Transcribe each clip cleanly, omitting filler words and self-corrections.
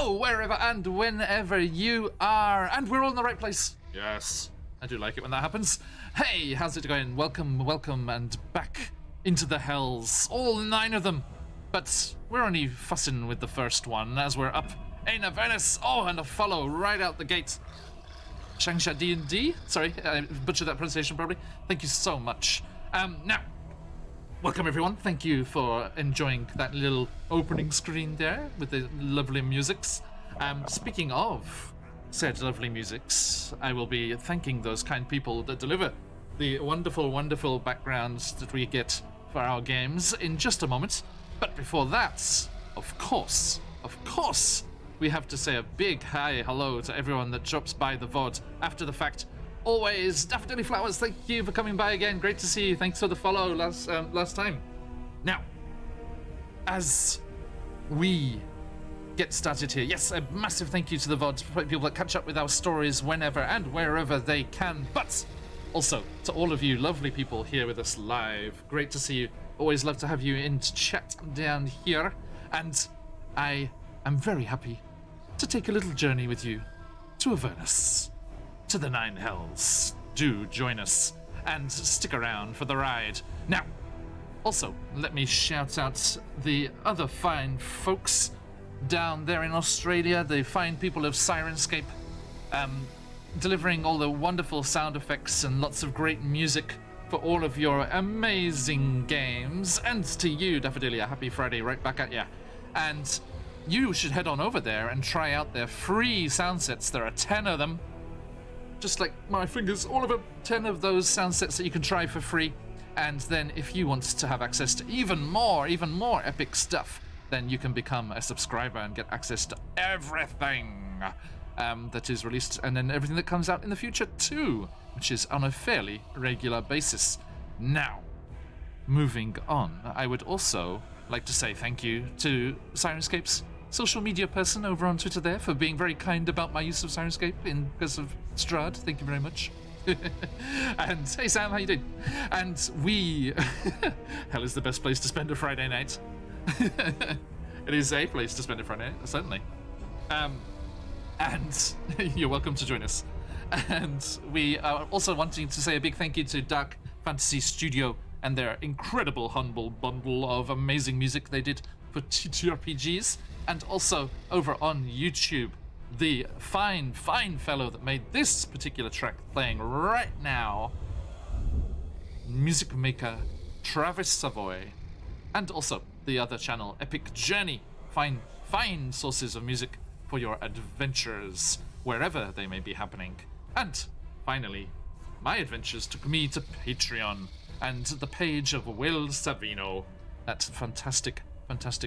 hello, wherever and whenever you are. And we're all in the right place. Yes, I do like it when that happens. Hey, how's it going? Welcome, and back into the hells. All 9 of them. But we're only fussing with the first one as we're up in Avernus. Oh, and a follow right out the gate. Shangsha D&D? Sorry, I butchered that pronunciation probably. Thank you so much. Now, welcome everyone. Thank you for enjoying that little opening screen there with the lovely musics. Speaking of said lovely musics, I will be thanking those kind people that deliver the wonderful, wonderful backgrounds that we get for our games in just a moment. But before that, of course, we have to say a big hi hello to everyone that drops by the VOD after the fact. Always, Daffodilly Flowers, thank you for coming by again. Great to see you. Thanks for the follow last time. Now, as we get started here, yes, a massive thank you to the VOD, people that catch up with our stories whenever and wherever they can, but also to all of you lovely people here with us live. Great to see you. Always love to have you in chat down here, and I am very happy to take a little journey with you to Avernus, to the 9 hells. Do join us and stick around for the ride. Now, also, let me shout out the other fine folks down there in Australia, the fine people of Sirenscape, delivering all the wonderful sound effects and lots of great music for all of your amazing games. And to you, Daffodilia, happy Friday right back at ya. And you should head on over there and try out their free sound sets. There are 10 of them. Just like my fingers, all of them. 10 of those sound sets that you can try for free. And then if you want to have access to even more epic stuff, then you can become a subscriber and get access to everything that is released, and then everything that comes out in the future too, which is on a fairly regular basis. Now, moving on, I would also like to say thank you to Sirenscape's social media person over on Twitter there for being very kind about my use of Sirenscape because of Strahd. Thank you very much. And hey Sam, how you doing? And we hell is the best place to spend a Friday night. It is a place to spend a Friday night, certainly. And you're welcome to join us. And we are also wanting to say a big thank you to Dark Fantasy Studio and their incredible humble bundle of amazing music they did for TTRPGs. And also over on YouTube, the fine fellow that made this particular track playing right now, music maker Travis Savoy, and also the other channel, Epic Journey. Fine sources of music for your adventures, wherever they may be happening. And finally, my adventures took me to Patreon and the page of Will Savino, that fantastic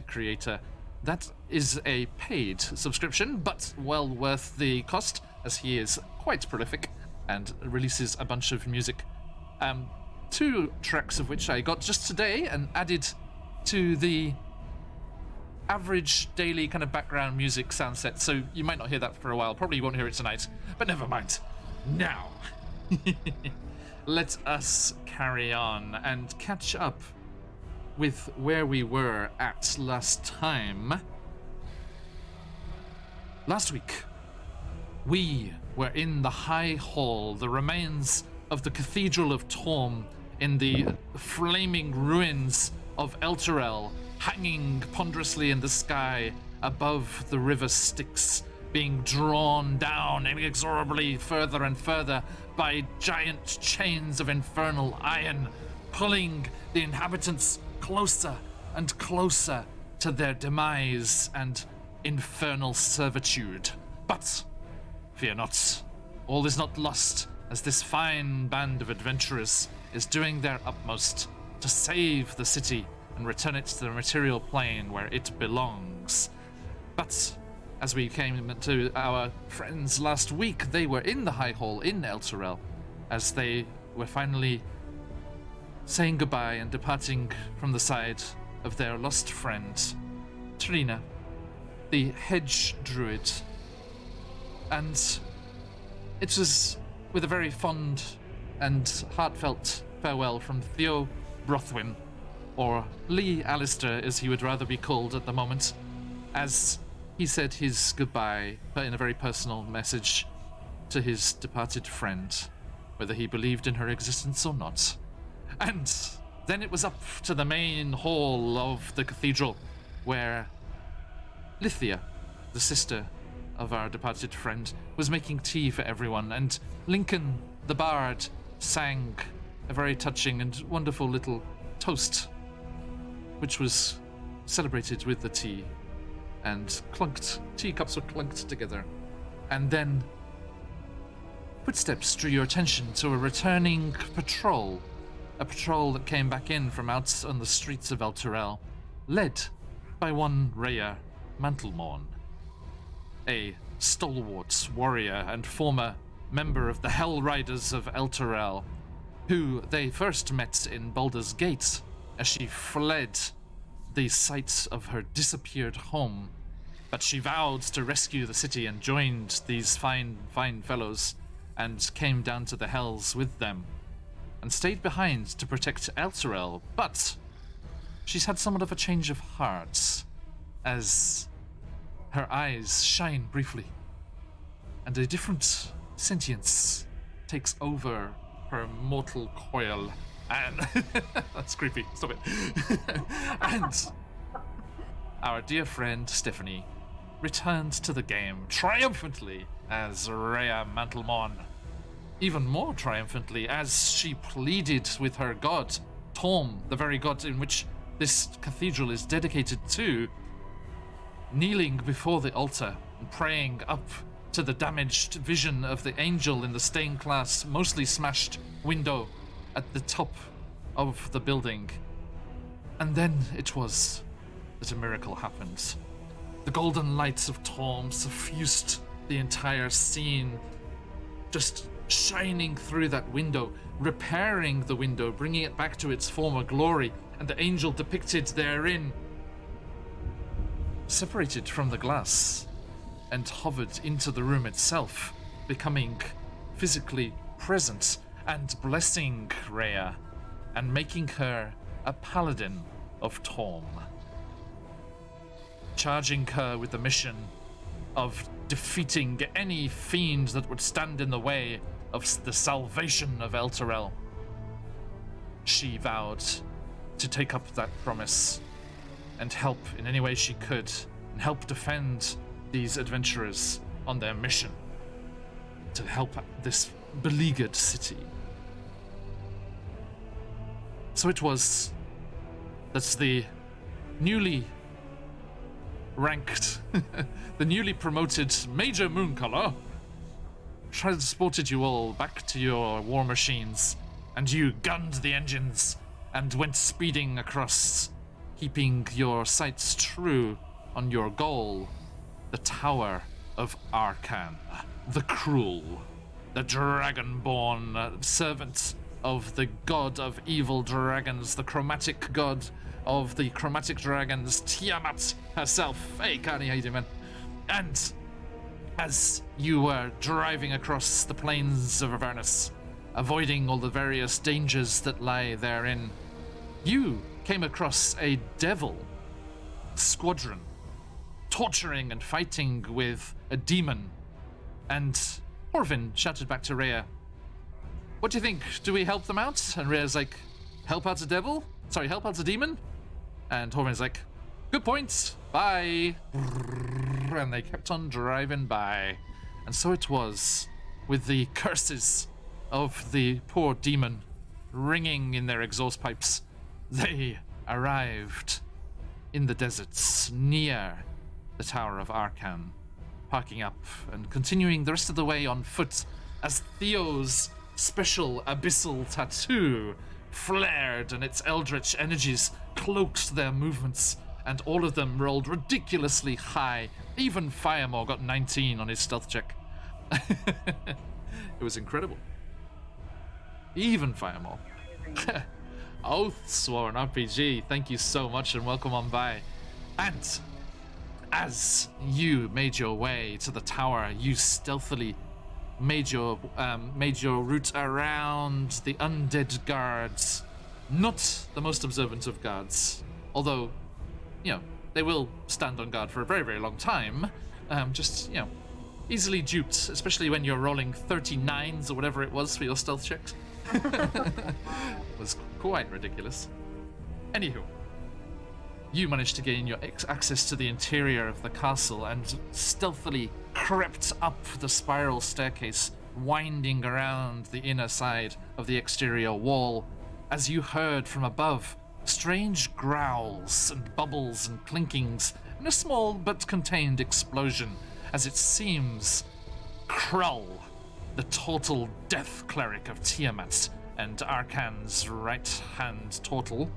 creator. That is a paid subscription, but well worth the cost, as he is quite prolific and releases a bunch of music. 2 tracks of which I got just today and added to the average daily kind of background music sound set, so you might not hear that for a while. Probably won't hear it tonight, but never mind. Now, let us carry on and catch up with where we were at last time. Last week, we were in the High Hall, the remains of the Cathedral of Torm, in the flaming ruins of Elturel, hanging ponderously in the sky above the river Styx, being drawn down inexorably further and further by giant chains of infernal iron, pulling the inhabitants closer and closer to their demise and infernal servitude. But fear not, all is not lost, as this fine band of adventurers is doing their utmost to save the city and return it to the material plane where it belongs. But as we came to our friends last week, they were in the High Hall in Elturel, as they were finally saying goodbye and departing from the side of their lost friend, Trina, the hedge druid. And it was with a very fond and heartfelt farewell from Theo Brothwin, or Lee Alistair as he would rather be called at the moment, as he said his goodbye, but in a very personal message to his departed friend, whether he believed in her existence or not. And then it was up to the main hall of the cathedral, where Lithia, the sister of our departed friend, was making tea for everyone, and Lincoln, the bard, sang a very touching and wonderful little toast, which was celebrated with the tea, and teacups were clunked together. And then footsteps drew your attention to a returning patrol, a patrol that came back in from out on the streets of El Turel, led by one Rhea Mantlemorn, a stalwart warrior and former member of the Hell Riders of El Turel, who they first met in Baldur's Gate as she fled the site of her disappeared home. But she vowed to rescue the city and joined these fine fellows and came down to the Hells with them and stayed behind to protect El Turel. But she's had somewhat of a change of heart as her eyes shine briefly and a different sentience takes over her mortal coil, and that's creepy, stop it. And our dear friend Stephanie returned to the game triumphantly as Rhea Mantlemorn, even more triumphantly as she pleaded with her god, Torm, the very god in which this cathedral is dedicated to, kneeling before the altar and praying up to the damaged vision of the angel in the stained glass, mostly smashed window at the top of the building. And then it was that a miracle happened. The golden lights of Torm suffused the entire scene, just shining through that window, repairing the window, bringing it back to its former glory, and the angel depicted therein separated from the glass and hovered into the room itself, becoming physically present and blessing Rhea and making her a paladin of Torm, charging her with the mission of defeating any fiend that would stand in the way of the salvation of El Turel. She vowed to take up that promise and help in any way she could and help defend these adventurers on their mission to help this beleaguered city. So it was that the newly ranked, the newly promoted Major Mooncolor transported you all back to your war machines, and you gunned the engines and went speeding across, keeping your sights true on your goal, the Tower of Arcan, the Cruel, the dragonborn servant of the god of evil dragons, the chromatic god of the chromatic dragons, Tiamat herself. Hey, Carney, how you doing, man? And as you were driving across the plains of Avernus, avoiding all the various dangers that lie therein, you came across a devil squadron, torturing and fighting with a demon. And Orvin shouted back to Rhea, "What do you think? Do we help them out?" And Rhea's like, "Help out a devil? Sorry, help out a demon?" And Orvin's like, "Good points, bye." And they kept on driving by. And so it was, with the curses of the poor demon ringing in their exhaust pipes, they arrived in the deserts near the Tower of Arcan, parking up and continuing the rest of the way on foot as Theo's special abyssal tattoo flared and its eldritch energies cloaked their movements, and all of them rolled ridiculously high. Even Firemore got 19 on his stealth check. It was incredible. Even Firemore. Oathsworn RPG, thank you so much and welcome on by. And as you made your way to the tower, you stealthily made your route around the undead guards. Not the most observant of guards, although, you know, they will stand on guard for a very, very long time. Just, easily duped, especially when you're rolling 39s or whatever it was for your stealth checks. It was quite ridiculous. Anywho, you managed to gain your access to the interior of the castle and stealthily crept up the spiral staircase, winding around the inner side of the exterior wall as you heard from above strange growls and bubbles and clinkings and a small but contained explosion as it seems Krull, the total death cleric of Tiamat and Arcan's right-hand total,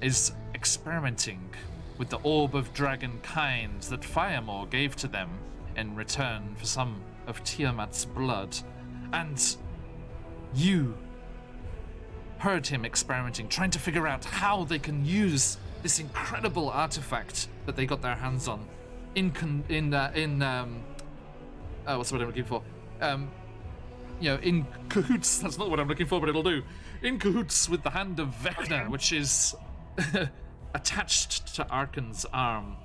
is experimenting with the orb of dragon kind that Firemore gave to them in return for some of Tiamat's blood. And you heard him experimenting, trying to figure out how they can use this incredible artifact that they got their hands on what's the word I'm looking for? In cahoots, that's not what I'm looking for, but it'll do. In cahoots with the hand of Vecna, which is attached to Arkan's arm.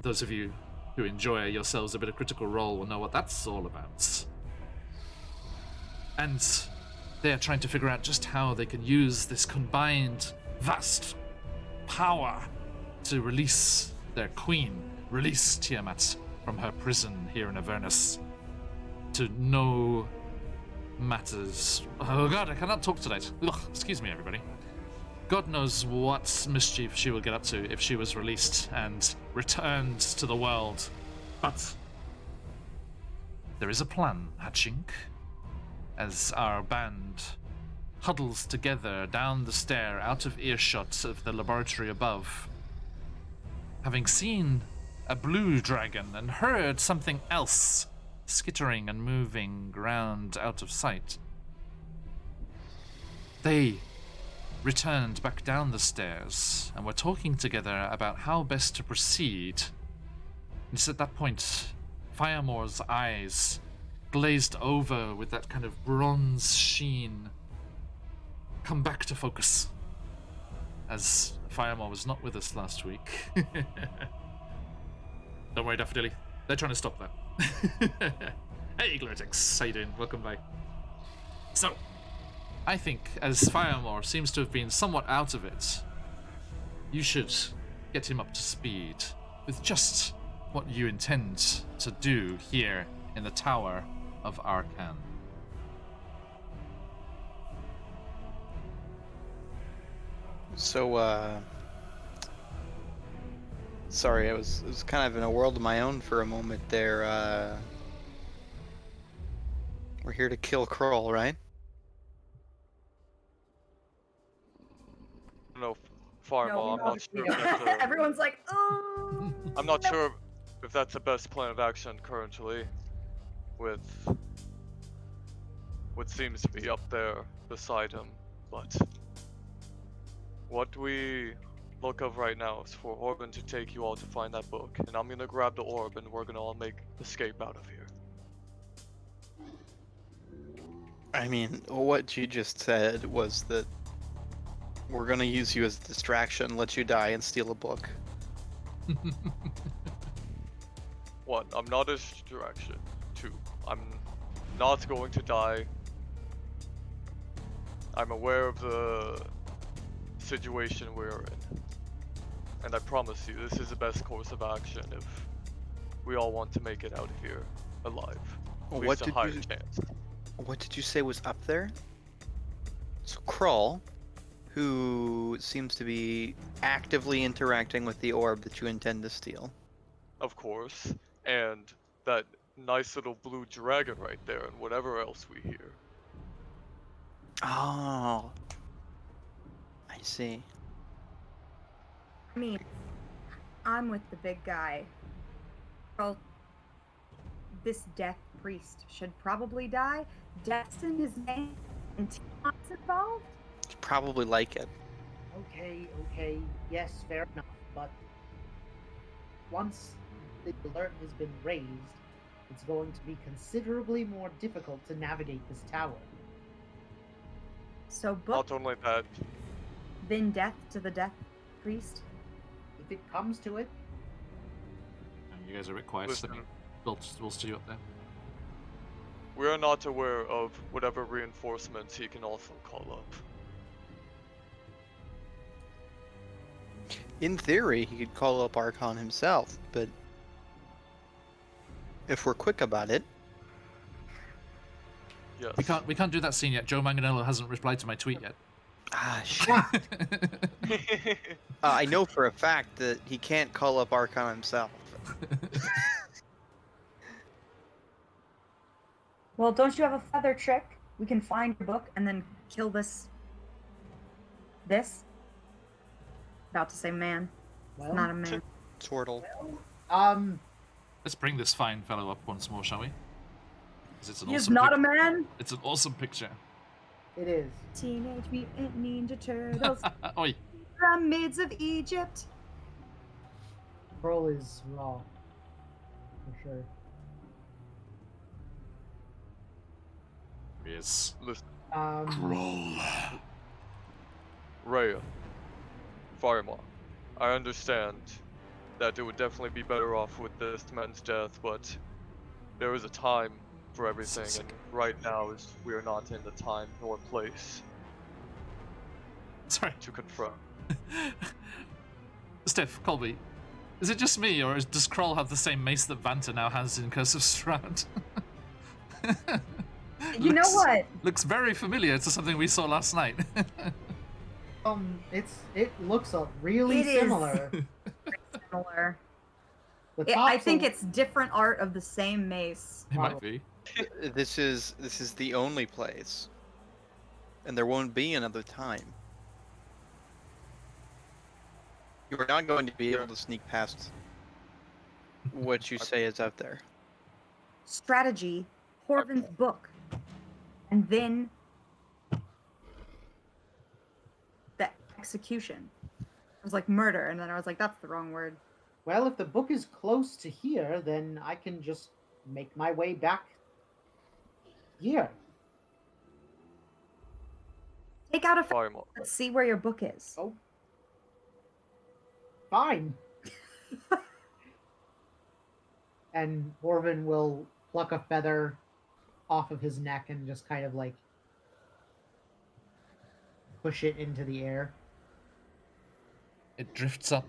Those of you who enjoy yourselves a bit of Critical Role will know what that's all about. And they are trying to figure out just how they can use this combined vast power to release their queen, release Tiamat from her prison here in Avernus to no matters. Oh god, I cannot talk tonight. Ugh, excuse me, everybody. God knows what mischief she will get up to if she was released and returned to the world. But there is a plan hatching as our band huddles together down the stair out of earshot of the laboratory above, having seen a blue dragon and heard something else skittering and moving around out of sight. They returned back down the stairs and were talking together about how best to proceed. And it's at that point Firemore's eyes glazed over with that kind of bronze sheen come back to focus, as Firemore was not with us last week. Don't worry, Daffodilly. They're trying to stop that. Hey, Glortex. How you doing? Welcome back. So, I think, as Firemore seems to have been somewhat out of it, you should get him up to speed with just what you intend to do here in the Tower of Arcan. So, sorry, I was kind of in a world of my own for a moment there. We're here to kill Krull, right? No, Fireball. No, I'm not sure. If that's everyone's like, oh. I'm not no. sure if that's the best plan of action currently, with what seems to be up there beside him. But what we look of right now is for Orban to take you all to find that book, and I'm gonna grab the orb, and we're gonna all make escape out of here. I mean, what you just said was that we're gonna use you as a distraction, let you die, and steal a book. One, I'm not a distraction. Two, I'm not going to die. I'm aware of the situation we're in. And I promise you, this is the best course of action if we all want to make it out of here alive. At least a higher chance. What did you say was up there? So Krull, who seems to be actively interacting with the orb that you intend to steal. Of course. And that nice little blue dragon right there, and whatever else we hear. Oh, I see. I mean, I'm with the big guy. Well, this death priest should probably die. Death's in his name, and Tiamat's involved? You probably like it. Okay, yes, fair enough, but once the alert has been raised, it's going to be considerably more difficult to navigate this tower. So book, Not only that, then death to the death priest? if it comes to it. You guys are a bit quiet. So Listen. we'll steer you up there. We are not aware of whatever reinforcements he can also call up. In theory, he could call up Archon himself, but if we're quick about it, Yes. We can't do that scene yet. Joe Manganello hasn't replied to my tweet yet. shit. I know for a fact that he can't call up Archon himself. Well, don't you have a feather trick? We can find your book and then kill this. About to say man. Well, It's not a man. Twirtle. Let's bring this fine fellow up once more, shall we? 'Cause it's an He is awesome not a pic- man. It's an awesome picture. it is. Teenage Mutant Ninja Turtles. Oi. Pyramids of Egypt. Pearl is raw. For sure. Yes. Listen, Roll. Rhea, Firemark, I understand that it would definitely be better off with this man's death, but there is a time for everything, and right now we are not in the time nor place Sorry. to confront. Steph, Colby, is it just me, or does Kroll have the same mace that Vanta now has in Curse of Strahd? You know what? Looks very familiar to something we saw last night. It looks really It is. similar. Similar. The I top's think a- it's different art of the same mace. It might be. This is the only place, and there won't be another time. You are not going to be able to sneak past what you say is out there. Strategy, Horvin's book, and then the execution. It was like murder, and then I was like, that's the wrong word. Well, if the book is close to here, then I can just make my way back here. Take out a Firemark. let's see where your book is. Oh. Fine. And Orvin will pluck a feather off of his neck and just kind of like push it into the air. It drifts up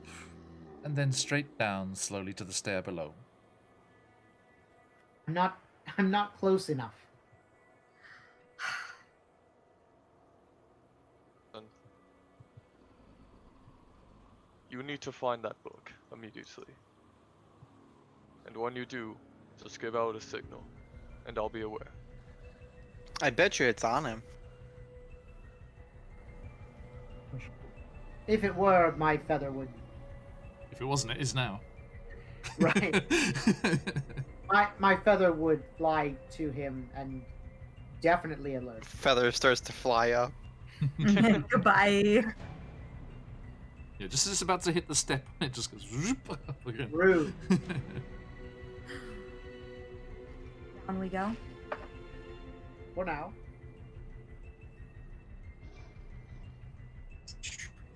and then straight down slowly to the stair below. I'm not close enough. And you need to find that book immediately. And when you do, just give out a signal, and I'll be aware. I bet you it's on him. If it were, my feather would. If it wasn't, it is now. Right. My feather would fly to him and definitely alert. Feather starts to fly up. Goodbye. Yeah, just as it's about to hit the step, it just goes zoop again. Rude. On we go. For now.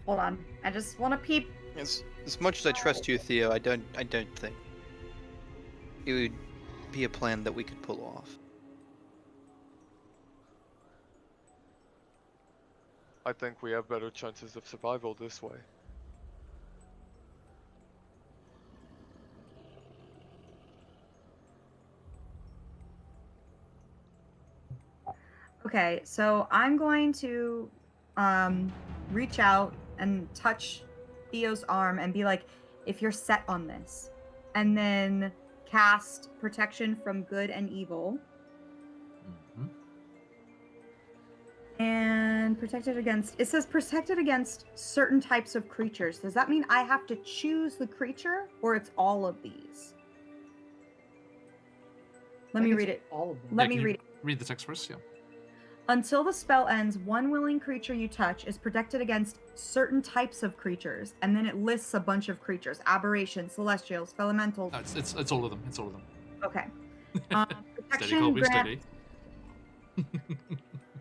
Hold on. I just want to peep. As much as I trust you, Theo, I don't think it would be a plan that we could pull off. I think we have better chances of survival this way. Okay, so I'm going to reach out and touch Theo's arm and be like, if you're set on this, and then cast protection from good and evil. Mhm. And protected against, it says protected against certain types of creatures. Does that mean I have to choose the creature, or it's all of these? Let me read it. All of them. Let Yeah, me can you read it. Read the text first, yeah. Until the spell ends, one willing creature you touch is protected against certain types of creatures, and then it lists a bunch of creatures: aberrations, celestials, elementals. No, it's all of them. It's all of them. Okay. Steady, Protection Colby, grants steady.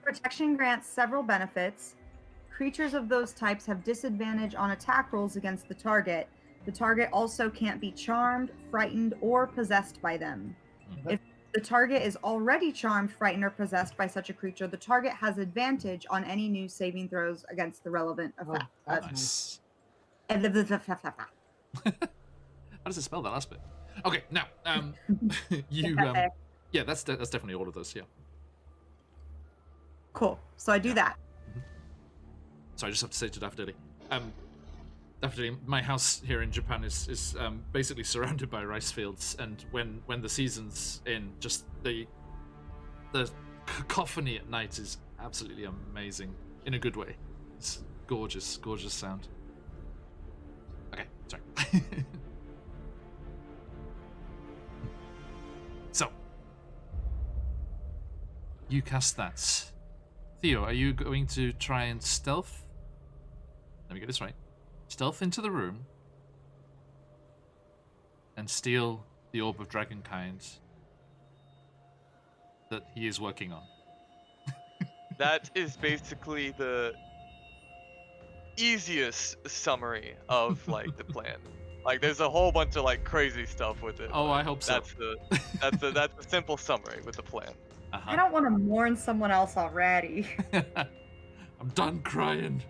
Protection grants several benefits. Creatures of those types have disadvantage on attack rolls against the target. The target also can't be charmed, frightened, or possessed by them. Mhm. If the target is already charmed, frightened, or possessed by such a creature, the target has advantage on any new saving throws against the relevant Oh, effect. that's Nice. Uh, How does it spell that last bit? Okay, now, you, yeah, that's definitely all of those, yeah. Cool. So I do Yeah. that. So I just have to say to Daffodilly, Daffodilly, my house here in Japan is basically surrounded by rice fields, and when the season's in, just the cacophony at night is absolutely amazing in a good way. It's gorgeous, gorgeous sound. Okay, sorry. So, you cast that. Theo, are you going to try and stealth? Let me get this right. Stealth into the room and steal the Orb of Dragonkind that he is working on. That is basically the easiest summary of like the plan. Like there's a whole bunch of like crazy stuff with it. Oh, but I hope so. That's the simple summary with the plan. I don't want to mourn someone else already. I'm done crying.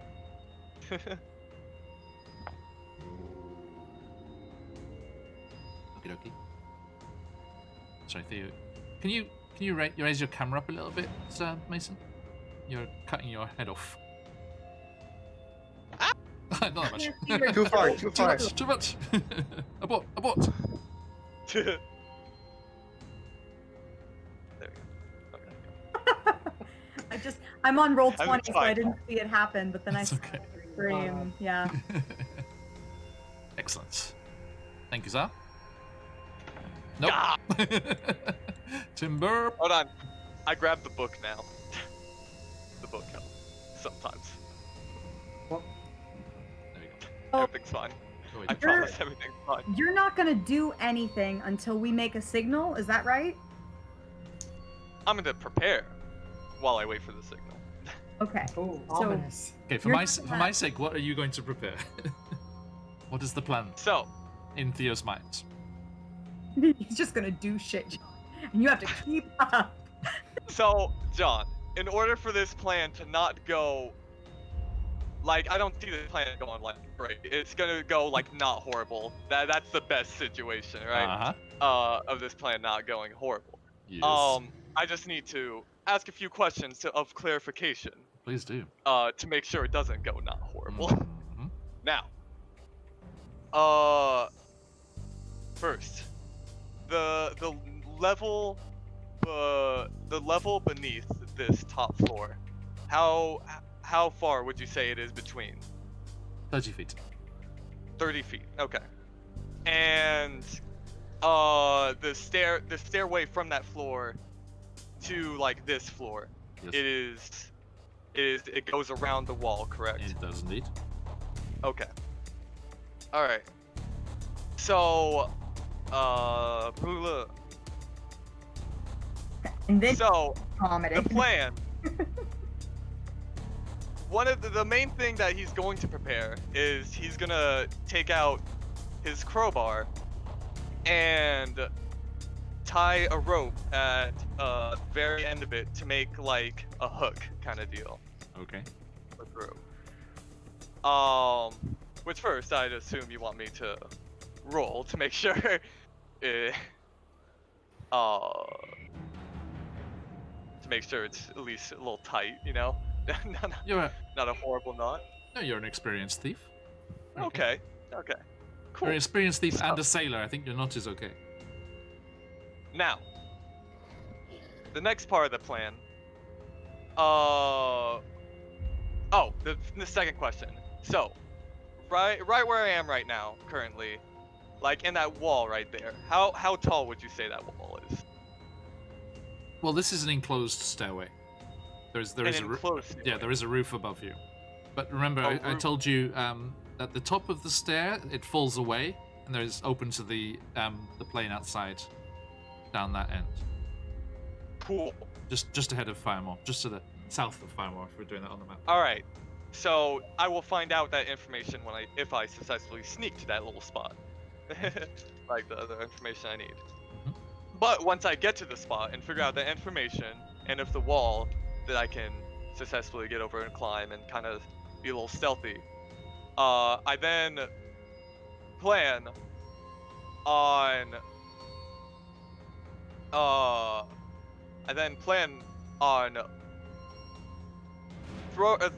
Okie dokie. Sorry, Theo. Can you raise your camera up a little bit, Mason? You're cutting your head off. Not that much. Too far, too far. Too much. Abort. There we go. I'm on roll Having 20, so I fun. didn't see it happen, but then It's I okay. scream. Yeah. Excellent. Thank you, sir. Nope. Ah! Timber. Hold on. I grabbed the book now. The book helps sometimes. There we go. Oh. Everything's fine. Oh, wait, I no. promise everything's fine. You're not going to do anything until we make a signal, is that right? I'm gonna prepare while I wait for the signal. Okay. Oh, So- ominous. Okay, for You're my not for gonna- my sake, what are you going to prepare? What is the plan So, in Theo's mind? He's just going to do shit, and you have to keep up. John, in order for this plan to not go like I don't see the plan going like great. It's gonna go like not horrible. That's the best situation, right? Of this plan not going horrible. Yes. I just need to ask a few questions of clarification Please do. to make sure it doesn't go not horrible. Mhm. Now, first, the level beneath this top floor, how far would you say it is between? 30 feet. 30 feet. Okay. And the stairway from that floor to like this floor, Yes. it goes around the wall, correct? It does indeed. Okay. All right. So, And then so comedy. the plan. One of the main thing that he's going to prepare is he's gonna take out his crowbar and tie a rope at the very end of it to make like a hook kind of deal. Okay. With rope. Which first I'd assume you want me to roll to make sure to make sure it's at least a little tight, you know? Not a horrible knot. You're an experienced thief. Okay. Okay. Cool. You're an experienced thief and a sailor. I think your knot is okay. Now, the next part of the plan. The second question. So, right where I am right now, currently, like in that wall right there. How tall would you say that wall is? Well, this is an enclosed stairway. There is a enclosed stairway. yeah, there is a roof above you. But remember, I roof. told you at the top of the stair it falls away, and there is open to the plain outside, down that end. Cool. Just ahead of Firemore, just to the south of Firemore, if we're doing that on the map. All right. So I will find out that information if I successfully sneak to that little spot, like the other information I need. But once I get to the spot and figure out the information and if the wall that I can successfully get over and climb and kind of be a little stealthy, I then plan on uh I then plan on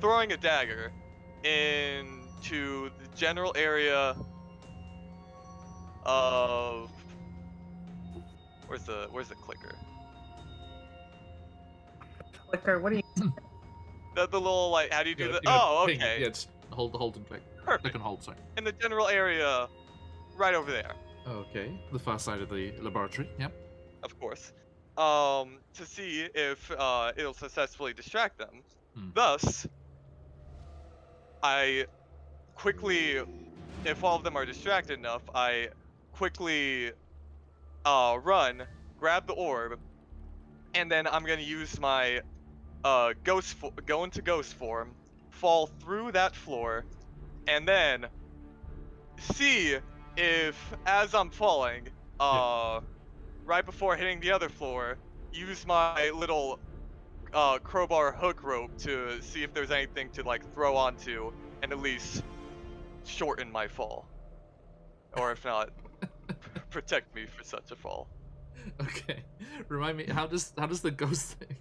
throwing a dagger into the general area of where's the clicker? Clicker, what do you? The little like how do you do You're the gonna oh ping it. okay Yeah, just hold and click. perfect Click and hold, sorry. in the general area right over there. Okay, the far side of the laboratory. Yep. Of course, to see if it'll successfully distract them. Hmm. Thus, I quickly, if all of them are distracted enough, I quickly run, grab the orb, and then I'm gonna use my go into ghost form, fall through that floor, and then see if as I'm falling, right before hitting the other floor, use my little crowbar hook rope to see if there's anything to like throw onto and at least shorten my fall, or if not, protect me for such a fall. Okay. Remind me, how does the ghost thing?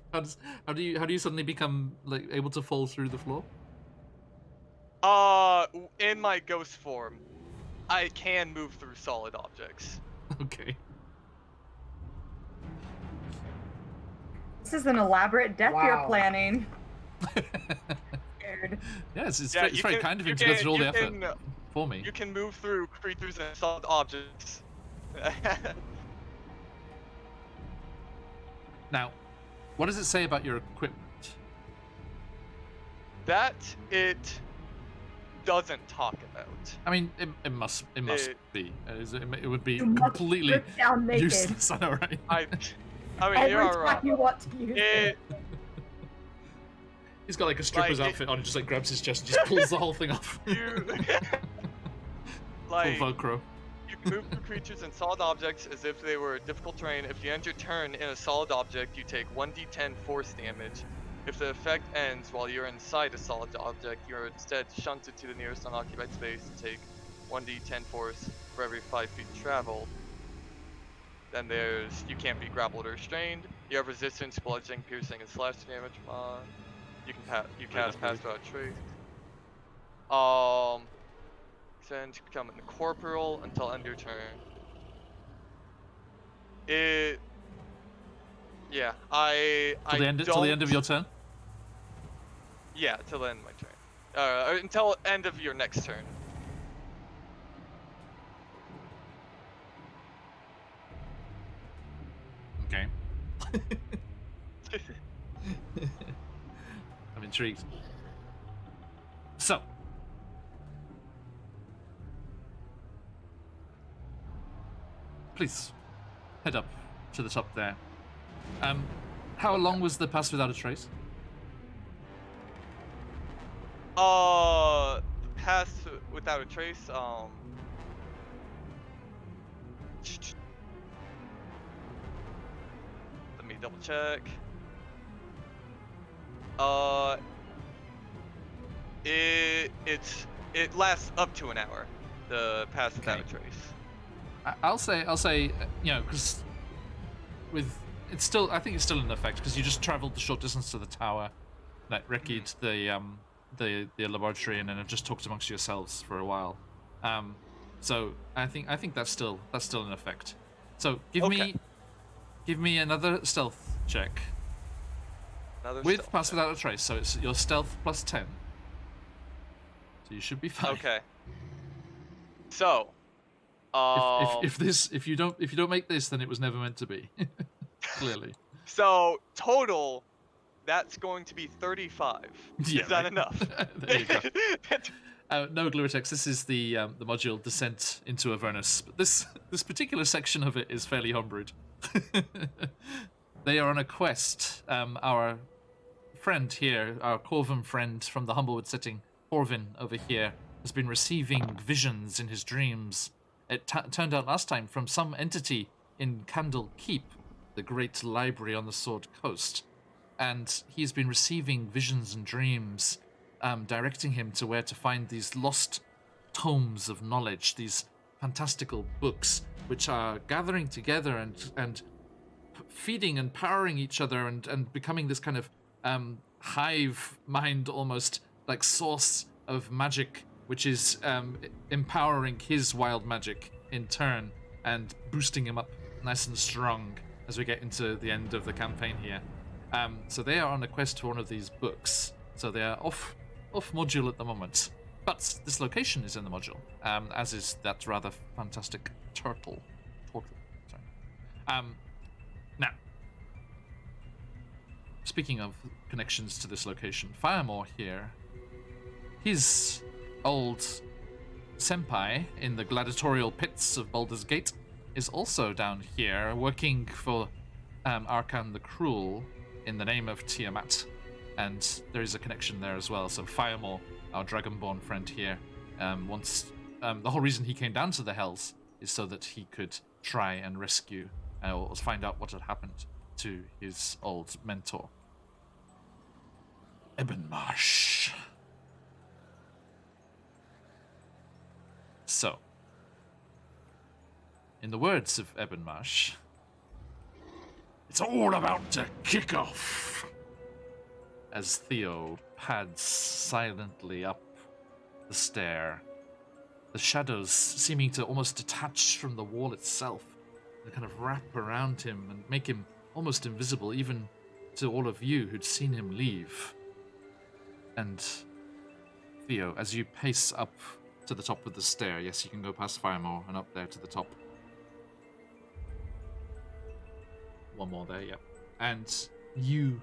How do you suddenly become like able to fall through the floor? In my ghost form, I can move through solid objects. Okay. This is an elaborate death you're Wow. planning. Scared. Yeah, it's Yeah, very kind of him to go through all the effort for me. You can move through creatures and solid objects. Now, what does it say about your equipment? That it doesn't talk about. I mean, it must It- be. It would be You must completely strip down naked useless. I know, right? I mean, every you're time right. you want to use it. It, He's got like a stripper's Like, outfit on and just like grabs his chest and just pulls the whole thing off. you, Full like, Velcro. you can move through creatures and solid objects as if they were difficult terrain. If you end your turn in a solid object, you take 1d10 force damage. If the effect ends while you're inside a solid object, you're instead shunted to the nearest unoccupied space and take 1d10 force for every 5 feet traveled. Then you can't be grappled or restrained. You have resistance, bludgeoning, piercing, and slash damage. You cast pass without trace. Send become incorporeal until end your turn. Yeah, Till the end of your turn. Yeah, till the end of my turn. Until end of your next turn. Okay. I'm intrigued. So, please head up to the top there. How long was the pass without a trace? Pass without a trace. Let me double check. It lasts up to an hour. The pass without a Okay. trace. I'll say, you know, because I think it's still in effect because you just travelled the short distance to the tower, like recce'd the laboratory, and then have just talked amongst yourselves for a while. So I think that's still in effect. So give me another stealth check Another with stealth pass check. without a trace. So it's your stealth plus 10. So you should be fine. Okay. So, If you don't make this, then it was never meant to be. Clearly. so total, that's going to be 35. Yeah, Is that right. enough? There you go. No, Gluritex, this is the module Descent into Avernus. But this particular section of it is fairly homebrewed. They are on a quest. Our friend here, our Corvum friend from the Humblewood setting, Corvin over here has been receiving visions in his dreams. It turned out last time from some entity in Candle Keep, the great library on the Sword Coast. And he's been receiving visions and dreams, directing him to where to find these lost tomes of knowledge, these fantastical books, which are gathering together and feeding and powering each other and becoming this kind of hive mind, almost like source of magic, which is empowering his wild magic in turn and boosting him up nice and strong as we get into the end of the campaign here. So they are on a quest for one of these books. So they are off module at the moment. But this location is in the module, as is that rather fantastic turtle. Sorry. Now, speaking of connections to this location, Firemore here, his old senpai in the gladiatorial pits of Baldur's Gate is also down here working for Arkan the Cruel in the name of Tiamat, and there is a connection there as well. So Firemore, our dragonborn friend here, the whole reason he came down to the Hells is so that he could try and rescue or find out what had happened to his old mentor. Ebonmarsh. So, in the words of Ebonmarsh, it's all about to kick off. As Theo pads silently up the stair, the shadows seeming to almost detach from the wall itself and kind of wrap around him and make him almost invisible, even to all of you who'd seen him leave. And Theo, as you pace up to the top of the stair, yes, you can go past Firemore and up there to the top. One more there, yep. And you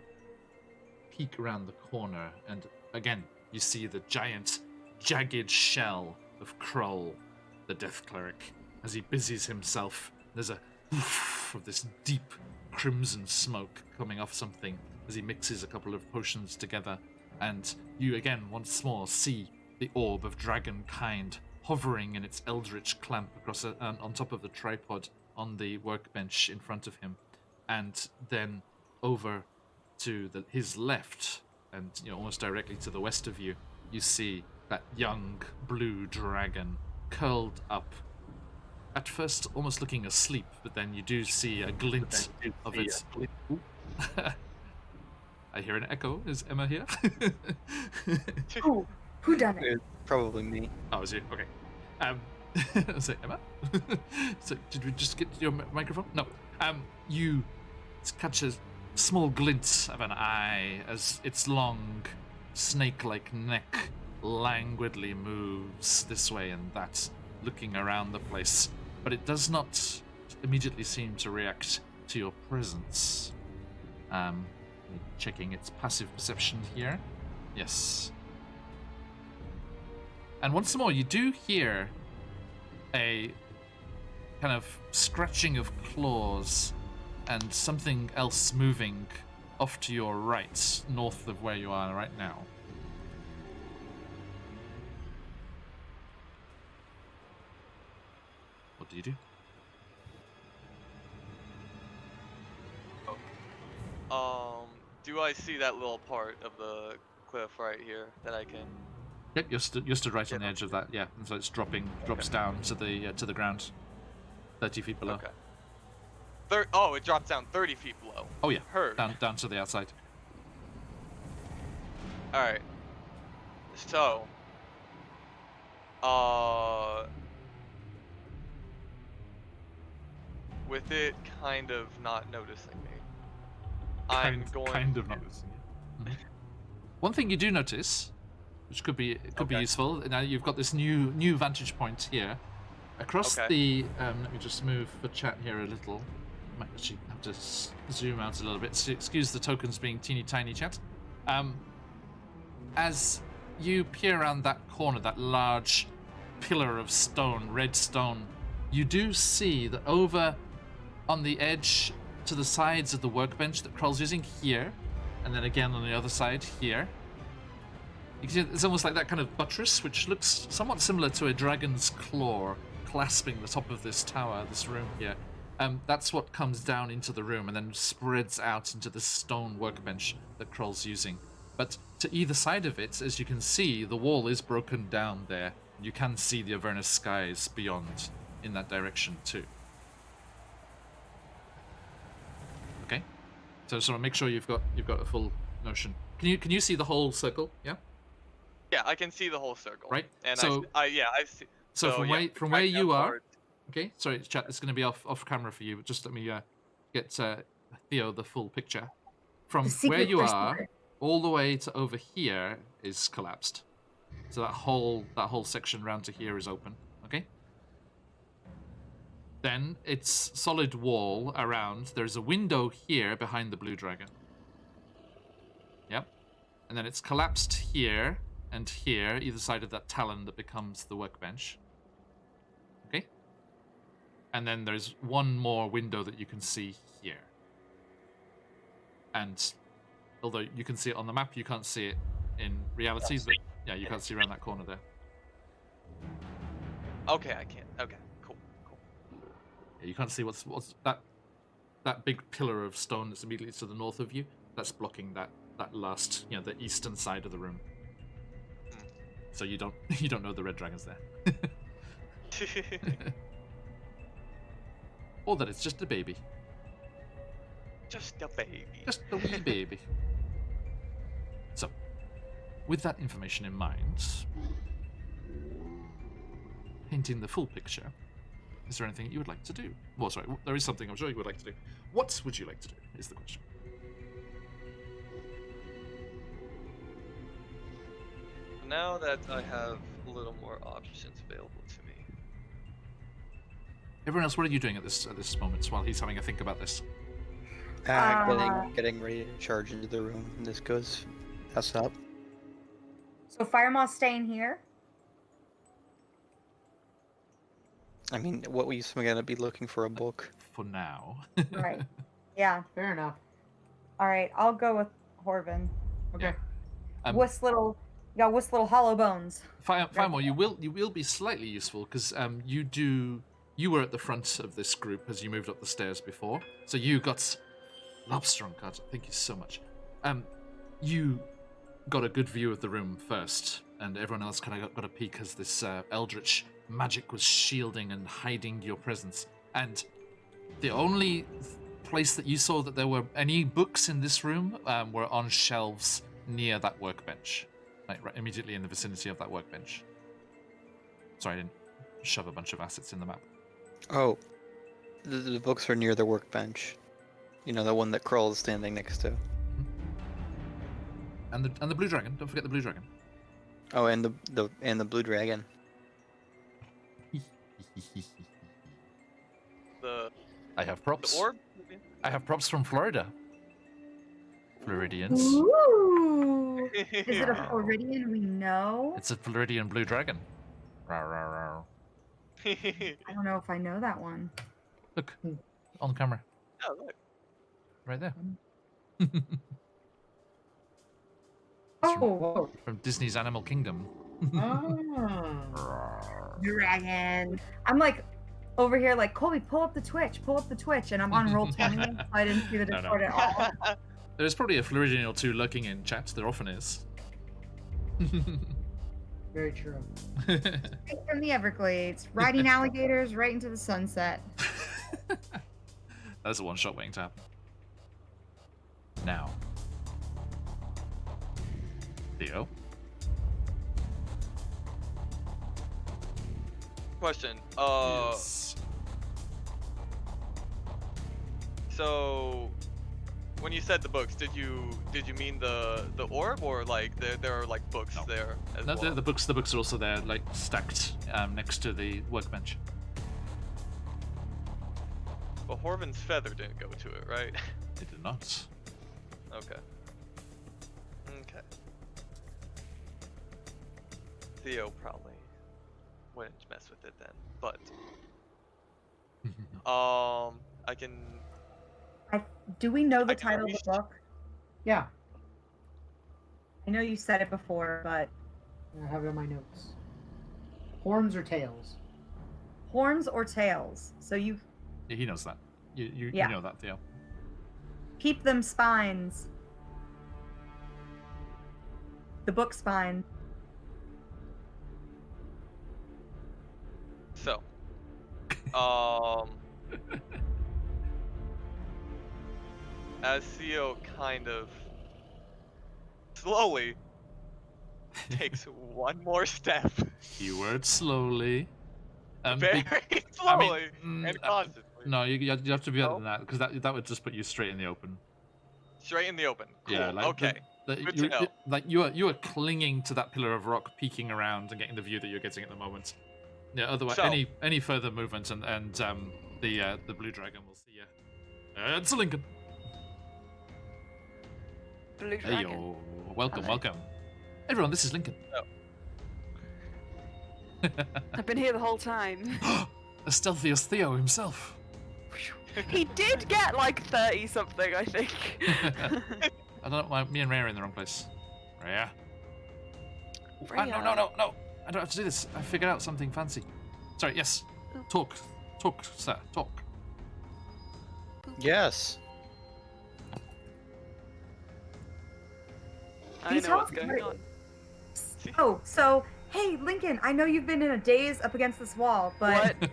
peek around the corner, and again, you see the giant, jagged shell of Krull, the Death Cleric, as he busies himself. There's a woof of this deep crimson smoke coming off something as he mixes a couple of potions together, and you again once more see the orb of dragonkind hovering in its eldritch clamp across on top of the tripod on the workbench in front of him, and then over to his left, and almost directly to the west of you, you see that young blue dragon curled up. At first, almost looking asleep, but then you do see a glint of its. I hear an echo. Is Emma here? Who done it? It's probably me. Oh, is it? Okay. So Emma? So did we just get your microphone? No. You catch a small glint of an eye as its long, snake-like neck languidly moves this way and that, looking around the place. But it does not immediately seem to react to your presence. Checking its passive perception here. Yes. And once more, you do hear a kind of scratching of claws and something else moving off to your right, north of where you are right now. What do you do? Do I see that little part of the cliff right here that I can? Yep, you're stood right on the edge of that. Yeah, and so it's drops down to the ground, 30 feet below. Okay. It drops down 30 feet below. Oh yeah, Heard. down to the outside. All right. So, with it kind of not noticing me, I'm going kind of noticing it. Mm-hmm. One thing you do notice, which could be useful. Now you've got this new vantage point here, across the. Let me just move the chat here a little. Might actually have to zoom out a little bit. So excuse the tokens being teeny tiny, chat. As you peer around that corner, that large pillar of stone, red stone, you do see that over on the edge to the sides of the workbench that Krull's using here, and then again on the other side here, You can see it's almost like that kind of buttress, which looks somewhat similar to a dragon's claw clasping the top of this tower, this room here. That's what comes down into the room and then spreads out into the stone workbench that Kroll's using. But to either side of it, as you can see, the wall is broken down there. You can see the Avernus skies beyond in that direction too. Okay, so make sure you've got a full notion. Can you see the whole circle? Yeah. Yeah, I can see the whole circle. Right. And So I see. so from yeah, from I where can you are. part- Okay, sorry, chat. This is going to be off camera for you, but just let me get Theo the full picture. From The where secret you for are, secret. all the way to over here is collapsed. So that whole section round to here is open. Okay. Then it's solid wall around. There's a window here behind the blue dragon. Yep. And then it's collapsed here and here, either side of that talon that becomes the workbench. Okay. And then there's one more window that you can see here. And although you can see it on the map, you can't see it in reality. But yeah, you can't see around that corner there. Okay, I can. Okay, cool. Yeah, you can't see what's that big pillar of stone that's immediately to the north of you. That's blocking that last, the eastern side of the room. So you don't know the red dragon's there. Or that it's just a baby. Just a baby. Just a wee baby. So, with that information in mind, painting the full picture, is there anything you would like to do? Well, sorry, there is something I'm sure you would like to do. What would you like to do, is the question. Now that I have a little more options available to me. Everyone else, what are you doing at this moment while he's having a think about this? Getting ready to charge into the room. And this goes us up. So Firemaw's staying here. I mean, what we used to gonna be looking for a book. For now. Right. Yeah. Fair enough. All right. I'll go with Horvin. Okay. Wuss little hollow bones. Firemore, you will be slightly useful because you were at the front of this group as you moved up the stairs before, so you got lobster on card. Thank you so much. You got a good view of the room first, and everyone else kind of got a peek as this eldritch magic was shielding and hiding your presence. And the only place that you saw that there were any books in this room were on shelves near that workbench, like right immediately in the vicinity of that workbench. Sorry, I didn't shove a bunch of assets in the map. Oh, the books are near the workbench. You know, the one that Kroll is standing next to. And the blue dragon. Don't forget the blue dragon. Oh, and the blue dragon. I have props. The orb? I have props from Florida. Floridians. Ooh. Is it a Floridian we know? It's a Floridian blue dragon. Rawr, rawr, rawr. I don't know if I know that one. Look, on camera. Oh, look. Right there. Oh, Whoa. From Disney's Animal Kingdom. Ah. dragon. I'm like over here like, Colby, pull up the Twitch, and I'm on roll 20, so I didn't see the No, no. Discord at all. There's probably a Floridian or two lurking in chat. There often is. Very true. Straight from the Everglades, riding alligators right into the sunset. That's a one-shot waiting to happen. Now. Theo? Question. Yes. So when you said the books, did you mean the orb, or like there are like books No. there as No, well? the books are also there, like stacked next to the workbench. But Horvin's feather didn't go to it, right? It did not. Okay. Okay. Theo probably wouldn't mess with it then, but I can. Do we know the I can title of reach- the book? Yeah. I know you said it before, but I have it on my notes. Horns or tails? horns or tails. So you Yeah, he knows that. You Yeah. know that, Theo. keep them spines. The book spine. So, as Theo kind of slowly takes one more step, Keyword slowly. very slowly and cautiously, No, you have to be better No? than that, because that would just put you straight in the open. straight in the open. Cool. Yeah, like Okay. Good to know. Like you are clinging to that pillar of rock, peeking around and getting the view that you're getting at the moment. Yeah. Otherwise, So- any further movement and the blue dragon will see you. It's Lincoln. Blue Hey dragon. yo, welcome, Hello. welcome, everyone. This is Lincoln. I've been here the whole time. The stealthiest Theo himself. He did get like 30 something, I think. I don't know. Me and Rhea are in the wrong place. Rhea. Freya. No. I don't have to do this. I figured out something fancy. Sorry, yes. Oh. Talk, sir, talk. Yes. I These know what's houses going are- on. Oh, so hey, Lincoln, I know you've been in a daze up against this wall, but What?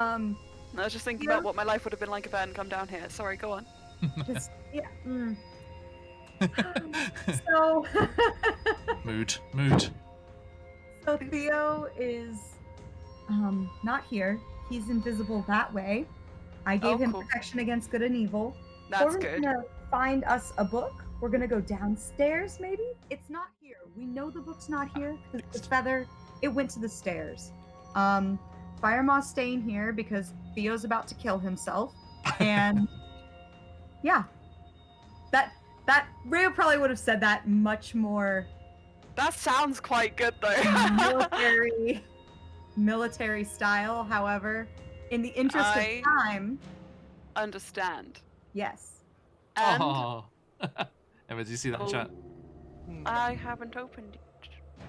I was just thinking Yeah. about what my life would have been like if I hadn't come down here. Sorry, go on. just yeah. So Mood. so Theo is not here. He's invisible that way. I gave Oh, him cool. protection against good and evil. That's Corbin's good. gonna find us a book. We're gonna go downstairs, maybe? It's not here. We know the book's not here because the feather, it went to the stairs. Firemaw's staying here because Theo's about to kill himself. And yeah. That Rhea probably would have said that much more That sounds quite good though. military style. However, in the interest I- of time, Understand. yes. And Oh. Emma, do you see that in chat? I haven't opened it.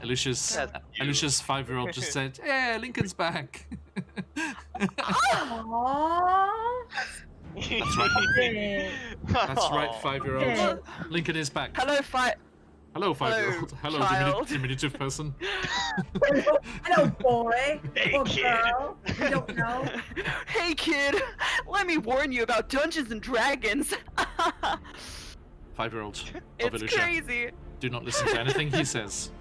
Alicia's That's cute. 5-year-old just said, "Yeah, Lincoln's back." Aww. That's right. That's right, 5-year-old. Yeah. Lincoln is back. Hello, Hello, 5-year-old. Hello, child. diminutive person. Hello, boy. Hey, or kid. girl. We don't know. Hey kid, let me warn you about Dungeons and Dragons. 5-year-old of It's Alicia. crazy. Do not listen to anything he says.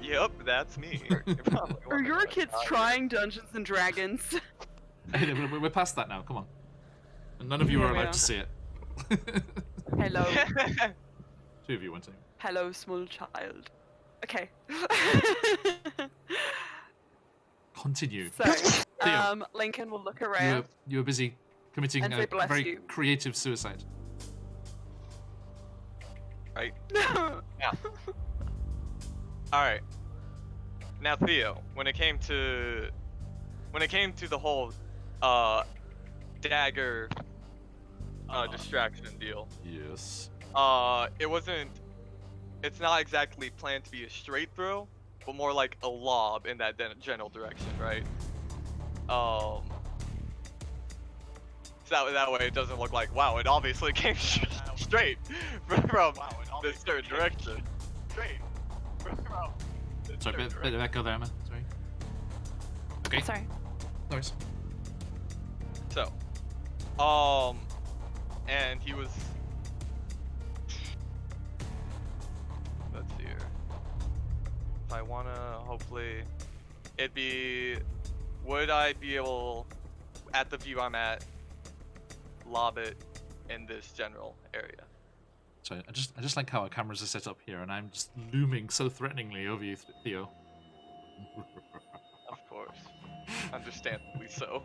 Yep, that's me. You're probably Are wondering your what kids I'm trying Dungeons and Dragons? Hey, we're past that now. Come on. And none of you Yeah, are we allowed are. to see it. Hello, talking. 2 of you went to. hello, small child. Okay. Continue. So, Theo. Lincoln will look You were, around. you were busy committing And a say bless very you. creative suicide. Right. All right. Now, Theo, when it came to the whole dagger distraction deal, Yes. it's not exactly planned to be a straight throw, but more like a lob in that general direction, right? So that way it doesn't look like, wow, it obviously came straight from this certain direction. Sorry, bit of echo there, man. Sorry. Okay. Sorry. No worries. So, and he was. Let's see here. If I wanna, hopefully, it'd be. Would I be able, at the view I'm at, lob it in this general area? Sorry, I just like how our cameras are set up here, and I'm just looming so threateningly over you, Theo. Of course, understandably so.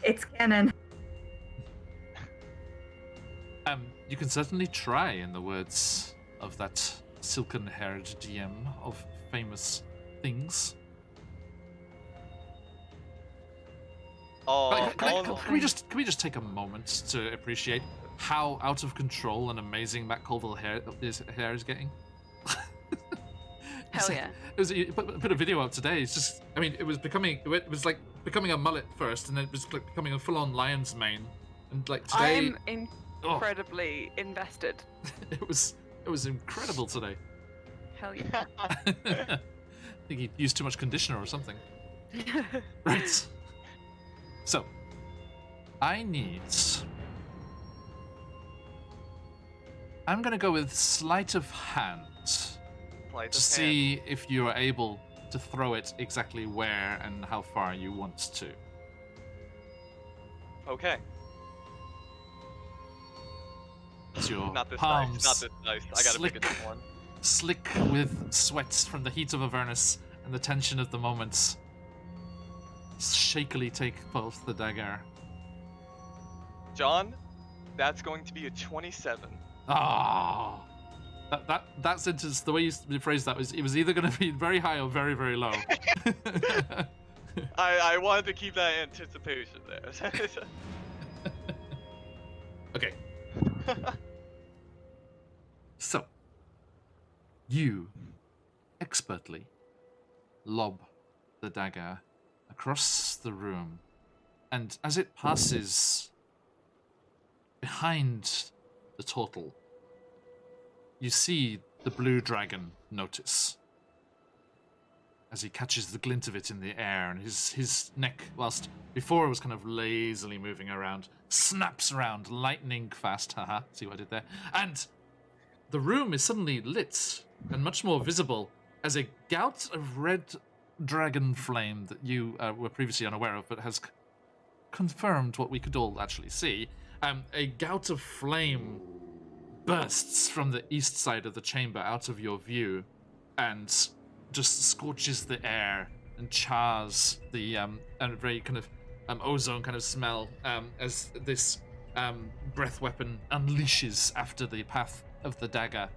It's canon. You can certainly try, in the words of that silken-haired DM of famous things. Like, all can we just take a moment to appreciate how out of control and amazing Matt Colville hair is getting? Hell yeah. It was put a video up today. It's just, I mean, it was like becoming a mullet first, and then it was like becoming a full-on lion's mane, and like today. I'm incredibly invested. It was incredible today. Hell yeah. I think he used too much conditioner or something. Right. So, I'm gonna go with sleight of hand Sleight to of see if you are able to throw it exactly where and how far you want to. hand. Okay. As your Not this palms dice. Not this dice. I gotta pick a different one. slick with sweats from the heat of Avernus and the tension of the moment, shakily take both the dagger. John, that's going to be a 27. Ah, that sentence, the way you phrased that was, it was either going to be very high or very, very low. I wanted to keep that anticipation there. Okay. So, you expertly lob the dagger across the room, and as it passes behind the turtle, you see the blue dragon notice as he catches the glint of it in the air, and his neck, whilst before it was kind of lazily moving around, snaps around lightning fast. Haha, see what I did there? And the room is suddenly lit and much more visible as a gout of red dragon flame that you were previously unaware of, but has confirmed what we could all actually see. A gout of flame bursts from the east side of the chamber out of your view and just scorches the air and chars the very kind of ozone kind of smell as this breath weapon unleashes after the path of the dagger,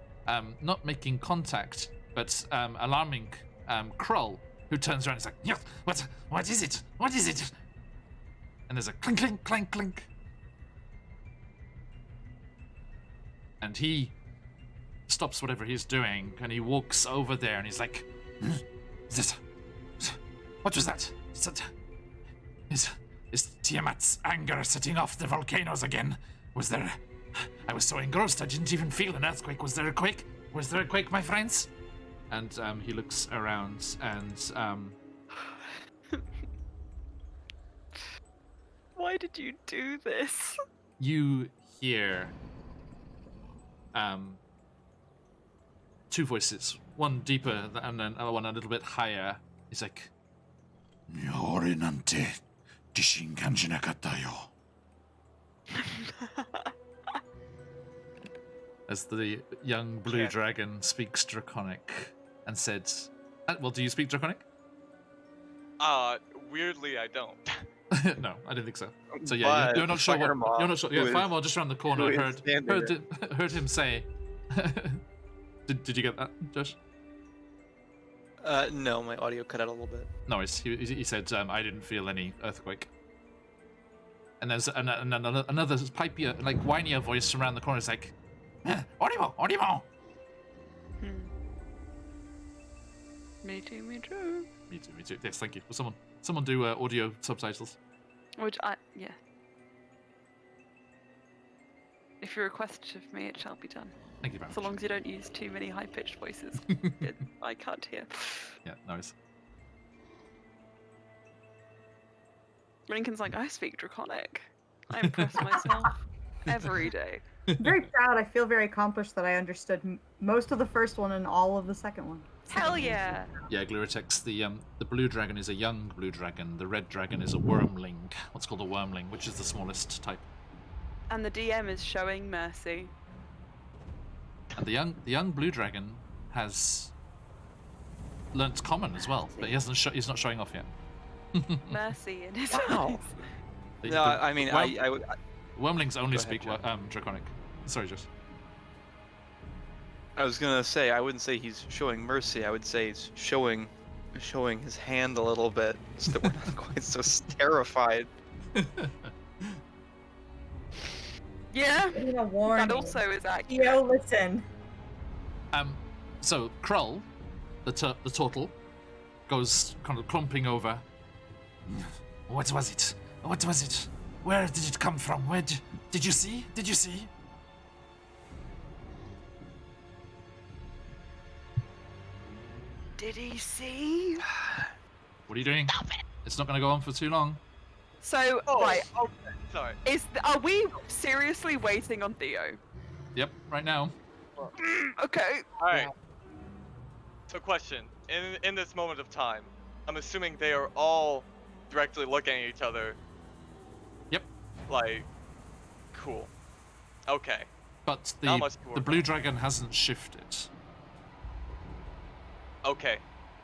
not making contact, but alarming Krull, who turns around and is like, yeah, what is it? What is it? And there's a clink, clink, clank, clink. And he stops whatever he's doing and he walks over there and he's like, what was that? Is Tiamat's anger setting off the volcanoes again? Was there... I was so engrossed I didn't even feel an earthquake. Was there a quake? Was there a quake, my friends? And he looks around and... Why did you do this? You hear... two voices. One deeper and then one a little bit higher. He's like... Yore nante kishin kanji nakatta yo. As the young blue dragon speaks Draconic and said... well, do you speak Draconic? Weirdly, I don't. No, I didn't think so. So yeah, you're not sure what... You're not sure. Yeah, Firemaw just around the corner heard him say... Did you get that, Josh? No, my audio cut out a little bit. No, he said, I didn't feel any earthquake. And there's another pipier, like whinier voice from around the corner. It's like, Orimo, Orimo. Me too. Me too. Yes, thank you. Will someone do audio subtitles? Yeah. If you request it of me, it shall be done. Thank you very much. So long as you don't use too many high-pitched voices. I can't hear. Yeah, nice. Lincoln's like, I speak Draconic. I impress myself every day. I'm very proud. I feel very accomplished that I understood most of the first one and all of the second one. Hell yeah! Yeah, Gluritex, the blue dragon is a young blue dragon. The red dragon is a wormling. What's called a wormling, which is the smallest type. And the DM is showing mercy. And the young blue dragon has learnt common as well, but he's not showing off yet. Mercy in his Wow. eyes. No, I mean, Wormlings only Go ahead, speak John. Draconic. Sorry, Josh. I was gonna say, I wouldn't say he's showing mercy. I would say he's showing his hand a little bit, so that we're not quite so terrified. Yeah, Getting a warning. that also is accurate. Theo, listen. So Krull, the turtle, goes kind of clumping over. What was it? What was it? Where did it come from? Where did you see? Did you see? Did he see? What are you doing? It's not going to go on for too long. So, Oh, right, okay. Sorry. are we seriously waiting on Theo? Yep, right now. Okay. All right. So, question: in this moment of time, I'm assuming they are all directly looking at each other. Yep. Like, cool. Okay. But Not much to the work blue on. dragon hasn't shifted. Okay.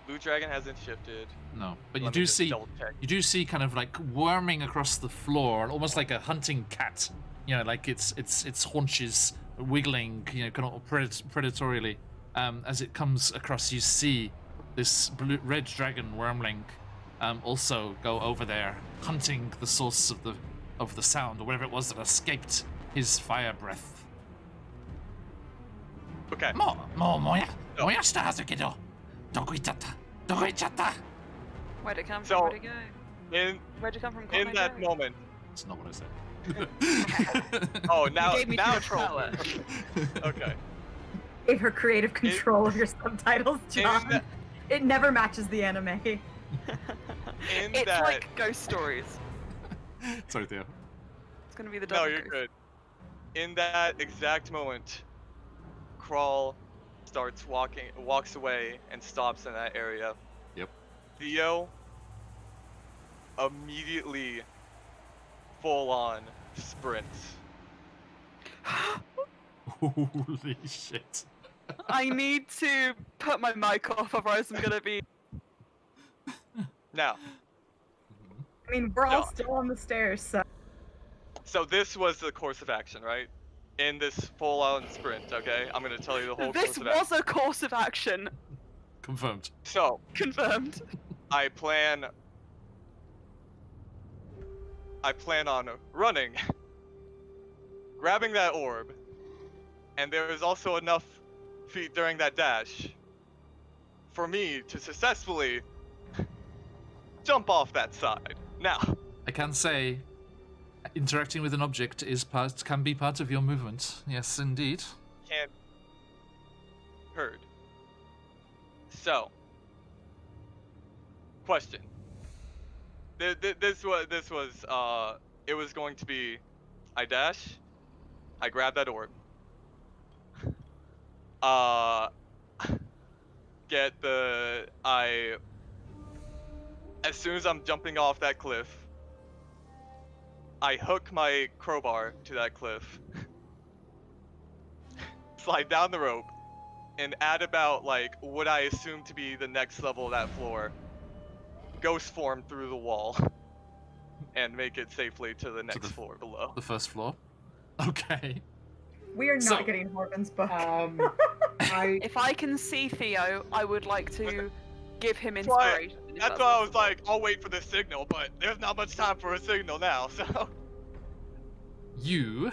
Blue dragon hasn't shifted. No, but Let me just double check. you do see kind of like worming across the floor, almost like a hunting cat. You know, like its haunches wiggling, you know, kind of predatorily. As it comes across, you see this red dragon wormling also go over there, hunting the source of the sound, or whatever it was that escaped his fire breath. Okay. Moya, No. moya shita hazukedo, doko ichatta. Where'd it come from? So- Where'd it go? Where'd it come from? In that moment. That's not what I said. Oh, now You gave me too now much power. Okay. Gave her creative control of your subtitles, John. In, It never matches the anime. in It's that. like ghost stories. Sorry, Theo. It's gonna be the No, double you're ghost. good. In that exact moment, Crawl walks away, and stops in that area. Yep. Theo immediately full-on sprints. Holy shit. I need to put my mic off, otherwise I'm gonna be. Now, I mean, we're all No. still on the stairs, so. so this was the course of action, right? In this full-on sprint, okay? I'm gonna tell you the whole This course of action. was a course of action. Confirmed. So, Confirmed. I plan on running, grabbing that orb, and there is also enough feet during that dash for me to successfully jump off that side. Now, I can say, interacting with an object can be part of your movement. Yes, indeed. can't heard. So, question. This was it was going to be, I dash, I grab that orb, as soon as I'm jumping off that cliff, I hook my crowbar to that cliff, slide down the rope, and at about like what I assume to be the next level of that floor, ghost form through the wall, and make it safely to the next floor below. The first floor. Okay. We are not So- getting Horton's book. If I can see Theo, I would like to give him That's why- inspiration. if That's why I was like, I'll wait for the signal, but there's not much time for a signal now, so. You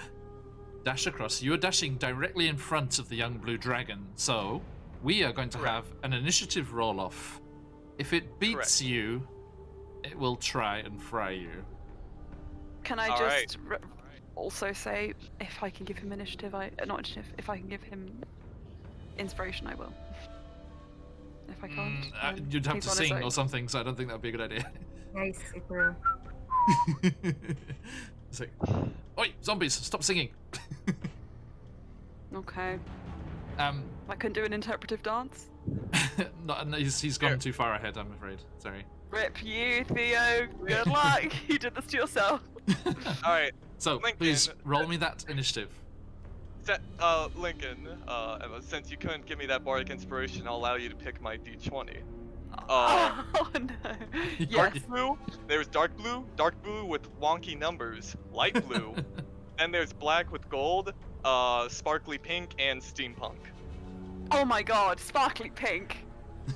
dash across. You are dashing directly in front of the young blue dragon. So we are going to Correct. have an initiative roll off. If it beats Correct. you, it will try and fry you. Can I Alright. just also say, if I can give him initiative, not initiative, if I can give him inspiration, I will. If I can't, then You'd have he's to on his sing own. or something, so I don't think that would be a good idea. Nice, super. It's like, oi, zombies, stop singing. Okay. I can do an interpretive dance. no, he's gone too far ahead, I'm afraid. Sorry. Rip you, Theo. Good luck. You did this to yourself. Alright, So, Lincoln, please roll me that initiative. Lincoln, since you couldn't give me that bardic inspiration, I'll allow you to pick my d20. Oh no. Yes. Dark blue, there's dark blue with wonky numbers, light blue, then there's black with gold, sparkly pink, and steampunk. Oh my god, sparkly pink.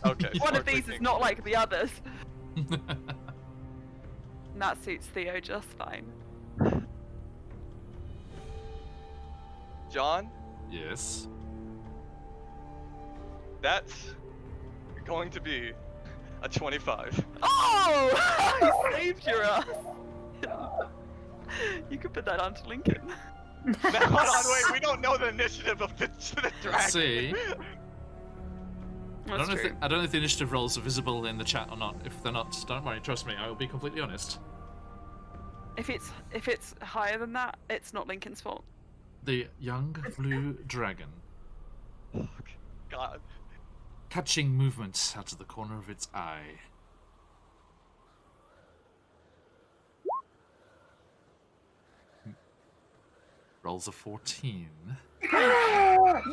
Okay. One of sparkly these is pink. not like the others. that suits Theo just fine. John, Yes. that's going to be a 25. Oh! I saved your ass! You could put that on to Lincoln. Now, hold on, wait, we don't know the initiative of the dragon. See? That's true. I don't know if the initiative rolls are visible in the chat or not. If they're not, don't worry, trust me, I will be completely honest. If it's higher than that, it's not Lincoln's fault. The young blue dragon, Oh, God. catching movements out of the corner of its eye. Rolls a 14.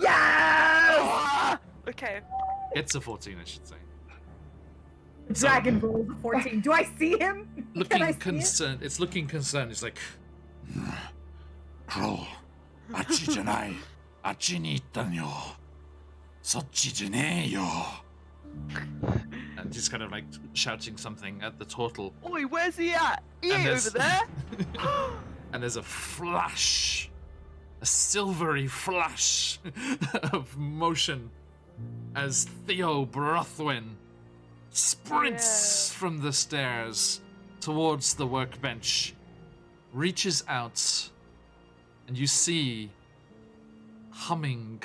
Yes! Okay. It's a 14, I should say. Dragon rolls a 14. Do I see him? Can I Looking see it? concerned. It's looking concerned. It's like, Crow, achi janai, achi ni ittan yo, sochi janei yo. And he's kind of like shouting something at the turtle. Oi, where's he at? He And ain't there's- over there. And there's a flash, a silvery flash of motion as Theo Brothwin sprints from the stairs towards the workbench, reaches out, and you see humming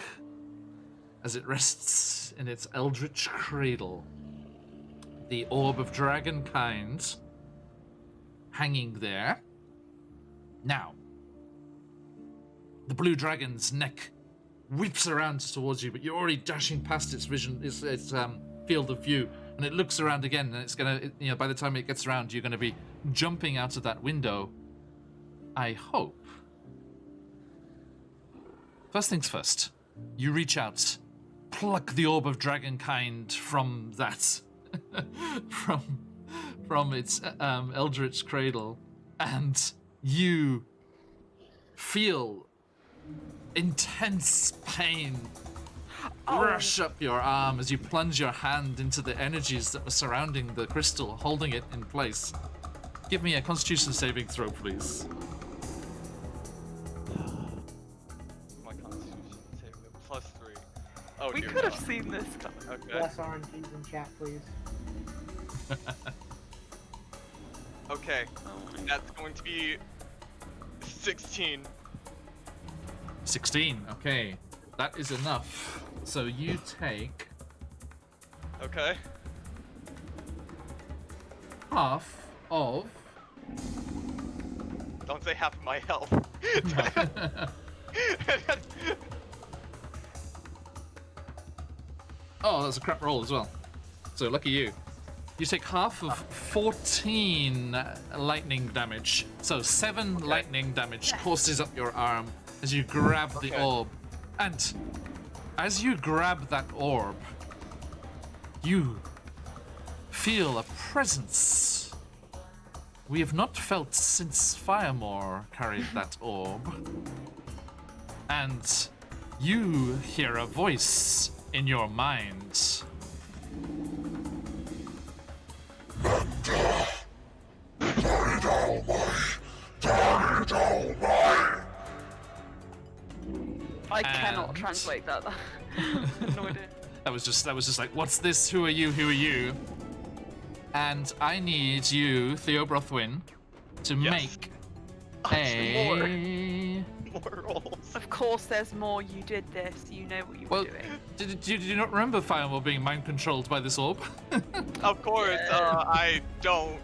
as it rests in its eldritch cradle, the orb of dragonkind hanging there. Now, the blue dragon's neck whips around towards you, but you're already dashing past its vision, its field of view, and it looks around again, and it's gonna, by the time it gets around, you're gonna be jumping out of that window. I hope. First things first, you reach out, pluck the orb of dragonkind from that, from its eldritch cradle, and you feel intense pain rush up your arm as you plunge your hand into the energies that were surrounding the crystal, holding it in place. Give me a Constitution saving throw, please. My constitution saving +3. Oh, We dear could have God. seen this coming. Okay. Bless RNGs in chat, please. Okay. Oh my That's going to be 16. 16, okay. That is enough. So you take Okay. half of... Don't say half of my health. Oh, that's a crap roll as well. So lucky you. You take half of 14 lightning damage. So 7 lightning damage courses up your arm as you grab the Okay. orb. And as you grab that orb, you feel a presence we have not felt since Firemore carried that orb. And you hear a voice in your mind. I cannot And- translate that. No idea. That was just like, what's this? Who are you? Who are you? And I need you, Theo Brothwin, to Yes. make More. a... More rolls. Of course, there's more. You did this. You know what you were Well, doing. did you not remember Firemore being mind controlled by this orb? Of course, I don't.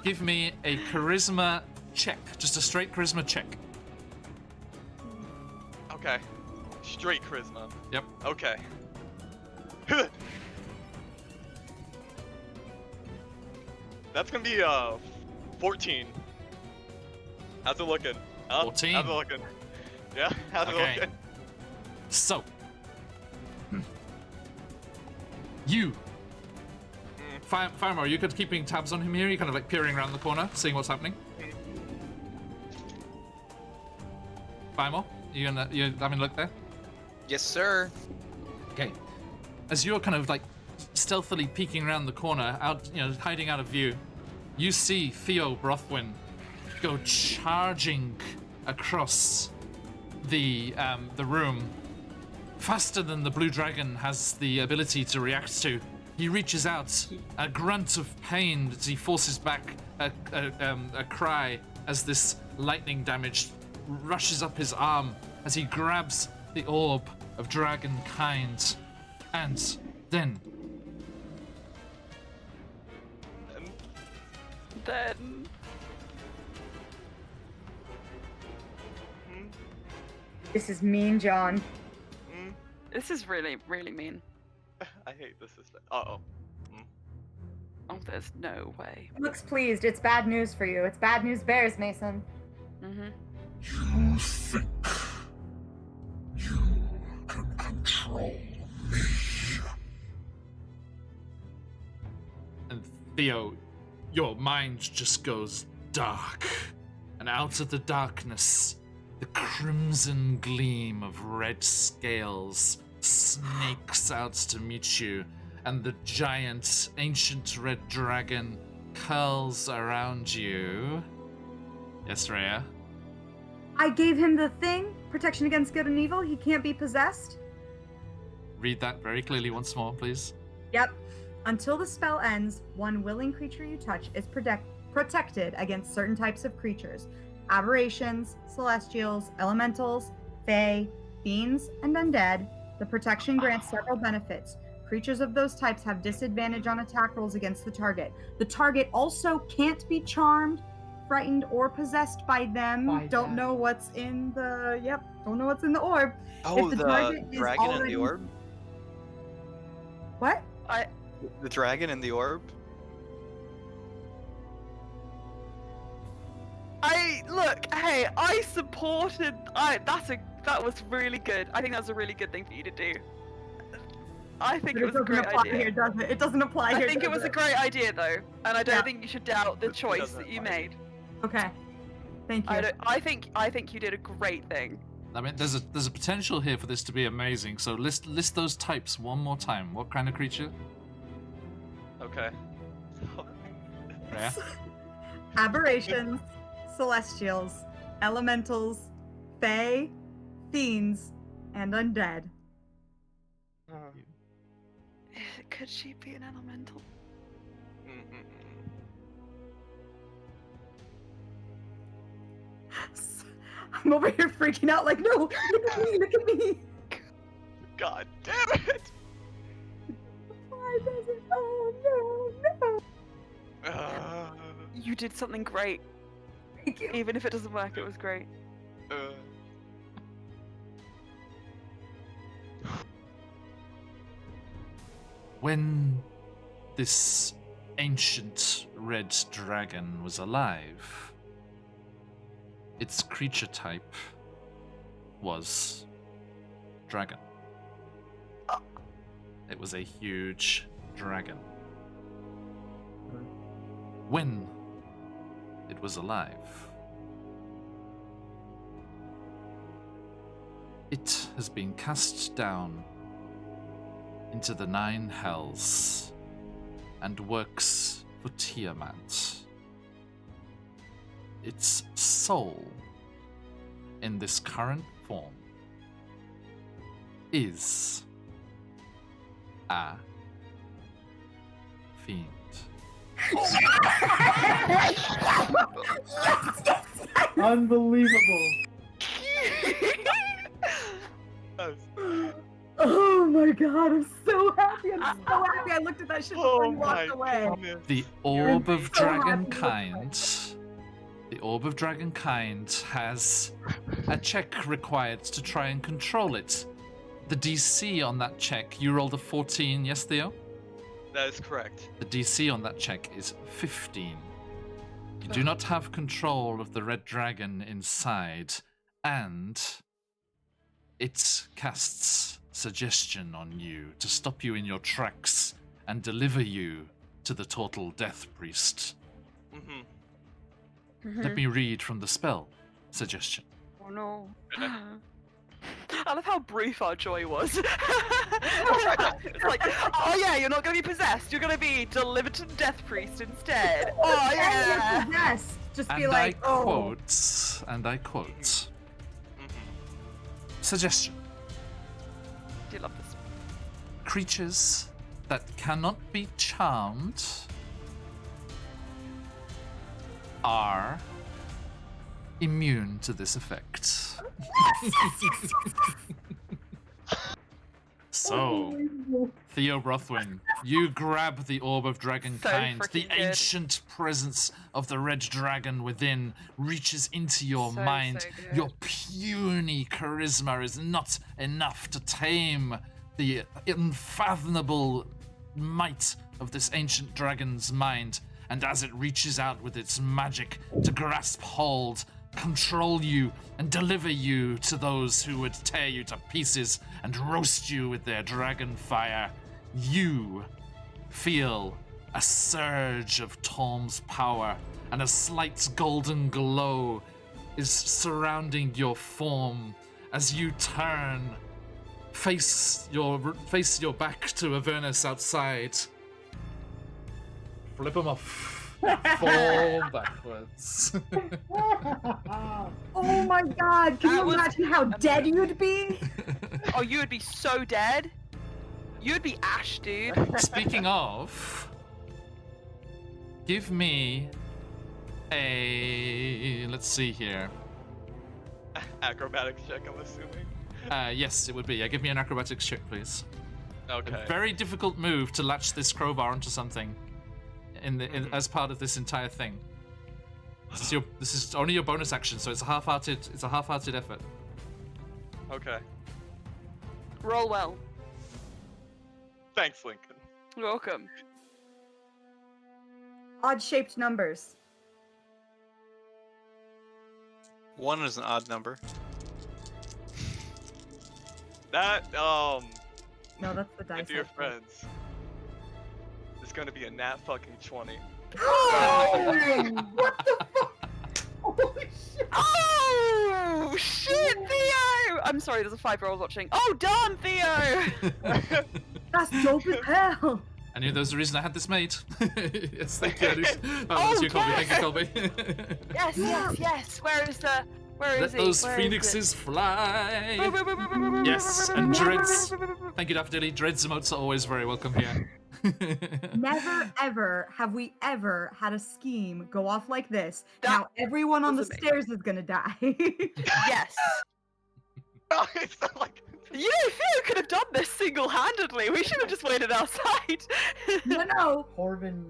Give me a charisma check, just a straight charisma check. Okay. Straight charisma. Yep. Okay. That's gonna be 14. How's it looking? Huh? 14? How's it looking? Yeah, how's Okay. it looking? So, you, Firemore, you could keeping tabs on him here. You're kind of like peering around the corner, seeing what's happening. Firemore, you having a look there? Yes, sir. Okay. As you're kind of like stealthily peeking around the corner, hiding out of view, you see Theo Brothwin go charging across the room faster than the blue dragon has the ability to react to. He reaches out, a grunt of pain as he forces back a cry as this lightning damage rushes up his arm as he grabs the orb of dragonkind. And then This is mean, John. This is really, really mean. I hate this system. Uh-oh. Oh, there's no way. Looks pleased. It's bad news for you. It's bad news bears, Mason. Mm-hmm. You think you can control me? And Theo, your mind just goes dark. And out of the darkness, the crimson gleam of red scales snakes out to meet you. And the giant, ancient red dragon curls around you. Yes, Rhea? I gave him the thing, protection against good and evil. He can't be possessed. Read that very clearly once more, please. Yep. Until the spell ends, one willing creature you touch is protected against certain types of creatures. Aberrations, celestials, elementals, fae, fiends, and undead. The protection grants several benefits. Creatures of those types have disadvantage on attack rolls against the target. The target also can't be charmed, frightened, or possessed by them. Don't know what's in the... don't know what's in the orb. Oh, If the target is dragon in already- the orb? What? The dragon in the orb? I supported. That was really good. I think that's a really good thing for you to do. I think But it was a great doesn't apply idea. here, does it? It doesn't apply here. I think it was a great idea though, and I don't Yeah. think you should doubt the It choice doesn't that you apply. made. Okay. Thank you. I think you did a great thing. I mean, there's a potential here for this to be amazing. So list those types one more time. What kind of creature? Okay. Rhea? Aberrations, celestials, elementals, fae, fiends, and undead. Could she be an elemental? I'm over here freaking out like, no, look at me, look at me. God damn it! Why does it? Oh, no, no. You did something great. Thank you. Even if it doesn't work, it was great. When this ancient red dragon was alive, its creature type was dragon. It was a huge dragon. When it was alive, it has been cast down into the 9 hells and works for Tiamat. Its soul, in this current form, is a fiend. Unbelievable. Oh my god, I'm so happy. I'm so happy I looked at that shit before Oh you my walked away. goodness. The Orb of so happy Dragonkind. The Orb of Dragonkind has a check required to try and control it. The DC on that check, you rolled a 14, yes, Theo? That is correct. The DC on that check is 15. You do not have control of the red dragon inside, and it casts suggestion on you to stop you in your tracks and deliver you to the total death priest. Mm-hmm. Let me read from the spell suggestion. Oh no. I love how brief our joy was. It's like, oh yeah, you're not gonna be possessed. You're gonna be delivered to the Death Priest instead. Oh yeah. Yes. Just be And like, I quote, suggestion. Do you love this? Creatures that cannot be charmed are immune to this effect. So, Theo Rothwin, you grab the Orb of Dragonkind. freaking The good. ancient presence of the red dragon within reaches into your So, mind. so good. Your puny charisma is not enough to tame the unfathomable might of this ancient dragon's mind. And as it reaches out with its magic to grasp hold, control you, and deliver you to those who would tear you to pieces and roast you with their dragon fire, you feel a surge of Tom's power, and a slight golden glow is surrounding your form as you turn, face your back to Avernus outside. Flip him off. Fall backwards. oh my god, can That you was imagine how dead you'd be? Oh, you would be so dead. You would be ash, dude. Speaking of, give me a, let's see here. Acrobatics check, I'm assuming. Yes, it would be. Yeah, give me an acrobatics check, please. Okay. A very difficult move to latch this crowbar onto something as part of this entire thing. This is only your bonus action, so it's a half-hearted effort. Okay. Roll well. Thanks, Lincoln. You're welcome. Odd-shaped numbers. 1 is an odd number. That, No, that's the my dice. dear actually. friends, it's gonna be a nat fucking 20. What the fuck? Holy shit! Oh shit, Theo! I'm sorry, there's a 5-year-old watching. Oh damn, Theo! That's dope as hell. I knew there was a reason I had this made. Yes, thank you. That's you, Colby. Thank you, Colby. Yes, yes, yes. Where is Let he? those Where is phoenixes fly. Yes, and dreads. Thank you, Daffodilly. Dreads emotes are always very welcome here. Never ever have we ever had a scheme go off like this. That Now everyone on the was amazing. stairs is gonna die. Yes. It's not like You know, Theo could have done this single-handedly. We should have just waited outside. no. Corbin.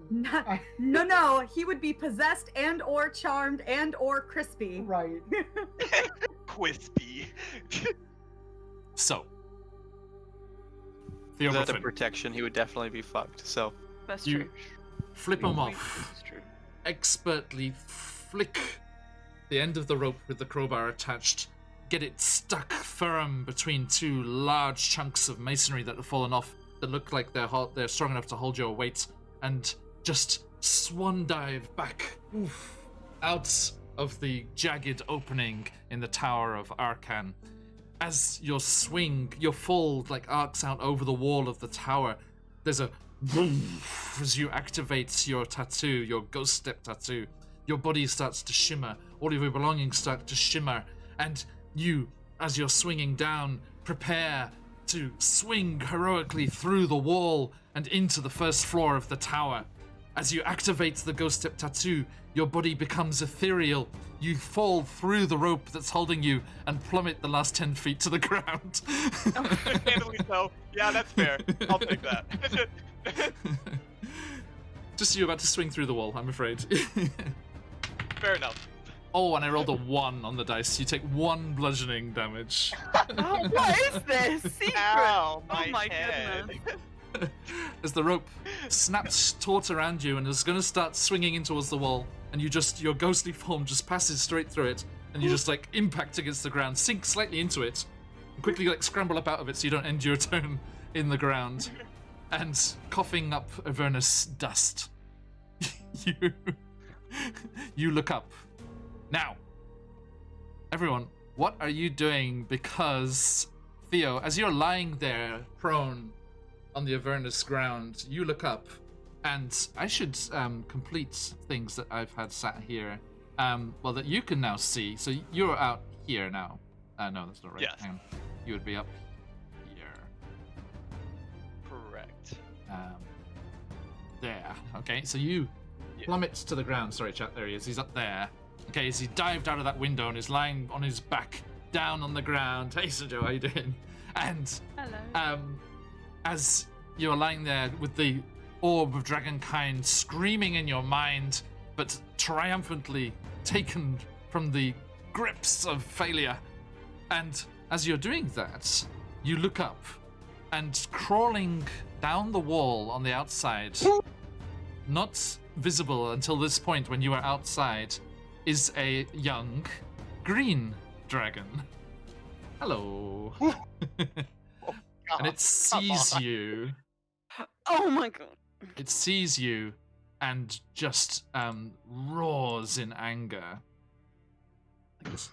No. He would be possessed and or charmed and or crispy. Right. Quispy. So, Theo Without the Ruffin, protection, he would definitely be fucked. So, That's You- true. flip him off. That's true. Expertly flick the end of the rope with the crowbar attached. Get it stuck firm between two large chunks of masonry that have fallen off that look like they're strong enough to hold your weight, and just swan dive back out of the jagged opening in the Tower of Arcan. As your fall like arcs out over the wall of the tower, there's a as you activate your tattoo, your ghost step tattoo. Your body starts to shimmer, all of your belongings start to shimmer, and you, as you're swinging down, prepare to swing heroically through the wall and into the first floor of the tower. As you activate the ghost step tattoo, your body becomes ethereal. You fall through the rope that's holding you and plummet the last 10 feet to the ground. Handily so. Yeah, that's fair. I'll take that. Just you about to swing through the wall, I'm afraid. Fair enough. Oh, and I rolled a 1 on the dice. You take 1 bludgeoning damage. Oh, what is this secret? Ow, Oh my head. goodness. As the rope snaps taut around you and is going to start swinging in towards the wall, and your ghostly form just passes straight through it, and you just like impact against the ground, sink slightly into it, and quickly like scramble up out of it so you don't end your turn in the ground, and coughing up Avernus dust. you look up. Now, everyone, what are you doing? Because, Theo, as you're lying there prone on the Avernus ground, you look up, and I should complete things that I've had sat here, well, that you can now see. So you're out here now. No, that's not right. Yes. Hang on. You would be up here. Correct. There. Okay, so you plummet to the ground. Sorry, chat. There he is. He's up there. Okay, so he dived out of that window and is lying on his back down on the ground. Hey, Joe, how you doing? And Hello. as you're lying there with the orb of dragonkind screaming in your mind, but triumphantly taken from the grips of failure. And as you're doing that, you look up, and crawling down the wall on the outside, not visible until this point when you are outside, is a young green dragon. Hello. And it sees you. Oh my god. It sees you and just roars in anger. Like this.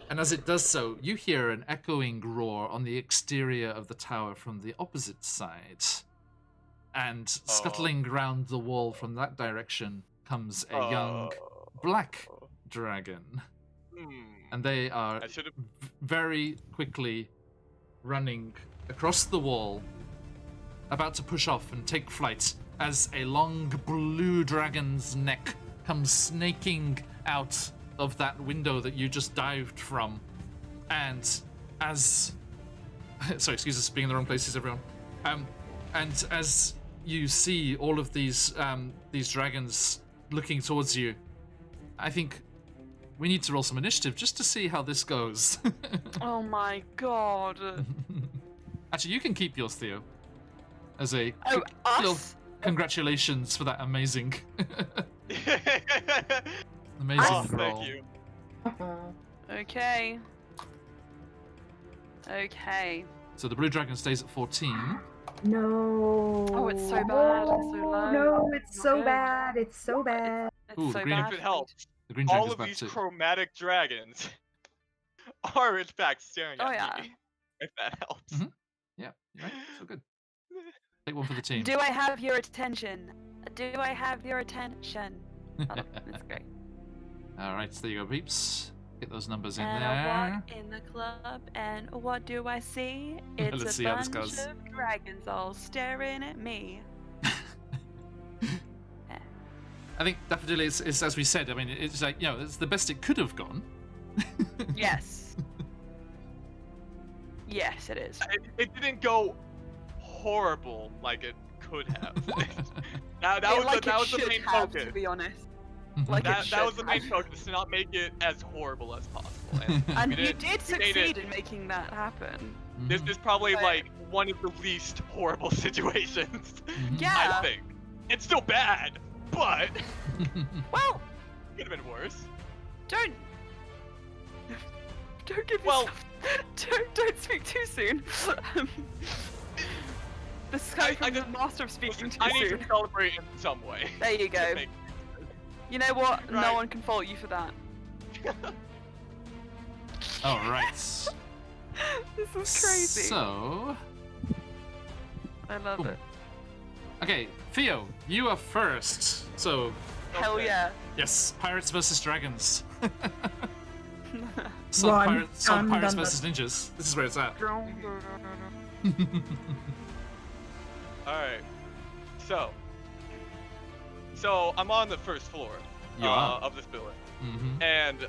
And as it does so, you hear an echoing roar on the exterior of the tower from the opposite side. And scuttling round the wall from that direction comes a young black dragon. And they are very quickly running across the wall, about to push off and take flight, as a long blue dragon's neck comes snaking out of that window that you just dived from. And as... Sorry, excuse us being in the wrong places, everyone. And as you see all of these dragons looking towards you, I think we need to roll some initiative just to see how this goes. Oh my god. Actually, you can keep yours, Theo. As a Oh, little us? congratulations for that amazing, Oh, amazing roll. thank you. Okay. Okay. So the blue dragon stays at 14. No. Oh, it's so bad. It's so low. No, it's Not so good. bad. It's so bad. It's Ooh, the so green- bad. If it helps, The green all dragon's of back these too. chromatic dragons are in fact staring Oh, at yeah. me. If that helps. Mhm. Yeah, you're right. So good. Take one for the team. Do I have your attention? Do I have your attention? Oh, that's great. All right, so there you go, peeps. Get those numbers in And I there. walk in the club, and what do I see? It's Let's a see how this bunch goes. of dragons all staring at me. I think Daffodil is, as we said, I mean, it's like, you know, it's the best it could have gone. Yes. Yes, it is. It didn't go horrible like it could have. that It was like the, that it was the should main have, focus. to be honest. Like That it was the should main have. focus, to not make it as horrible as possible. And, And we you did- did we made succeed it. in making that happen. This is probably But- like one of the least horrible situations. Yeah. I think. It's still bad, but Well, could have been worse. don't give Well- yourself. Don't speak too soon. This guy from just- the master of speaking too I need soon. to celebrate in some way. There you to go. make- You know what? No Right. one can fault you for that. All right. This is crazy. So, I love Boom. it. okay, Theo, you are first. So, Hell Okay. yeah. yes, pirates versus dragons. Run. Pirates Dun, dun, versus ninjas. This is where it's at. Alright. So I'm on the first floor You are. of this building. Mm-hmm. And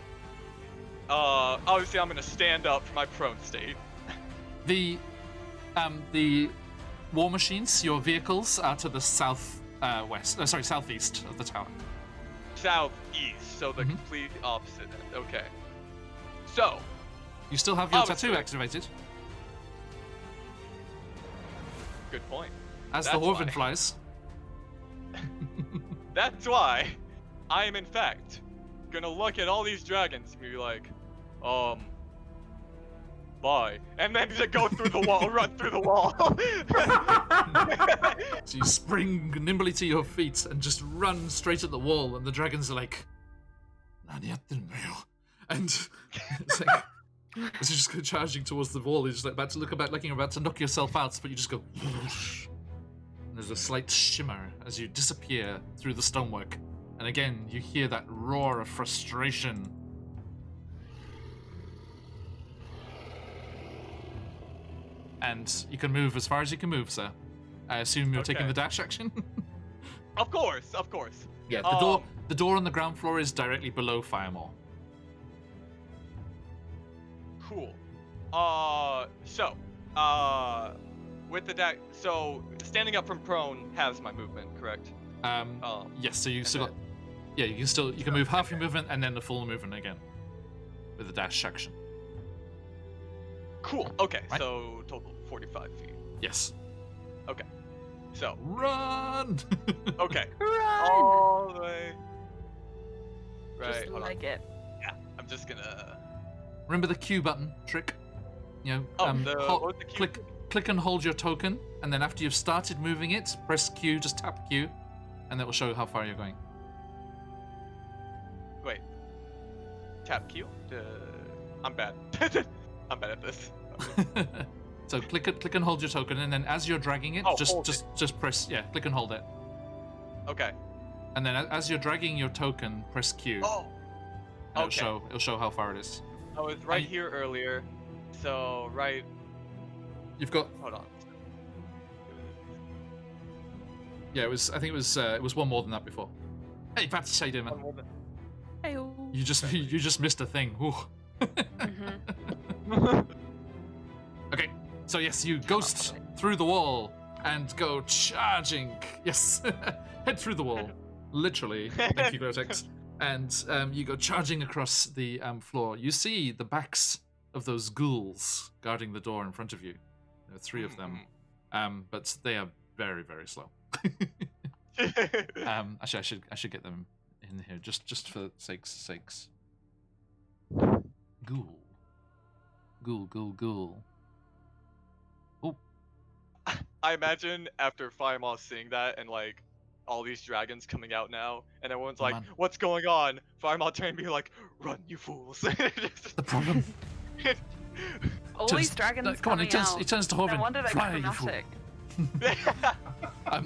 obviously I'm gonna stand up from my prone state. The war machines, your vehicles, are to the southeast of the tower. Southeast, so the Mhm. complete opposite end. Okay. So, You still have your Obviously. tattoo activated, good point. as the That's Horvin why. flies. That's why I am in fact gonna look at all these dragons and be like, bye. And then just go through the wall, run through the wall. So you spring nimbly to your feet and just run straight at the wall, and the dragons are like, And it's like, as you just go charging towards the wall, you're just like about to look about, like you're about to knock yourself out, but you just go. And there's a slight shimmer as you disappear through the stonework. And again, you hear that roar of frustration. And you can move as far as you can move, sir. I assume you're taking Okay. the dash action? Of course, of course. Yeah, Um, the door on the ground floor is directly below Firemore. Cool. With the deck, so standing up from prone has my movement, correct? Yes, so you and still got... Yeah, you can move half your movement and then the full movement again. With the dash action. Cool. Okay, Right. so total 45 feet. Yes. Okay. So, Run! okay. Run! All the way. Right, Just hold like on. it. Yeah, I'm just gonna... Remember the Q button trick? You know, Oh, what was the Q? click and hold your token, and then after you've started moving it, press Q, just tap Q, and that will show you how far you're going. Wait. Tap Q? I'm bad. I'm bad at this. So click and hold your token, and then as you're dragging it, Oh, just hold just press click and hold it, Okay. and then as you're dragging your token, press Q. Oh! And Okay. It'll show how far it is. I was right here earlier, so right... You've got Hold on. I think it was one more than that before. Hey, Pats, how you doing, man? Hey-oh. You just missed a thing. Ooh. Mhm. Okay, so yes, you ghost through the wall and go charging. Yes, head through the wall, literally. Thank you, Grotex. And you go charging across the floor. You see the backs of those ghouls guarding the door in front of you. There are 3 of them, but they are very, very slow. Actually, I should get them in here just for sakes. Ghoul. Oh, I imagine after Firemaw seeing that and like all these dragons coming out now, and everyone's like, man. "What's going on?" Firemaw turning to be like, "Run, you fools!" the problem. All Turns- these dragons Come on, coming he out. turns to No Horvin. wonder they're Fly, you fool. dramatic.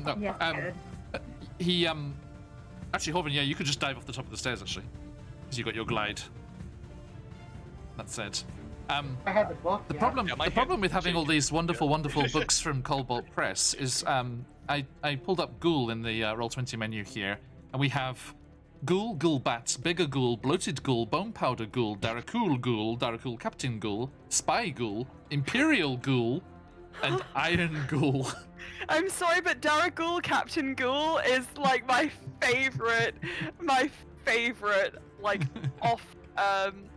No, Yes, good. he actually, Horvin, yeah, you could just dive off the top of the stairs actually, because you got your glide. That said, I had the book. the yeah. problem Yeah, my the problem with hand having all shaking. these wonderful books from Cobalt Press is I pulled up Ghoul in the Roll20 menu here, and we have Ghoul, Ghoul Bat, Bigger Ghoul, Bloated Ghoul, Bone Powder Ghoul, Daracool Captain Ghoul, Spy Ghoul, Imperial Ghoul, and Iron Ghoul. I'm sorry, but Daracool Captain Ghoul is like my favorite, like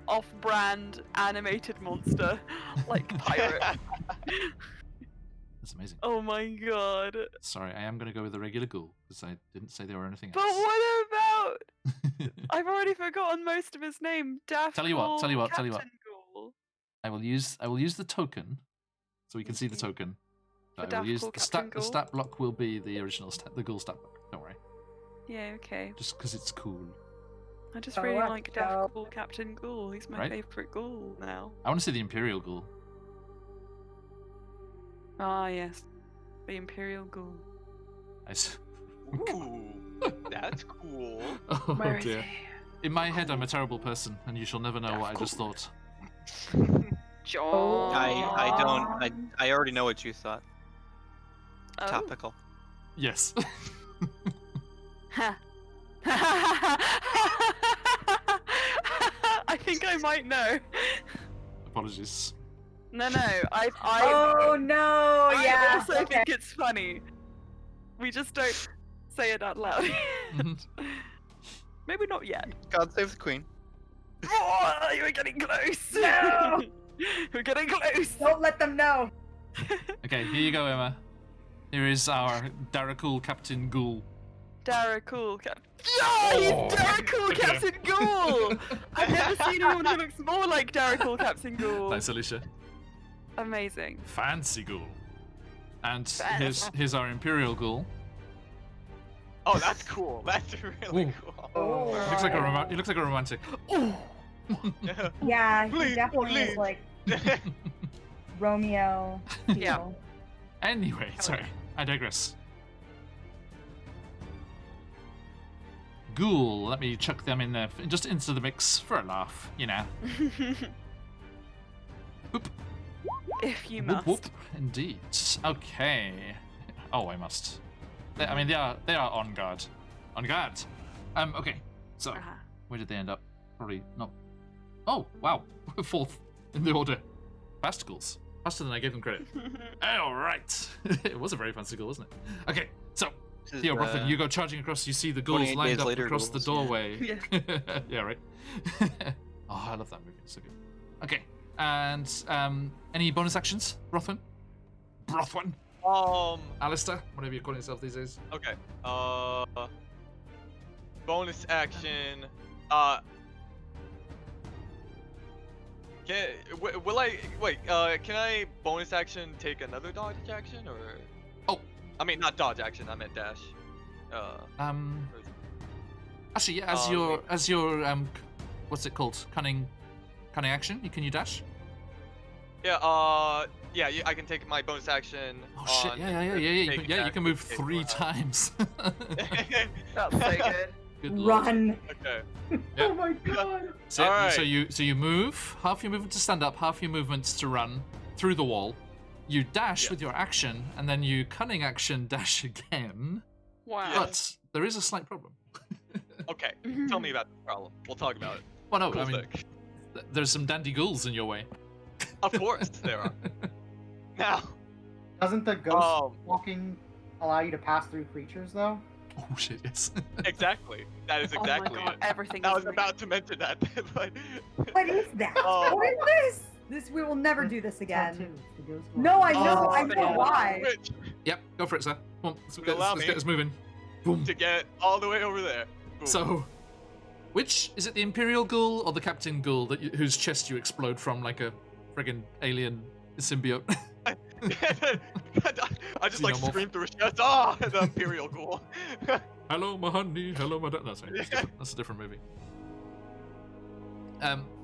off-brand animated monster, like pirate. That's amazing. Oh my god. Sorry, I am going to go with the regular Ghoul, because I didn't say there were anything But else. what about? I've already forgotten most of his name. Daft Tell you what, Captain Ghoul. I will use the token, so we can see the Okay. token. The I will Daft use Ghoul the Captain stat. The Ghoul? stat block will be the original the Ghoul stat block. Don't worry, Yeah, okay. just because it's cool. I just So really let's like go. Daft Ghoul Captain Ghoul. He's my Right? favorite ghoul now. I want to see the Imperial Ghoul. Ah, yes. The Imperial Ghoul. Ooh, that's cool. Oh Where is dear. he? In my head, I'm a terrible person, and you shall never know what I just thought. John. I already know what you thought. Oh. Topical. Yes. Ha. I think I might know. Apologies. No, I Oh no! Yeah. also okay. think it's funny. We just don't say it out loud. Mhm. Maybe not yet. God save the queen. Oh, you're getting close. No! We're getting close. Don't let them know. Okay, here you go, Emma. Here is our Daracool Captain Ghoul. Daracool Cap. Yeah, he's Oh. Daracool Okay. Captain Ghoul. I've never seen anyone who looks more like Daracool Captain Ghoul. Nice, Alicia. Amazing. Fancy Ghoul. And Fancy. here's our Imperial Ghoul. Oh, that's cool. That's really Ooh. cool. Oh. He looks like a romantic. Oh. Yeah, he Please, definitely don't is like Romeo. Yeah. feel. Anyway, sorry, I digress. Ghoul, let me chuck them in there, just into the mix for a laugh, you know. Whoop. If you Whoop, must. whoop. Indeed. Okay. Oh, I must. I mean, they are on guard. On guard. Okay. So, Uh-huh. where did they end up? Probably not. Oh, wow. Fourth in the order. Fasticles. Faster than I gave them credit. All right. It was a very fancy goal, wasn't it? Okay. So, This is, Theo Brothen, you go charging across. You see the ghouls 28 lined days up later across the ghouls, doorway. Yeah. Yeah, right. Oh, I love that movie. It's so good. Okay. And any bonus actions, Brothwin? Brothwin? Alistair? Whatever you call yourself these days. Okay. Bonus action. Will I wait? Can I bonus action take another dodge action or? Oh. I mean, not dodge action. I meant dash. Actually, yeah. As your what's it called? Cunning action. Can you dash? Yeah. Yeah. I can take my bonus action. Oh shit! on Yeah. take You attack can move with 3 K4. times. That's so good. Good lord. Run. Okay. Yeah. Oh my god! So, Alright. so you move, half your movement to stand up, half your movement to run through the wall. You dash with your action, and then you cunning action dash again. Wow. But there is a slight problem. Okay. Tell me about the problem. We'll talk about it. Well, no, Cool I mean, stick. there's some dandy ghouls in your way. Of course there are. Now. Doesn't the ghost Um. walking allow you to pass through creatures though? Oh shit! Yes. Exactly. That is exactly Oh my god, it. everything I is was real. about to mention that, but What is that? Oh. What is this? This we will never do this again. Tattoos, the ghost No, I walking. know, Oh, I know yeah. why. which Yep, go for it, sir. Come on, Allow let's me. get us moving. Boom. to get all the way over there. Boom. So, which is it? The Imperial Ghoul or the Captain Ghoul whose chest you explode from like a friggin' alien symbiote? I just like Xenomorph. screamed through his chest. Oh, the Imperial Ghoul. Hello, my honey. Hello, my dad. No, sorry. That's a different movie.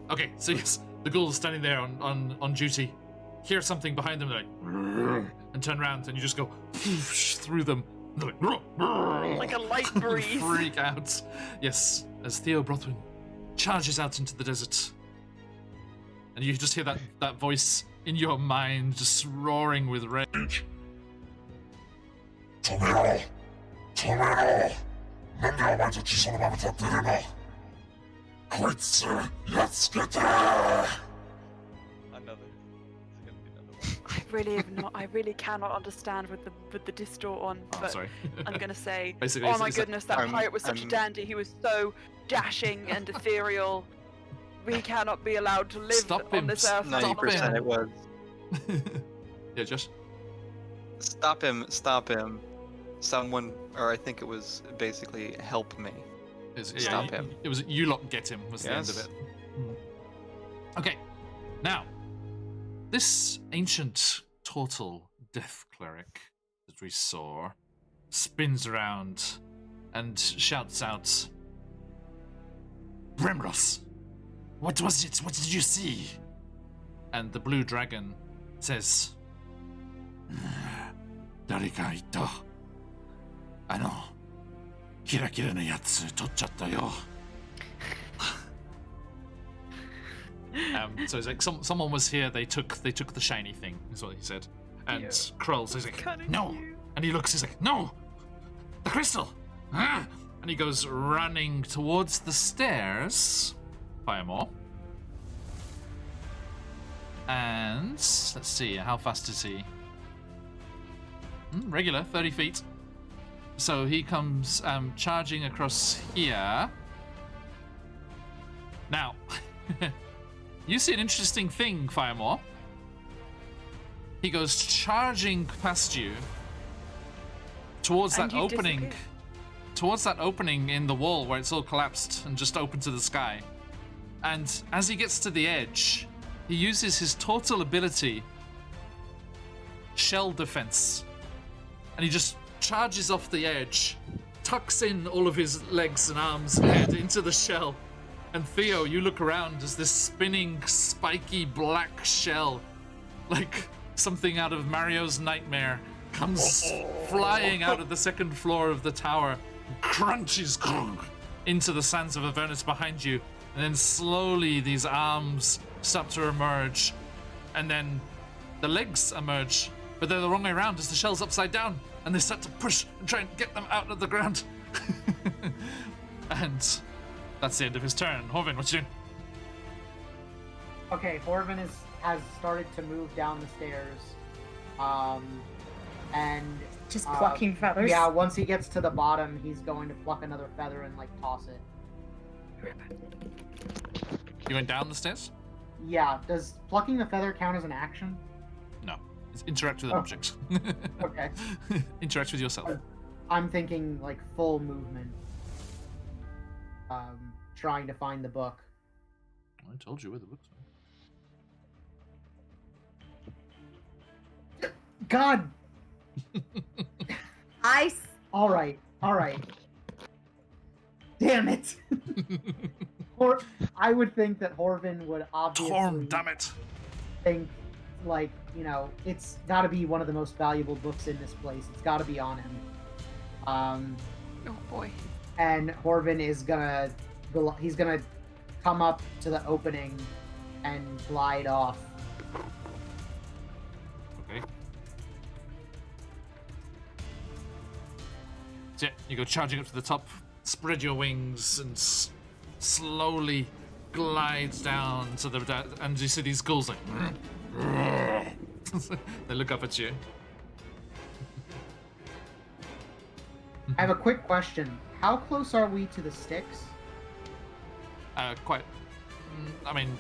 Okay, so yes, the ghouls standing there on duty hear something behind them, like, and turn around, and you just go through them. They're Like a light breeze. Freak out. Yes, as Theo Brothwin charges out into the desert, and you just hear that voice in your mind just roaring with rage. 止めろ止めろなんでお前たちそのまま立ってるのこいつやっつけて Another. It's gonna be another one. I really cannot understand with the distort on, Oh, but sorry. I'm gonna say, Basically, oh it's- my it's goodness, that I'm- pirate was such a I'm- dandy. He was so dashing and ethereal. We cannot be allowed to live Stop on him, this earth. stop 90% him. it was. Yeah, Josh. Stop him, stop him. Someone, or I think it was basically help me. Stop him. It was you lot get him was the end of Yes. it. Okay, now this ancient turtle death cleric that we saw spins around and shouts out, "Brimros, what was it? What did you see?" And the blue dragon says, "Darika ito. Ano, kirakira na yatsu tochatta yo." So it's like someone was here. They took the shiny thing. Is what he said. And Yeah. Krull says like, Cunning "No," you. and he looks. He's like, "No, the crystal!" Ah! And he goes running towards the stairs. Firemore. And let's see, how fast is he? Regular, 30 feet. So he comes charging across here. Now, you see an interesting thing, Firemore. He goes charging past you towards And that you opening. disappear. Towards that opening in the wall where it's all collapsed and just open to the sky. And as he gets to the edge, he uses his total ability, Shell Defense. And he just charges off the edge, tucks in all of his legs and arms and head into the shell. And Theo, you look around as this spinning, spiky black shell, like something out of Mario's Nightmare, comes flying out of the second floor of the tower, crunches into the sands of Avernus behind you, and then slowly these arms start to emerge, and then the legs emerge, but they're the wrong way around as the shell's upside down, and they start to push and try and get them out of the ground. And that's the end of his turn. Horvin, what you doing? Okay, Horvin has started to move down the stairs. And Just plucking feathers. yeah, once he gets to the bottom, he's going to pluck another feather and like toss it. You going down the stairs? Yeah, does plucking the feather count as an action? No. It's interact with an object. Okay. Interact with yourself. I'm thinking like full movement. Trying to find the book. I told you where the books were. God! Ice. All right. Damn it! I would think that Horvin would obviously Torm, damn it! think, like, you know, it's got to be one of the most valuable books in this place. It's got to be on him. Oh boy. And Horvin is he's gonna come up to the opening and glide off. Okay. So yeah, you go charging up to the top, spread your wings, and slowly glides down to the and you see these ghouls like they look up at you. I have a quick question. How close are we to the sticks? Quite. I mean,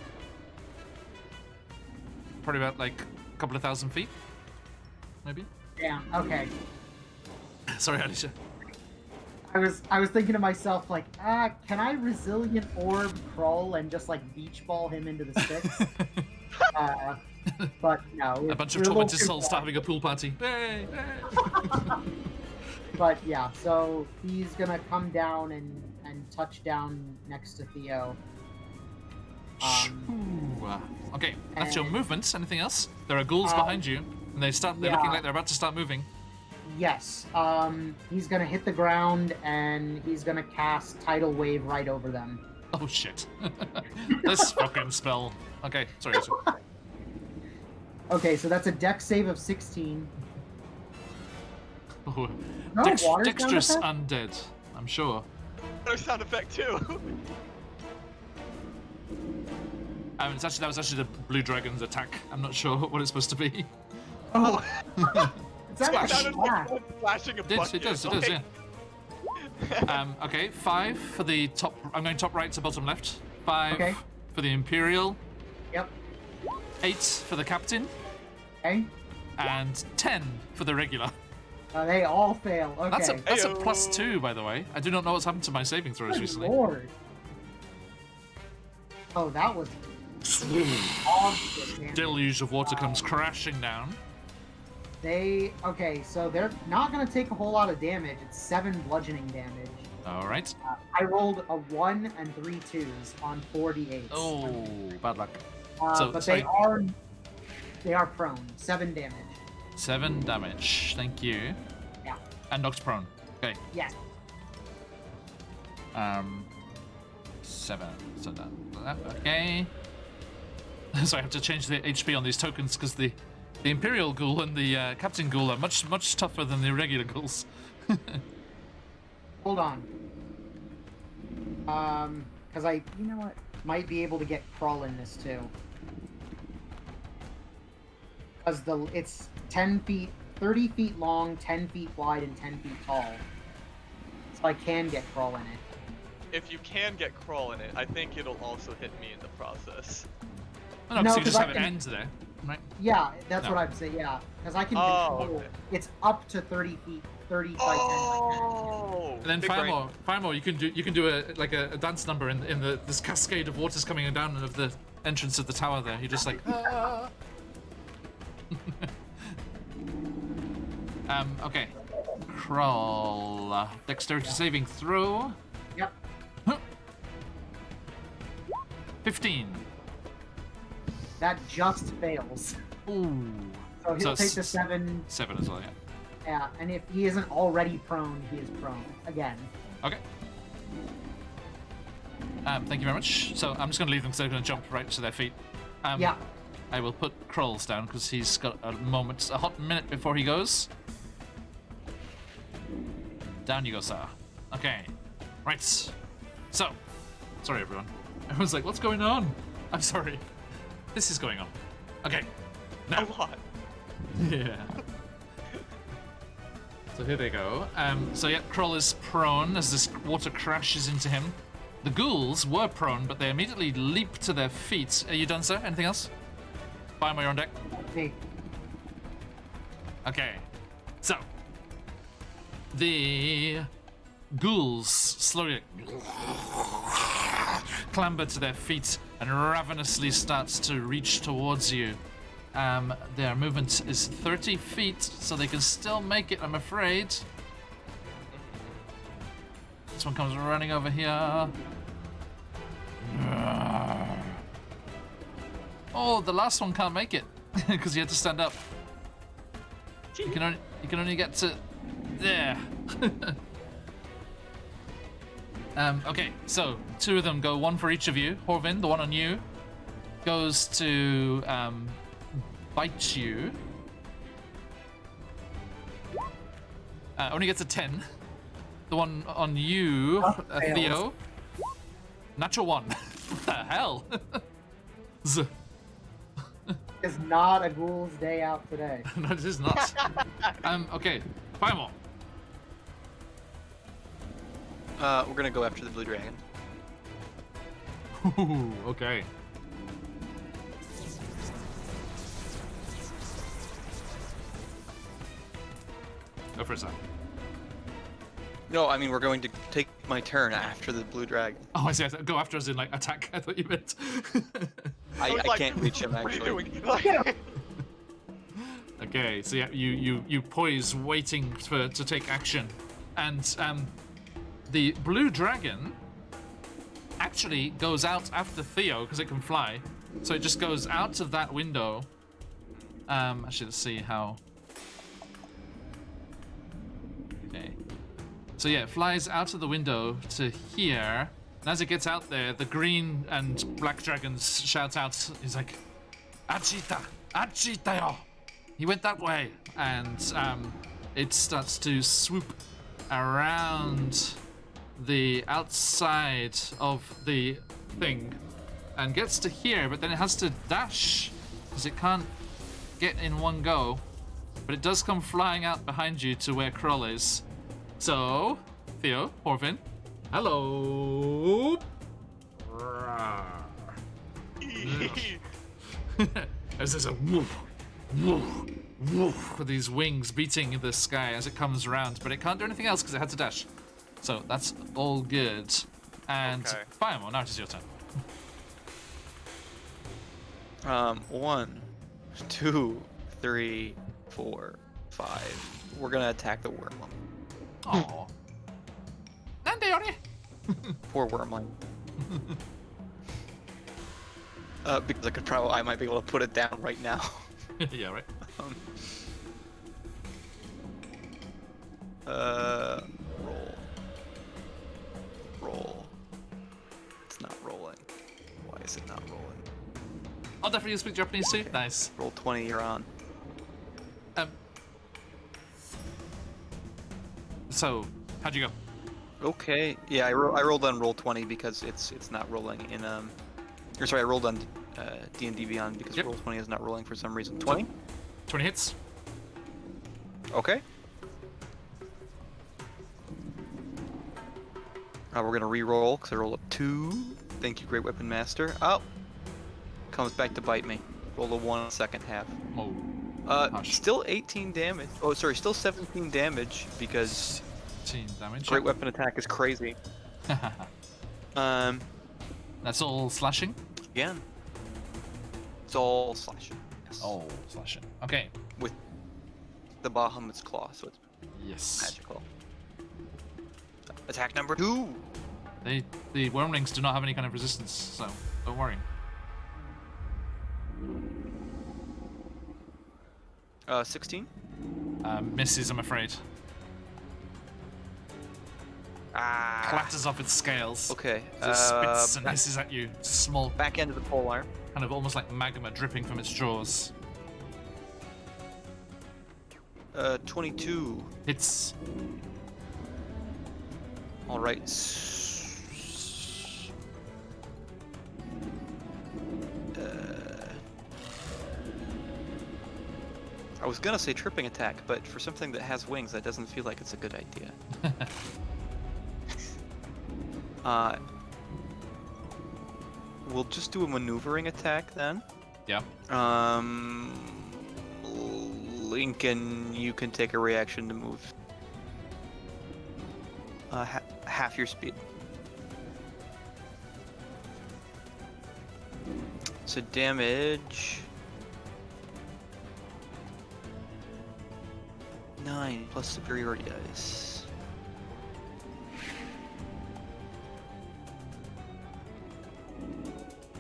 probably about like a couple of 1,000 feet, maybe. Yeah. Okay. Sorry, Alicia. I was thinking to myself like, can I resilient orb crawl and just like beach ball him into the sticks? But no. A bunch of tormented souls start having a pool party. Hey, hey. But yeah, so he's gonna come down and touch down next to Theo. Okay, that's your and- movement. Anything else? There are ghouls behind you, and they're looking yeah. like they're about to start moving. Yes. He's gonna hit the ground and he's gonna cast Tidal Wave right over them. Oh shit! This fucking spell. Okay, sorry. Okay, so that's a Dex save of 16. Oh, No, water sound dexterous effect? undead. I'm sure. Another sound effect too. That was actually the blue dragon's attack. I'm not sure what it's supposed to be. Oh. It's It actually sounded like black. flashing a bucket. It does, Okay. yeah. Okay, 5 for the top. I'm going top right to bottom left. 5 Okay. for the Imperial. Yep. 8 for the Captain. Okay. And 10 for the regular. They all fail. Okay. That's a Heyo. +2, by the way. I do not know what's happened to my saving throws Good recently. Lord. Oh, that was awesome, man. Deluge of water comes crashing down. Okay, so they're not gonna take a whole lot of damage. It's 7 bludgeoning damage. All right. I rolled a 1 and 3 2s on 48. Oh, bad luck. But sorry. they are prone. 7 damage. 7 damage. Thank you. Yeah. And knocked prone. Okay. Yes. 7. So that. Okay. So I have to change the HP on these tokens because the Imperial Ghoul and the Captain Ghoul are much tougher than the regular ghouls. Hold on. Because I, you know what, might be able to get crawl in this too. Because it's 10 feet, 30 feet long, 10 feet wide, and 10 feet tall. So I can get crawl in it. If you can get crawl in it, I think it'll also hit me in the process. Oh, no, No, because you 'cause just I have an can- end there, right? Yeah, that's No. what I'd say. Yeah, because I can Oh, control. okay. It's up to 30 feet, 30 by 10. Oh! And then big brain. Firemore, you can do a dance number in this cascade of waters coming down of the entrance of the tower there. You're just like okay. Crawl. Dexterity saving throw. Yep. 15. That just fails. Ooh. So he'll take the s- 7. 7 as well, yeah. Yeah, and if he isn't already prone, he is prone again. Okay. Thank you very much. So I'm just going to leave them because they're going to jump right to their feet. Yeah. I will put Krolls down because he's got a hot minute before he goes. Down you go, sir. Okay. Right. So, sorry everyone. Everyone's like, what's going on? I'm sorry. This is going on. Okay. Now. A lot. Yeah. So here they go. So yeah, Kroll is prone as this water crashes into him. The ghouls were prone, but they immediately leap to their feet. Are you done, sir? Anything else? Fire while you're on deck. Okay. Okay. So the ghouls slowly clamber to their feet and ravenously starts to reach towards you. Their movement is 30 feet, so they can still make it, I'm afraid. This one comes running over here. Oh, the last one can't make it because he had to stand up. You can only get to there. Okay, so 2 of them go, 1 for each of you. Horvin, the one on you, goes to bite you. Only gets a 10. The one on you, Theo. Natural 1. What the hell? It's not a ghoul's day out today. No, it is not. Okay, Fireball. We're gonna go after the blue dragon. Ooh, okay. Go for a second. No, I mean we're going to take my turn after the blue dragon. Oh, I see. Go after us in like attack. I thought you meant. I was like, can't reach him What are you actually. doing? Like, Okay, so yeah, you poise, waiting to take action, and the blue dragon actually goes out after Theo because it can fly, so it just goes out of that window. Actually, let's see how. Okay, so yeah, it flies out of the window to here, and as it gets out there, the green and black dragons shout out. He's like, "Achita, Achita yo!" He went that way, and it starts to swoop around the outside of the thing and gets to here, but then it has to dash because it can't get in one go. But it does come flying out behind you to where Krull is. So, Theo, Horvin, hello. As there's a woof, woof, woof, with these wings beating the sky as it comes around, but it can't do anything else because it had to dash. So that's all good. And Okay. Fireball, now it is your turn. 1, 2, 3, 4, 5. We're gonna attack the wormling. Oh. Nande Poor wormling. Because I might be able to put it down right now. Yeah, right. Roll. It's not rolling. Why is it not rolling? Oh, definitely you speak Japanese too? Nice. Roll 20, you're on. So, how'd you go? Okay. Yeah, I rolled on roll 20 because it's not rolling in or sorry, I rolled on D&D Beyond because Yep. roll 20 is not rolling for some reason. 20. 20 hits. Okay. We're gonna re-roll because I rolled a 2. Thank you, Great Weapon Master. Oh, comes back to bite me. Roll a 1 second half. Oh. Hush. Still 18 damage. Oh, sorry, still 17 damage because 17 damage. Great Weapon attack is crazy. That's all slashing? Again, it's all slashing. Yes. Oh, slashing. Okay. With the Bahamut's claw, so it's Yes. Magical. Attack number 2. The wormlings do not have any kind of resistance, so don't worry. 16. Misses, I'm afraid. Ah. Clatters off its scales. Okay. It spits and hisses at you. Small, Back end of the pole arm. kind of almost like magma dripping from its jaws. 22. Hits. All right. I was gonna say tripping attack, but for something that has wings, that doesn't feel like it's a good idea. We'll just do a maneuvering attack then. Yeah. Lincoln, you can take a reaction to move. Half your speed. So damage. 9 plus superiority dice.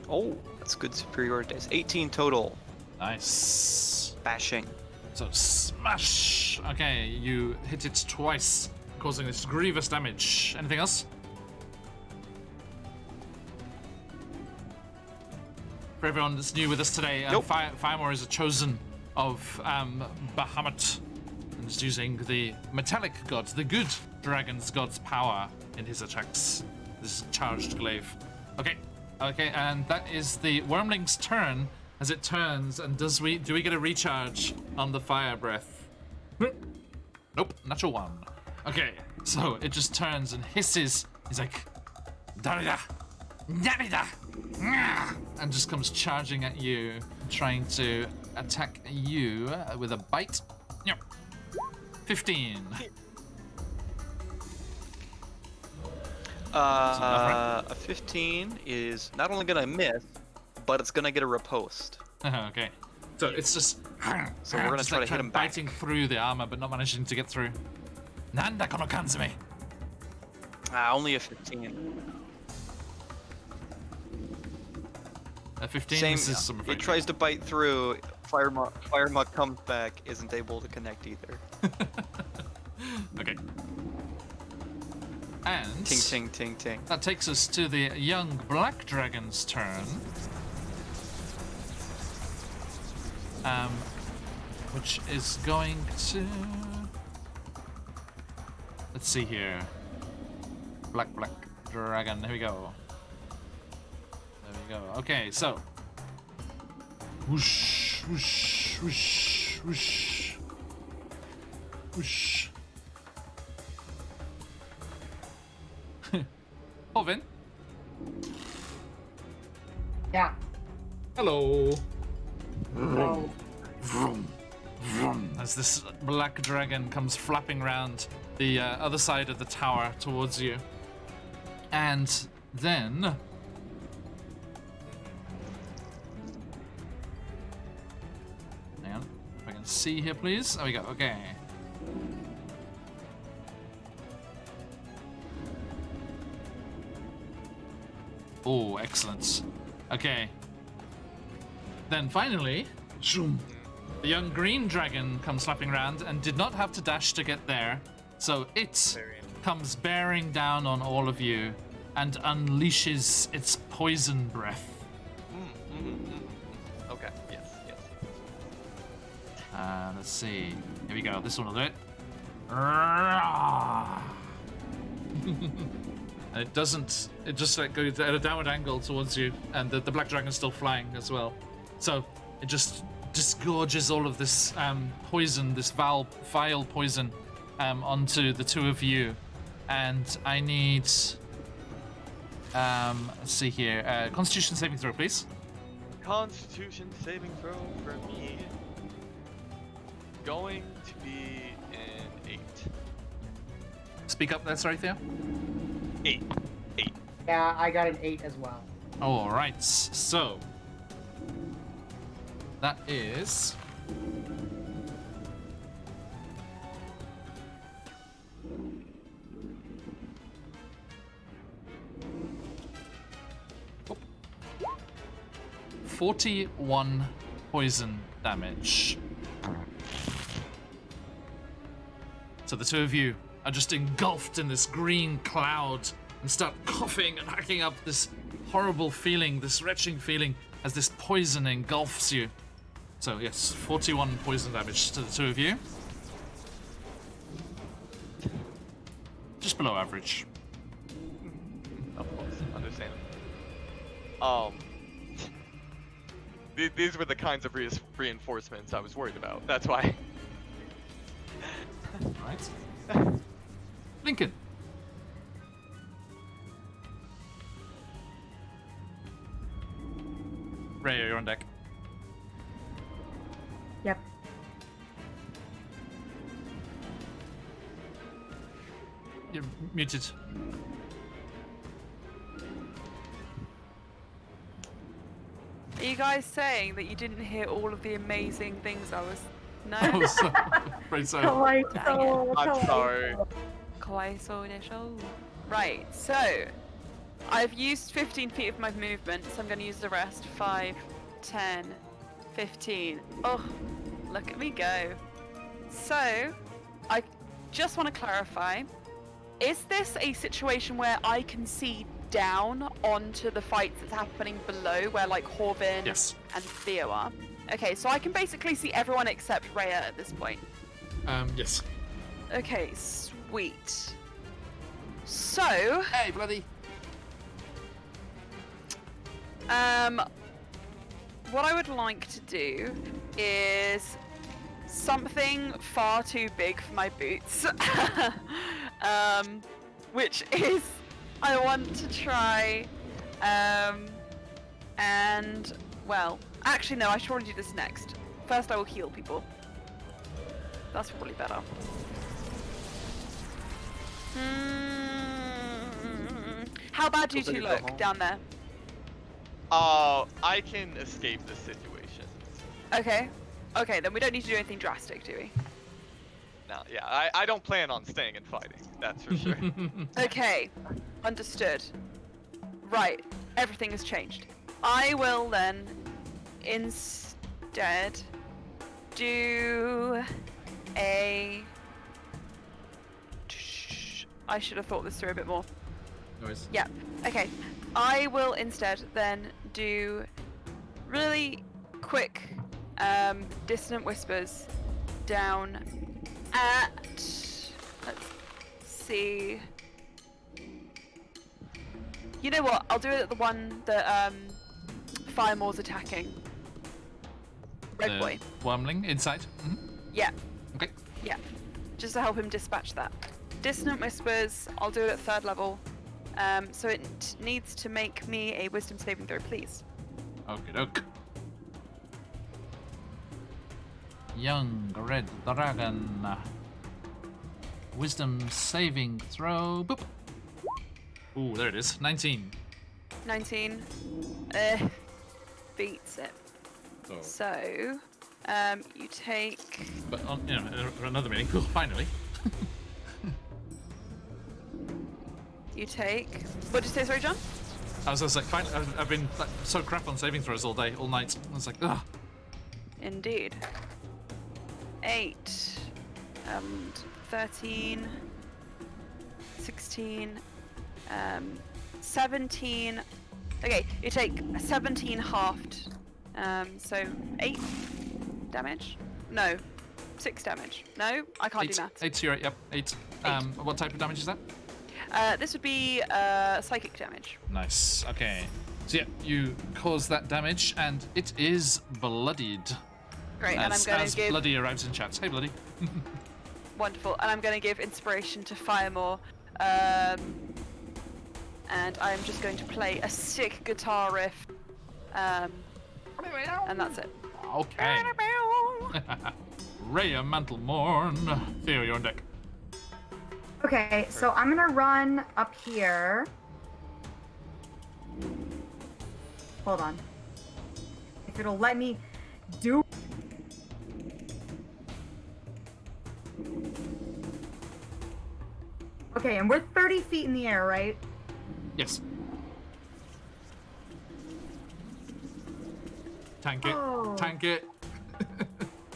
Oh, that's good superiority dice. 18 total. Nice. Bashing. So smash. Okay, you hit it twice, causing this grievous damage. Anything else? For everyone that's new with us today, Nope. Firemore is a chosen of Bahamut, and is using the metallic god, the good dragon's god's power in his attacks. This charged glaive. Okay, and that is the wormling's turn as it turns. And do we get a recharge on the fire breath? Nope, natural 1. Okay, so it just turns and hisses. He's like, Darida, Darida, and just comes charging at you, trying to attack you with a bite. Yep. 15. A 15 is not only gonna miss, but it's gonna get a riposte. Okay. So it's just. So we're gonna just try like to hit him back. biting through the armor, but not managing to get through. Nanda kono kanzumi. Only a 15. A 15 Same. misses, I'm afraid. It tries to bite through. Firemug comes back, isn't able to connect either. Okay. And Ting ting ting ting. that takes us to the young black dragon's turn. Which is going to. Let's see here. Black dragon. Here we go. There we go. Okay, so. Whoosh, whoosh, whoosh, whoosh, whoosh. Ovin. Yeah. Hello. Oh, As this black dragon comes flapping round the other side of the tower towards you. And then. Hang on. If I can see here, please. There we go. Okay. Oh, excellent. Okay. Then finally, zoom, the young green dragon comes slapping around and did not have to dash to get there. So it comes bearing down on all of you and unleashes its poison breath. Okay, yes. Let's see. Here we go. This one will do it. And it doesn't. It just like goes at a downward angle towards you, and the black dragon's still flying as well. So it just disgorges all of this poison, this vile poison, onto the two of you. And I need. Let's see here. Constitution saving throw, please. Constitution saving throw for me. Going to be an 8. Speak up. That's right there. 8. yeah, I got an 8 as well. All right. So that is 41 poison damage. So the two of you are just engulfed in this green cloud and start coughing and hacking up this horrible feeling, this retching feeling, as this poison engulfs you. So yes, 41 poison damage to the two of you. Just below average. Of course, understandable. These were the kinds of reinforcements I was worried about. That's why. Right. Lincoln. Ray, you're on deck. Yep. You're muted. Are you guys saying that you didn't hear all of the amazing things I was? No. Oh, so, right, so. I'm sorry. Right, so I've used 15 feet of my movement, so I'm going to use the rest. 5, 10, 15. Oh, look at me go. So, I just want to clarify, is this a situation where I can see down onto the fights that's happening below, where like Horvin Yes. and Theo are? Okay, so I can basically see everyone except Rhea at this point. Yes. Okay, sweet. So, Hey, bloody. what I would like to do is something far too big for my boots. Which is, I want to try, and, well, actually no, I should probably do this next. First I will heal people. That's probably better. How bad do you Looks like two you go look home. down there? I can escape this situation. Okay. Okay, then we don't need to do anything drastic, do we? No, yeah, I don't plan on staying and fighting. That's for sure. Okay, understood. Right, everything has changed. I will then instead do a... I should have thought this through a bit more. Noise. Yeah, okay. I will instead then do really quick dissonant whispers down at, let's see. You know what? I'll do it at the one that Firemore's attacking. Red boy. Wormling inside. Yeah, Okay. yeah. Just to help him dispatch that. Dissonant whispers. I'll do it at 3rd level. So it needs to make me a wisdom saving throw, please. Okie doke. Young red dragon. Wisdom saving throw. Boop. Ooh, there it is. 19. 19. Beats it. Oh. So, you take. But on, another meeting. Cool. Finally. You take. What did you say, sorry, John? I was just like, fine. I've been like, so crap on saving throws all day, all night. I was like, ugh. Indeed. 8. 13. 16. 17. Okay, you take 17 halved. So 8 damage? No. 6 damage. No, I can't do maths. 8, you're right, yep. 8. What type of damage is that? This would be psychic damage. Nice. Okay. So yeah, you cause that damage, and it is bloodied. Great, and I'm going As to give Bloody arrives in chat. Hey, Bloody. wonderful, and I'm going to give inspiration to Firemore, and I'm just going to play a sick guitar riff, and that's it. Okay. Rhea Mantlemorn. Theo, you're on deck. Okay, so I'm gonna run up here. Hold on. If it'll let me do. Okay, and we're 30 feet in the air, right? Yes. Tank it. Oh. Tank it.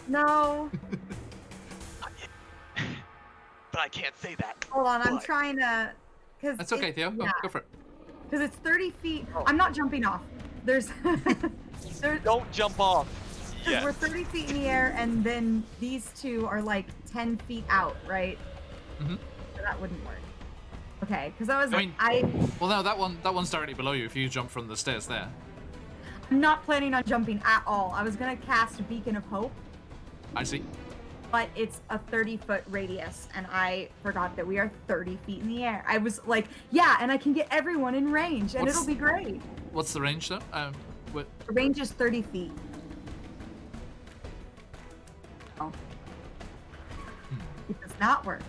No. But I can't say that. Hold on, I'm But- trying to. Cause That's okay, Theo. Yeah, Go for it. because it's 30 feet. Oh. I'm not jumping off. There's. Don't jump off. Because Yes. we're 30 feet in the air, and then these two are like 10 feet out, right? Mhm. So that wouldn't work. Okay, because I was I like, mean- Well, no, that one's directly below you if you jump from the stairs there. I'm not planning on jumping at all. I was gonna cast Beacon of Hope, I see. but it's a 30-foot radius, and I forgot that we are 30 feet in the air. I was like, yeah, and I can get everyone in range, and What's- it'll be great. What's the range though? What? The range is 30 feet. Oh. It does not work.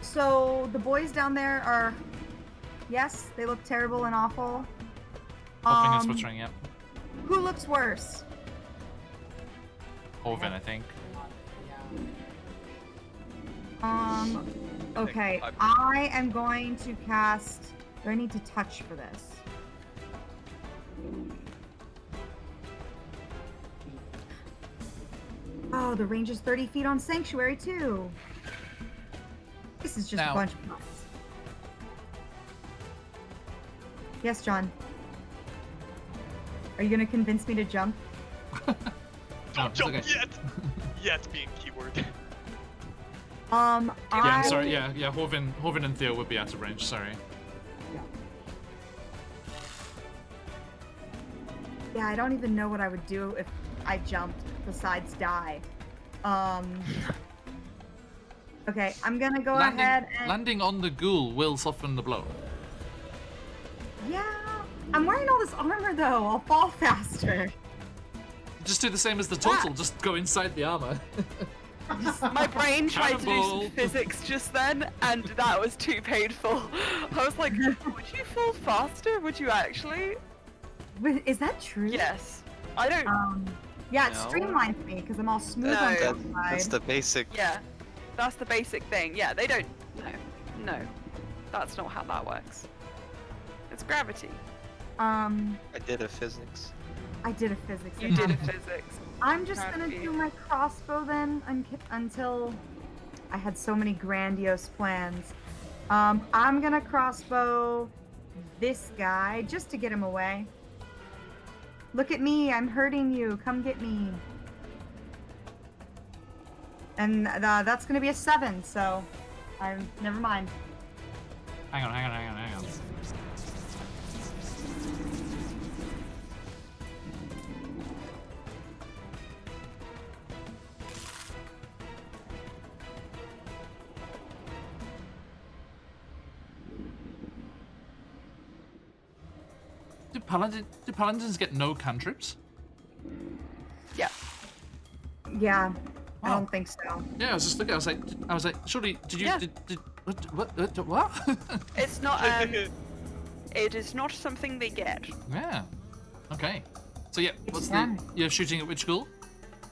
So the boys down there are, yes, they look terrible and awful. Huffing and sputtering, yeah. Who looks worse? Orvin, I think. Okay, I'm- I am going to cast, do I need to touch for this? Oh, the range is 30 feet on Sanctuary, too. This is just Now- a bunch of nuts. Yes, John. Are you gonna convince me to jump? No, Don't it's jump okay. yet. Yet being keyword. Yeah, I'm I- sorry. Yeah, Horvin and Theo would be out of range. Sorry. Yeah, I don't even know what I would do if I jumped besides die. Okay, I'm gonna go ahead and Landing on the ghoul will soften the blow. yeah, I'm wearing all this armor though. I'll fall faster. Just do the same as the total. Just go inside the armor. My brain tried to do Cannonball. some physics just then, and that was too painful. I was like, would you fall faster? Would you actually? Wait, is that true? Yes. I don't. Yeah, it No. streamlines me because I'm all smooth on No. the That, that's outside. the basic. Yeah. That's the basic thing. Yeah, they don't. No. That's not how that works. It's gravity. I did a physics. I did a physics. You did a physics. I'm just Proud gonna of you. do my crossbow then until I had so many grandiose plans. I'm gonna crossbow this guy just to get him away. Look at me, I'm hurting you. Come get me. And that's gonna be a 7, so I'm never mind. Hang on. Do paladins get no cantrips? Yeah. Yeah, I Wow. don't think so. Yeah, I was just looking. I was like, surely did you? Yeah. Did what? It's not. It is not something they get. Yeah. Okay. So yeah, It's what's done. the? You're shooting at which ghoul?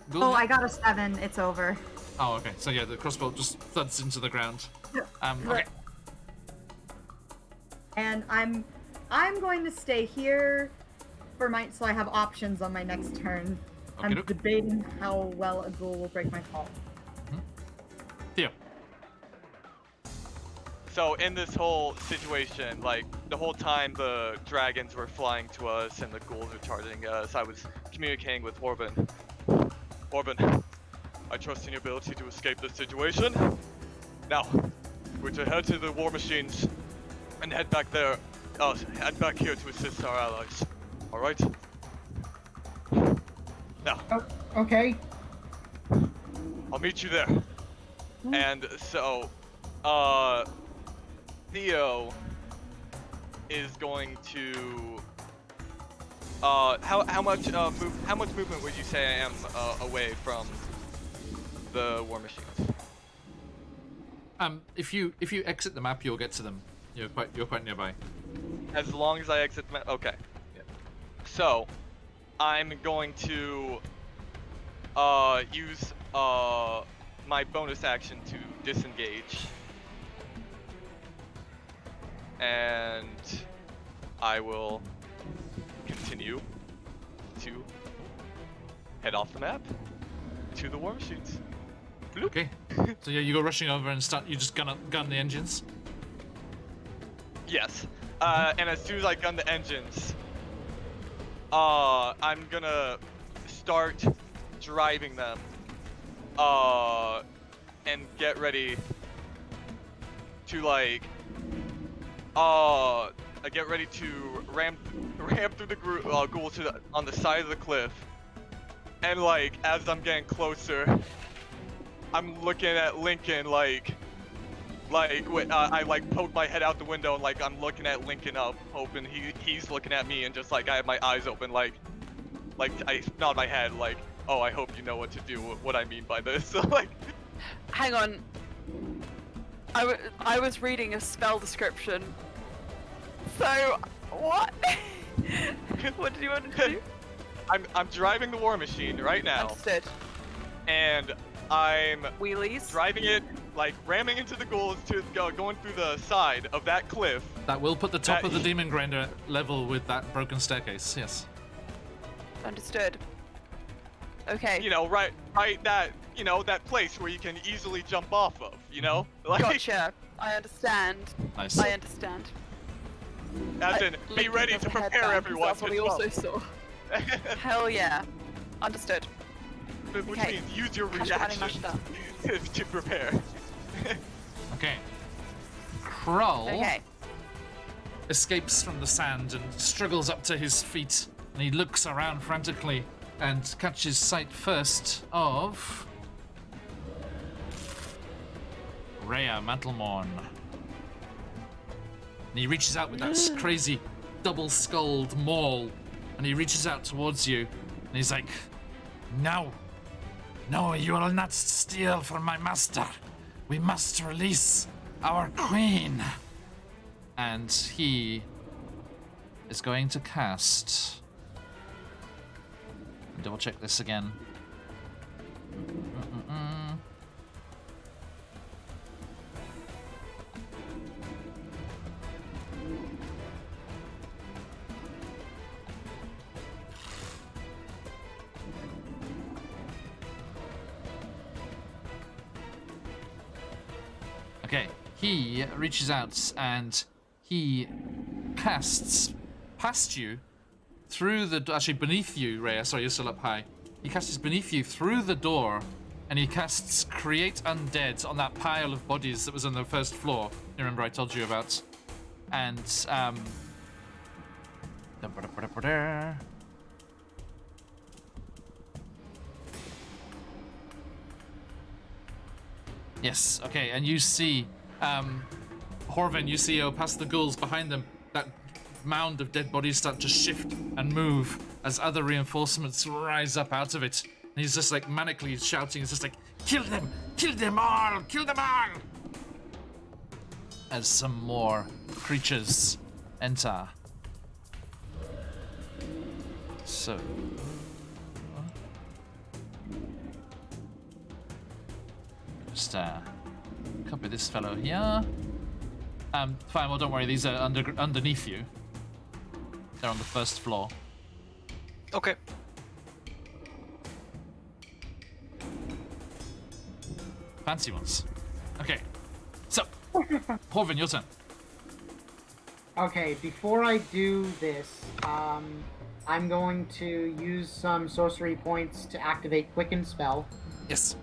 Ghoul? Oh, I got a 7. It's over. Oh, okay. So yeah, the crossbow just thuds into the ground. Okay. Right. And I'm going to stay here for so I have options on my next turn. I'm Okey-doke. debating how well a ghoul will break my fall. Theo. So in this whole situation, like the whole time the dragons were flying to us and the ghouls were targeting us, I was communicating with Orban. Orban, I trust in your ability to escape this situation. Now, we're to head to the war machines and head back there. Head back here to assist our allies. All right. Now, Oh, okay. I'll meet you there. And so, Theo is going to. How much movement would you say I am away from the war machines? If you exit the map, you'll get to them. You're quite nearby. As long as I exit the map. Okay. So, I'm going to use my bonus action to disengage. And I will continue to head off the map to the war machines. Bloop. Okay. So yeah, you go rushing over and start. You just gun the engines. Yes. And as soon as I gun the engines, I'm gonna start driving them. And get ready to like, get ready to ramp through the ghoul to on the side of the cliff. And like, as I'm getting closer, I'm looking at Lincoln like I like poke my head out the window and like I'm looking at Lincoln up, hoping he's looking at me, and just like I have my eyes open, like I nod my head like, oh, I hope you know what to do, what I mean by this. So like, Hang on. I was reading a spell description. So, what? What did you want to do? I'm driving the war machine right now, Understood. and I'm Wheelies. driving it, like ramming into the ghouls to going through the side of that cliff. That will put the top That- of the demon grinder level with that broken staircase. Yes. Understood. Okay. You know, right that, you know, that place where you can easily jump off of, you know? Like, Gotcha. I understand. Nice. I understand. as in, be Lincoln ready has to a head prepare down, 'cause everyone That's what to he jump. also saw. Hell yeah. Understood. Which Okay. means use your Hashtag reaction mashed up. to prepare. Okay. Krull Okay. escapes from the sand and struggles up to his feet, and he looks around frantically and catches sight first of Rhea Mantlemorn. And he reaches out with that crazy double-skulled maul, and he reaches out towards you, and he's like, "No, no, you will not steal from my master. We must release our queen." And he is going to cast. Double check this again. Okay, he reaches out and he casts past you through the, actually beneath you, Rhea, sorry, you're still up high. He casts beneath you through the door, and he casts Create Undead on that pile of bodies that was on the first floor. You remember I told you about? And, yes, okay, and you see, Horvin, you see past the ghouls behind them, that mound of dead bodies start to shift and move as other reinforcements rise up out of it. And he's just like manically shouting, he's just like, kill them all, kill them all! As some more creatures enter. So... just copy this fellow here. Fine, well don't worry, these are underneath you. They're on the first floor. Okay. Fancy ones. Okay. So, Horvin, your turn. Okay, before I do this, I'm going to use some sorcery points to activate Quicken Spell. Yes.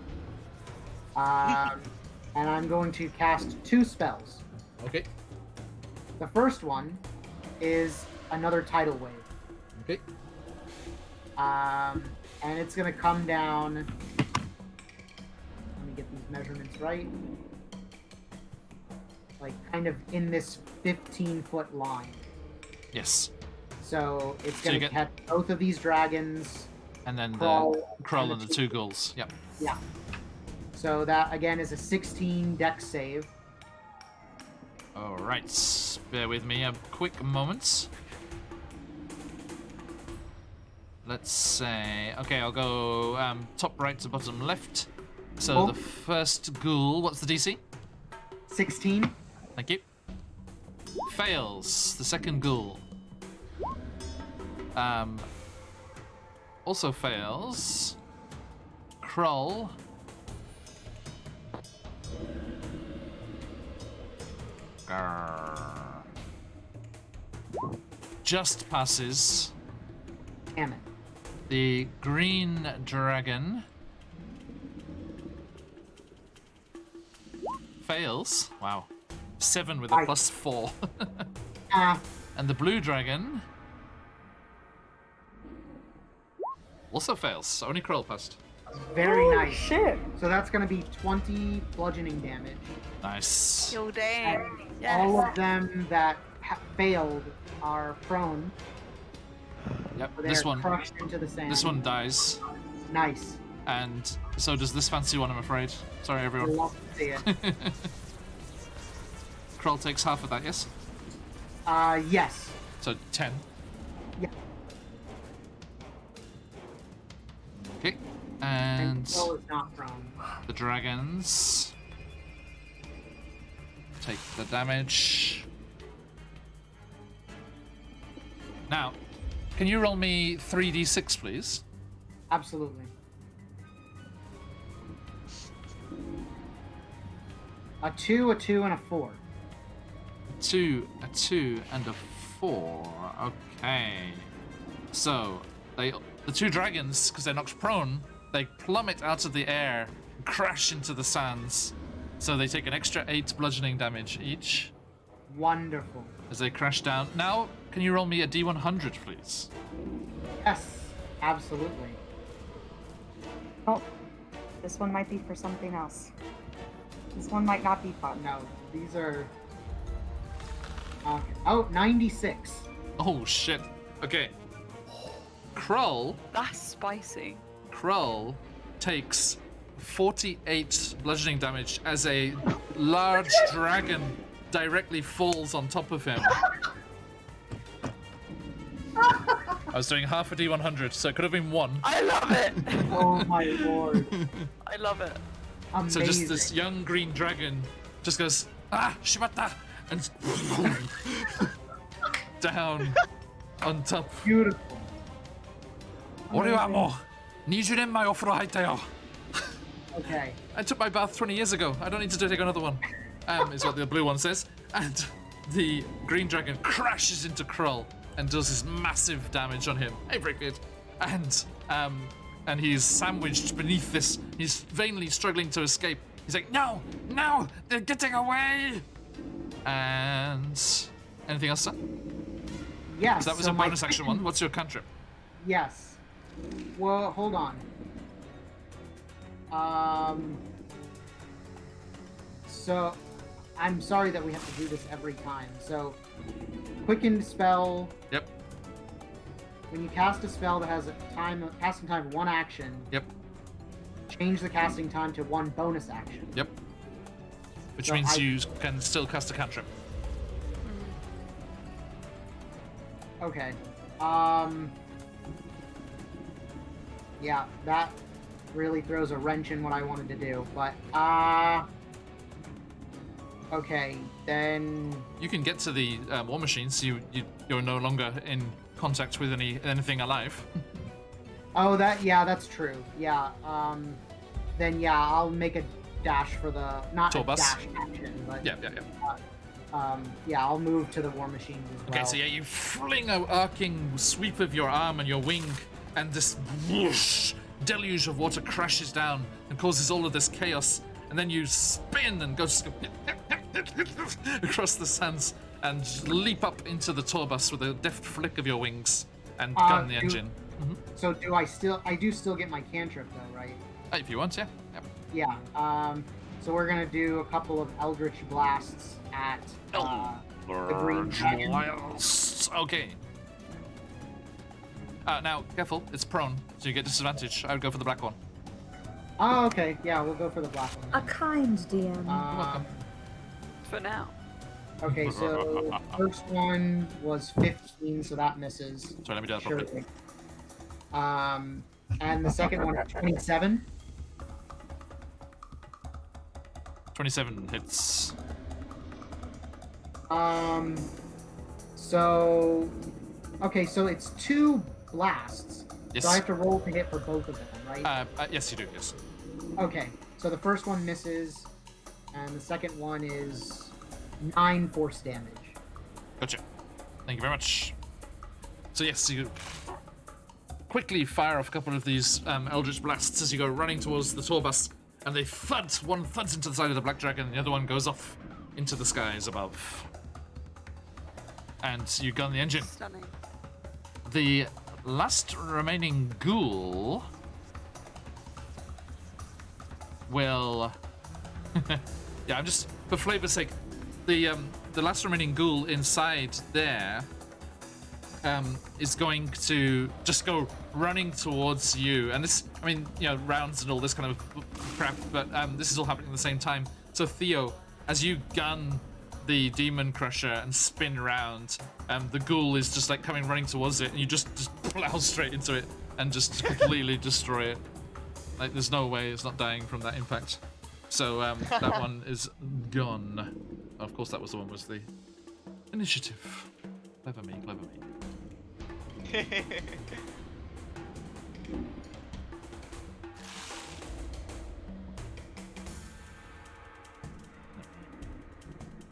And I'm going to cast 2 spells. Okay. The first one is another tidal wave. Okay. And it's going to come down. Let me get these measurements right. Like, kind of in this 15-foot line. Yes. So it's So going you to get- catch both of these dragons. And then Krull the Krull and and the the 2 ghouls. Yep. Yeah. So that, again, is a 16 dex save. Alright. Bear with me a quick moment. Let's say... Okay, I'll go top right to bottom left. So Cool. the first ghoul, what's the DC? 16. Thank you. Fails. The second ghoul. Also fails. Krull. Grrr. Just passes. Damn it. The green dragon fails. Wow. 7 with a +4. Ah, And the blue dragon also fails. Only Krull passed. very nice. Shit. So that's going to be 20 bludgeoning damage. Nice. Yo, dang. All Yes. of them that failed are prone. Yep. So they're This one. crushed into the sand. This one dies, Nice. and so does this fancy one. I'm afraid. Sorry, everyone. Love to see it. Krull takes half of that. Yes. Yes. So 10. Yeah. Okay. And And Krull is not prone. the dragons take the damage. Now, can you roll me 3d6, please? Absolutely. A 2, and a 4. 2, a 2, and a 4. Okay. So, the 2 dragons, because they're knocked prone, they plummet out of the air and crash into the sands. So they take an extra 8 bludgeoning damage each Wonderful. as they crash down. Now, can you roll me a d100, please? Yes, absolutely. Oh, this one might be for something else. This one might not be fun. No, these are... oh, 96. Oh, shit. Okay. Krull That's spicy. takes 48 bludgeoning damage as a large dragon directly falls on top of him. I was doing half a d100, so it could have been 1. I love it. Oh my lord. I love it. Amazing. So just this young green dragon just goes, ah, shimata, and down on top. Beautiful. 俺はもう20年前お風呂入ったよ. Okay. I took my bath 20 years ago. I don't need to take another one. Is what the blue one says. And the green dragon crashes into Krull and does this massive damage on him. Hey, very good. And he's sandwiched beneath this. He's vainly struggling to escape. He's like, no, no, they're getting away. And anything else, sir? Yes. So that was so a my bonus action one. What's your cantrip? Yes. Well, hold on. So, I'm sorry that we have to do this every time. So, quickened spell. Yep. When you cast a spell that has a casting time of 1 action, Yep. change the casting time to 1 bonus action. Yep. Which So means you can still cast a cantrip. Okay. Yeah, that really throws a wrench in what I wanted to do, but okay, then You can get to the war machine, so you're no longer in contact with anything alive. oh that's true. Yeah. Then yeah, I'll make a dash for the not Tour a bus? dash action, but Yeah. yeah, I'll move to the war machine as well. Okay, so yeah, you fling an arcing sweep of your arm and your wing, and this whoosh deluge of water crashes down and causes all of this chaos. And then you spin and go across the sands and leap up into the tour bus with a deft flick of your wings and gun the engine. So I do still get my cantrip though, right? If you want, yeah. Yep. Yeah. So we're gonna do a couple of Eldritch blasts at the green dragon. Okay. Now, careful, it's prone, so you get disadvantage. I would go for the black one. Oh, okay. Yeah, we'll go for the black one. A kind DM. welcome. For now. Okay, so first one was 15, so that misses. Sorry, let me do that properly. Surely. And the second one, 27. 27 hits. So Okay, so it's 2 blasts. Yes. So I have to roll to hit for both of them, right? Yes, you do. Yes. Okay, so the first one misses, and the second one is 9 force damage. Gotcha. Thank you very much. So yes, you quickly fire off a couple of these eldritch blasts as you go running towards the tour bus, and they thud. One thuds into the side of the black dragon, and the other one goes off into the skies above. And you gun the engine. Stunning. The last remaining ghoul will... yeah, I'm just... For flavor's sake, the last remaining ghoul inside there is going to just go running towards you. And this, I mean, you know, rounds and all this kind of crap, but this is all happening at the same time. So Theo, as you gun the demon crusher and spin around, the ghoul is just like coming running towards it, and you just plow straight into it and just completely destroy it. Like, there's no way it's not dying from that impact. So that one is gone. Of course, that was the one was the initiative. Clever me, clever me.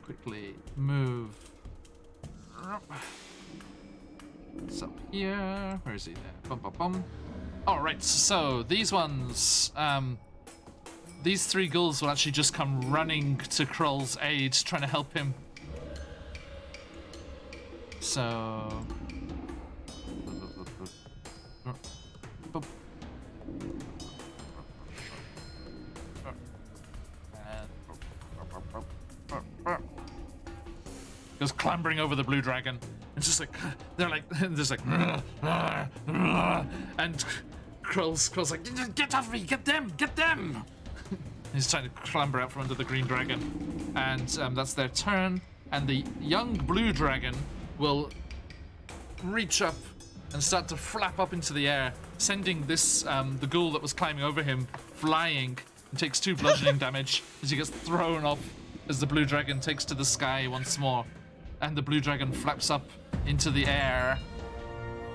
Quickly move. It's up here. Where is he there? Bum bum bum. Alright, so these ones, these 3 ghouls will actually just come running to Krull's aid, trying to help him. So... goes clambering over the blue dragon. It's just like, they're like, just like, and Krull's like, get off me, get them! He's trying to clamber out from under the green dragon. And that's their turn. And the young blue dragon will reach up and start to flap up into the air, sending this, the ghoul that was climbing over him, flying, and takes 2 bludgeoning damage as he gets thrown off as the blue dragon takes to the sky once more. And the blue dragon flaps up into the air.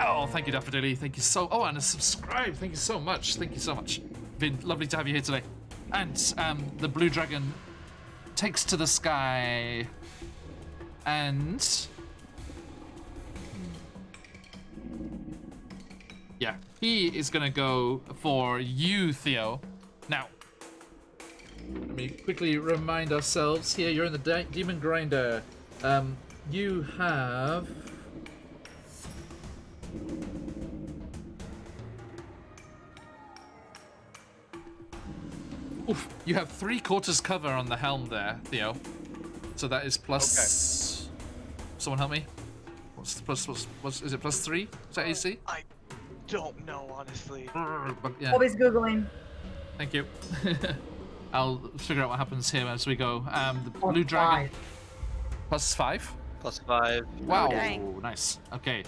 Oh, thank you, Daffodilly. Thank you so... Oh, and a subscribe. Thank you so much. Thank you so much. Been lovely to have you here today. And the blue dragon takes to the sky. And... yeah, he is going to go for you, Theo. Now, let me quickly remind ourselves here. You're in the Demon Grinder. You have... oof, you have 3/4 cover on the helm there, Theo. So that is plus... okay. Someone help me. What's the plus? What's is it +3? Is that AC? I don't know, honestly. But, yeah. Always Googling. Thank you. I'll figure out what happens here as we go. The blue +5. dragon. +5? +5. Wow, Okay. nice. Okay.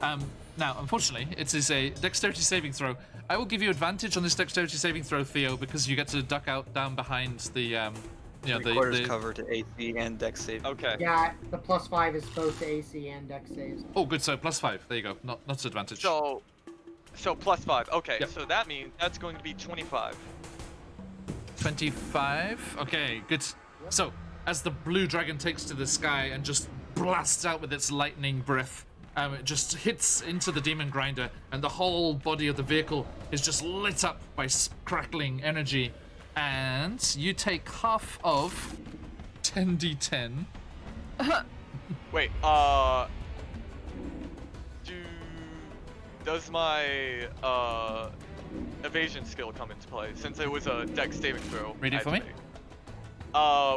Now, unfortunately, it is a dexterity saving throw. I will give you advantage on this dexterity saving throw, Theo, because you get to duck out down behind the, you know, Three-quarters the... cover to AC and dex save. Okay. Yeah, the +5 is both to AC and dex saves. Oh, good. So +5. There you go. Not advantage. So +5. Okay, Yep. so that means that's going to be 25. 25. Okay, good. So, as the blue dragon takes to the sky and just blasts out with its lightning breath, it just hits into the demon grinder, and the whole body of the vehicle is just lit up by crackling energy. And you take half of 10d10. Wait, does my evasion skill come into play since it was a dex saving throw? Read it for me.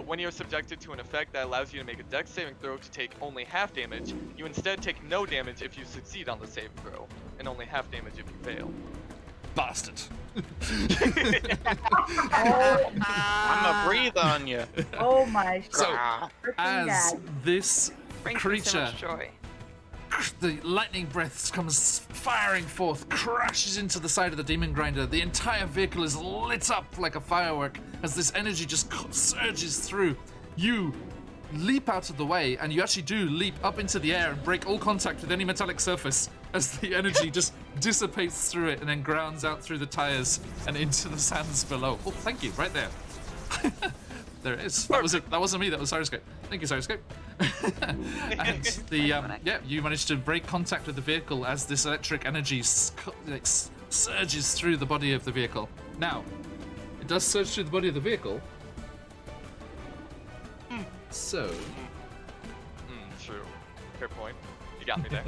When you're subjected to an effect that allows you to make a dex saving throw to take only half damage, you instead take no damage if you succeed on the saving throw, and only half damage if you fail. Bastard. I'ma breathe on you. Oh my So, freaking as God. this Brings me so creature, much joy. the lightning breath comes firing forth, crashes into the side of the demon grinder. The entire vehicle is lit up like a firework as this energy just surges through. You leap out of the way, and you actually do leap up into the air and break all contact with any metallic surface as the energy just dissipates through it and then grounds out through the tires and into the sands below. Oh, thank you, right there. There it is. That was it. That wasn't me. That was Cyroscope. Thank you, Cyroscope. And you managed to break contact with the vehicle as this electric energy surges through the body of the vehicle. Now, it does surge through the body of the vehicle. So. True. Fair point. You got me there.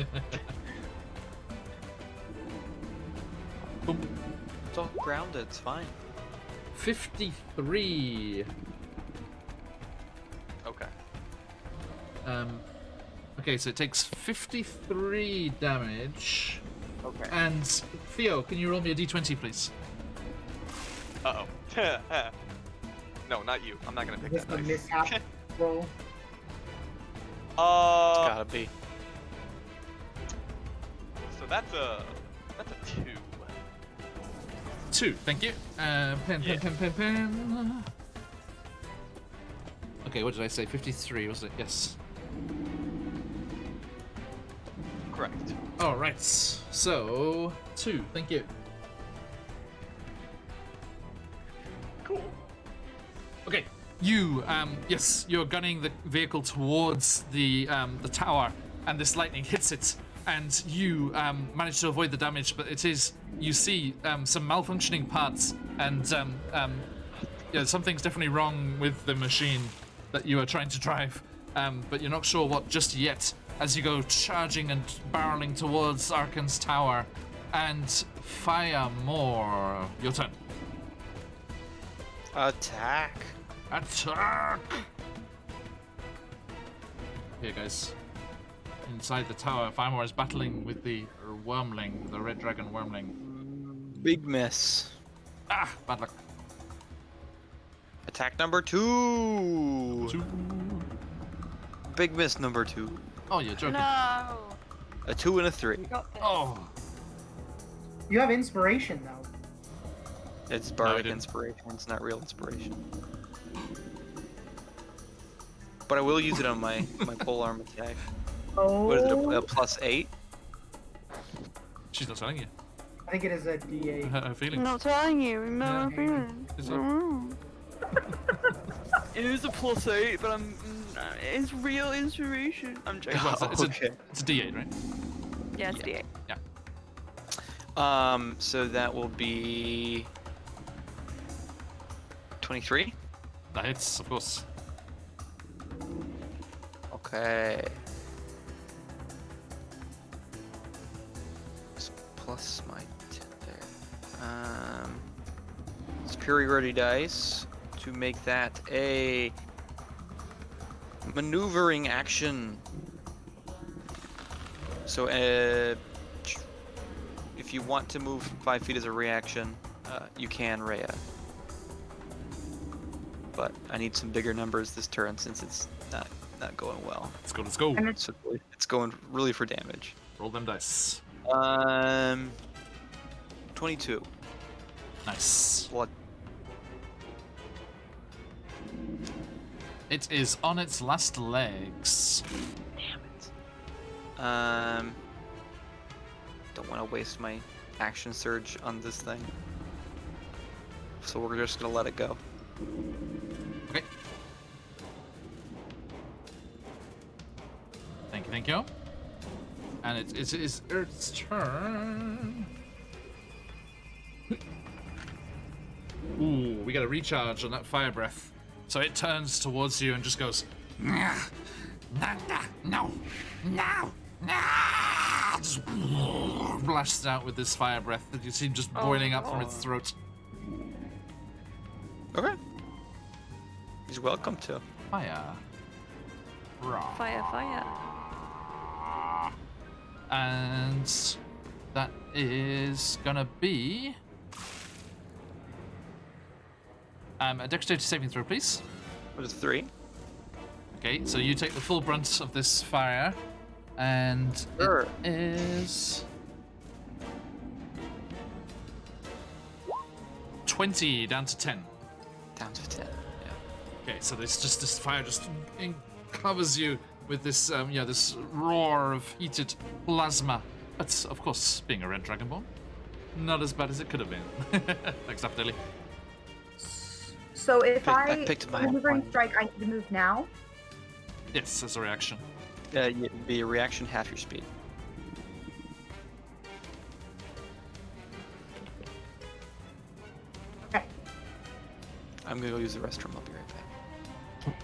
Boom. It's all grounded. It's fine. 53. Okay. Okay, so it takes 53 damage. Okay. And Theo, can you roll me a d20, please? Uh-oh. No, not you. I'm not gonna Is pick this that the dice. mishap roll? It's gotta be. So that's a 2. 2, thank you. Pen. Okay, what did I say? 53, was it? Yes. Correct. All right. So 2, thank you. Cool. Okay, you you're gunning the vehicle towards the tower, and this lightning hits it, and you manage to avoid the damage. But you see some malfunctioning parts, and something's definitely wrong with the machine that you are trying to drive. But you're not sure what just yet. As you go charging and barreling towards Arkan's tower, and fire more. Your turn. Attack. Attack! Here, guys. Inside the tower, Firemore is battling with the wormling, the red dragon wormling. Big miss. Ah, bad luck. Attack number 2. 2. Big miss number 2. Oh, you're joking. No. A 2 and a 3. Got this. Oh, You have inspiration though. It's I bardic didn't. inspiration. It's not real inspiration. But I will use it on my polearm attack. Oh. What is it? A +8? she's not telling you. I think it is a D8. Her feelings. I'm not telling you. I'm Yeah. not feeling. Is it? It is a +8, but it's real inspiration. I'm joking. Well, it's Okay. it's a D8, right? Yeah, it's D8. So that will be 23. That hits, of course. Okay. Plus my 10 there. Superiority dice to make that a maneuvering action. So, if you want to move 5 feet as a reaction, you can, Rhea. But I need some bigger numbers this turn since it's not going well. Let's go, let's go. And So it's going really for damage. Roll them dice. 22. Nice. Blood. It is on its last legs. Damn it. Don't want to waste my action surge on this thing. So we're just gonna let it go. Okay. Thank you. And it is its turn. Ooh, we got a recharge on that fire breath. So it turns towards you and just goes, "Nah, nah, nah, no, no, nah," just blasts out with this fire breath that you see just boiling up from its throat. Okay. He's welcome to. Fire. Rah. Fire, fire. And that is gonna be a dexterity saving throw, please. What is 3? Okay, so you take the full brunt of this fire, and Sure. it is 20 down to 10. Down to 10. Yeah. Okay, so this fire just covers you with this, this roar of heated plasma. But of course, being a red dragonborn, not as bad as it could have been. Thanks, Dilly. So if I picked my maneuvering point. strike, I need to move now. Yes, as a reaction. Be a reaction half your speed. Okay. I'm gonna go use the restroom. I'll be right back.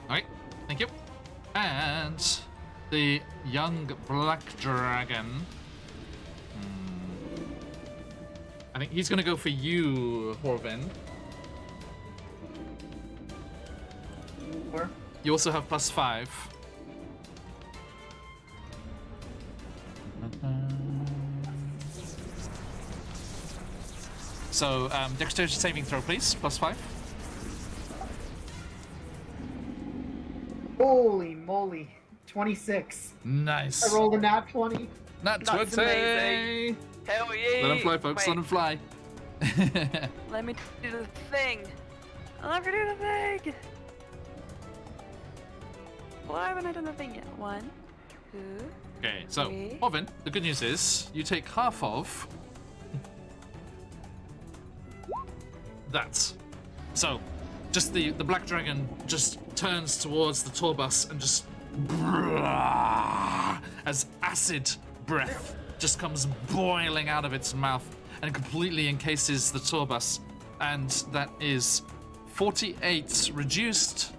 Alright, thank you. And the young black dragon. I think he's gonna go for you, Horvin. Or You also have +5. So, dexterity saving throw, please. +5. holy moly, 26. Nice. I rolled a nat 20. Nat That's 20. amazing. Hell yeah! Let him fly, folks. Wait, Let him fly. let me do the thing. Let me do the thing. Why haven't I done the thing yet? 1, 2. Okay, so, Okay. Horvin, the good news is you take half of that. So, just the black dragon just turns towards the tour bus and just as acid breath just comes boiling out of its mouth and completely encases the tour bus, and that is 48 reduced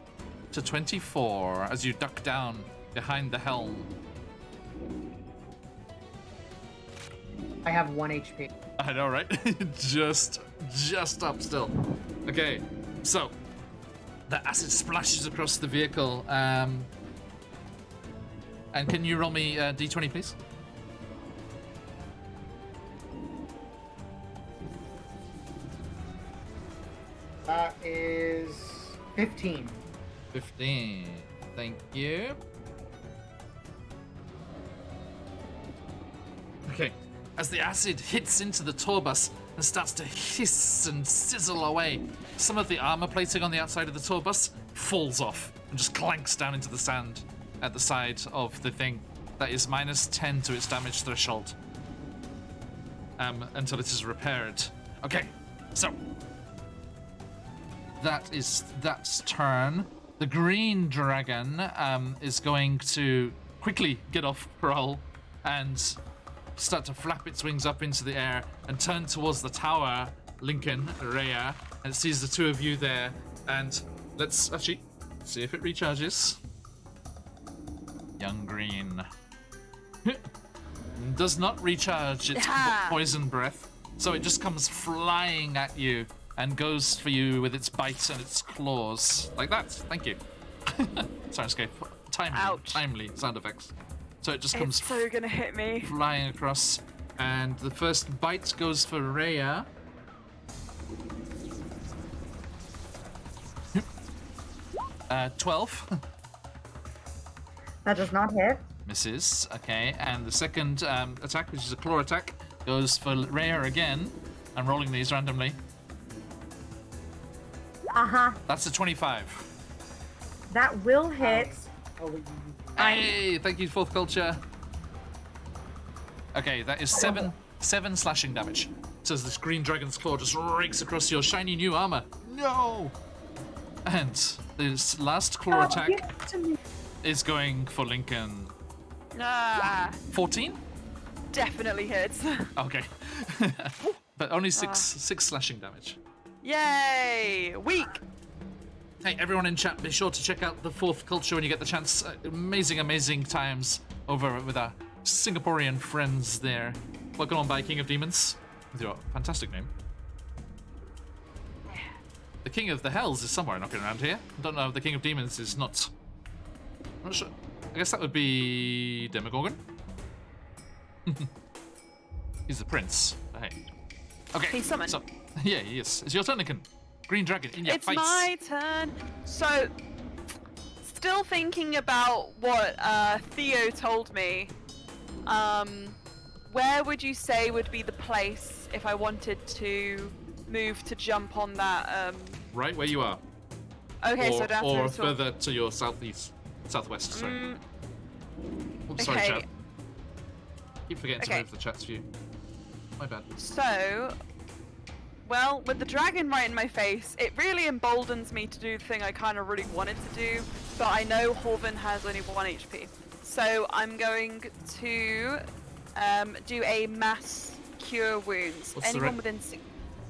to 24 as you duck down behind the helm. I have 1 HP. I know, right? just up still. Okay, so the acid splashes across the vehicle. And can you roll me d20, please? That is 15. 15. Thank you. Okay, as the acid hits into the tour bus and starts to hiss and sizzle away, some of the armor plating on the outside of the tour bus falls off and just clanks down into the sand at the side of the thing. That is -10 to its damage threshold until it is repaired. Okay, so that is that's turn. The green dragon is going to quickly get off Kroll and start to flap its wings up into the air and turn towards the tower, Lincoln, Rhea, and it sees the two of you there. And let's actually see if it recharges. Young green. Does not recharge its poison breath, so it just comes flying at you and goes for you with its bites and its claws. Like that. Thank you. Soundscape. Timely sound effects. So it just comes It's so gonna hit me. flying across, and the first bite goes for Rhea. 12. That does not hit. Misses. Okay, and the second attack, which is a claw attack, goes for Rhea again. I'm rolling these randomly. That's a 25. That will hit. Oh, wait, Hey, thank you, fourth culture. Okay, that is seven slashing damage. So as this green dragon's claw just rakes across your shiny new armor. No! And this last claw attack Give it to me. is going for Lincoln. Ah, 14? definitely hits. Okay. But only six slashing damage. Yay! Weak. Hey, everyone in chat, be sure to check out the fourth culture when you get the chance. Amazing times over with our Singaporean friends there. Welcome on by King of Demons with your fantastic name. The King of the Hells is somewhere knocking around here. I don't know if the King of Demons is not. I'm not sure. I guess that would be Demogorgon. He's the prince. Hey. Okay. He's summoned. So, yeah, he is. It's your turn, Lincoln. Green dragon in your It's face. my turn. So, still thinking about what Theo told me. Where would you say would be the place if I wanted to move to jump on that? Right where you are. Okay, or, so down or to the sword. further to your southwest. Sorry. Oops, sorry, okay. chat. Keep forgetting to Okay. move the chat's view. My bad. So, well, with the dragon right in my face, it really emboldens me to do the thing I kind of really wanted to do, but I know Horvin has only 1 HP. So I'm going to do a mass cure wounds. What's the Anyone re- within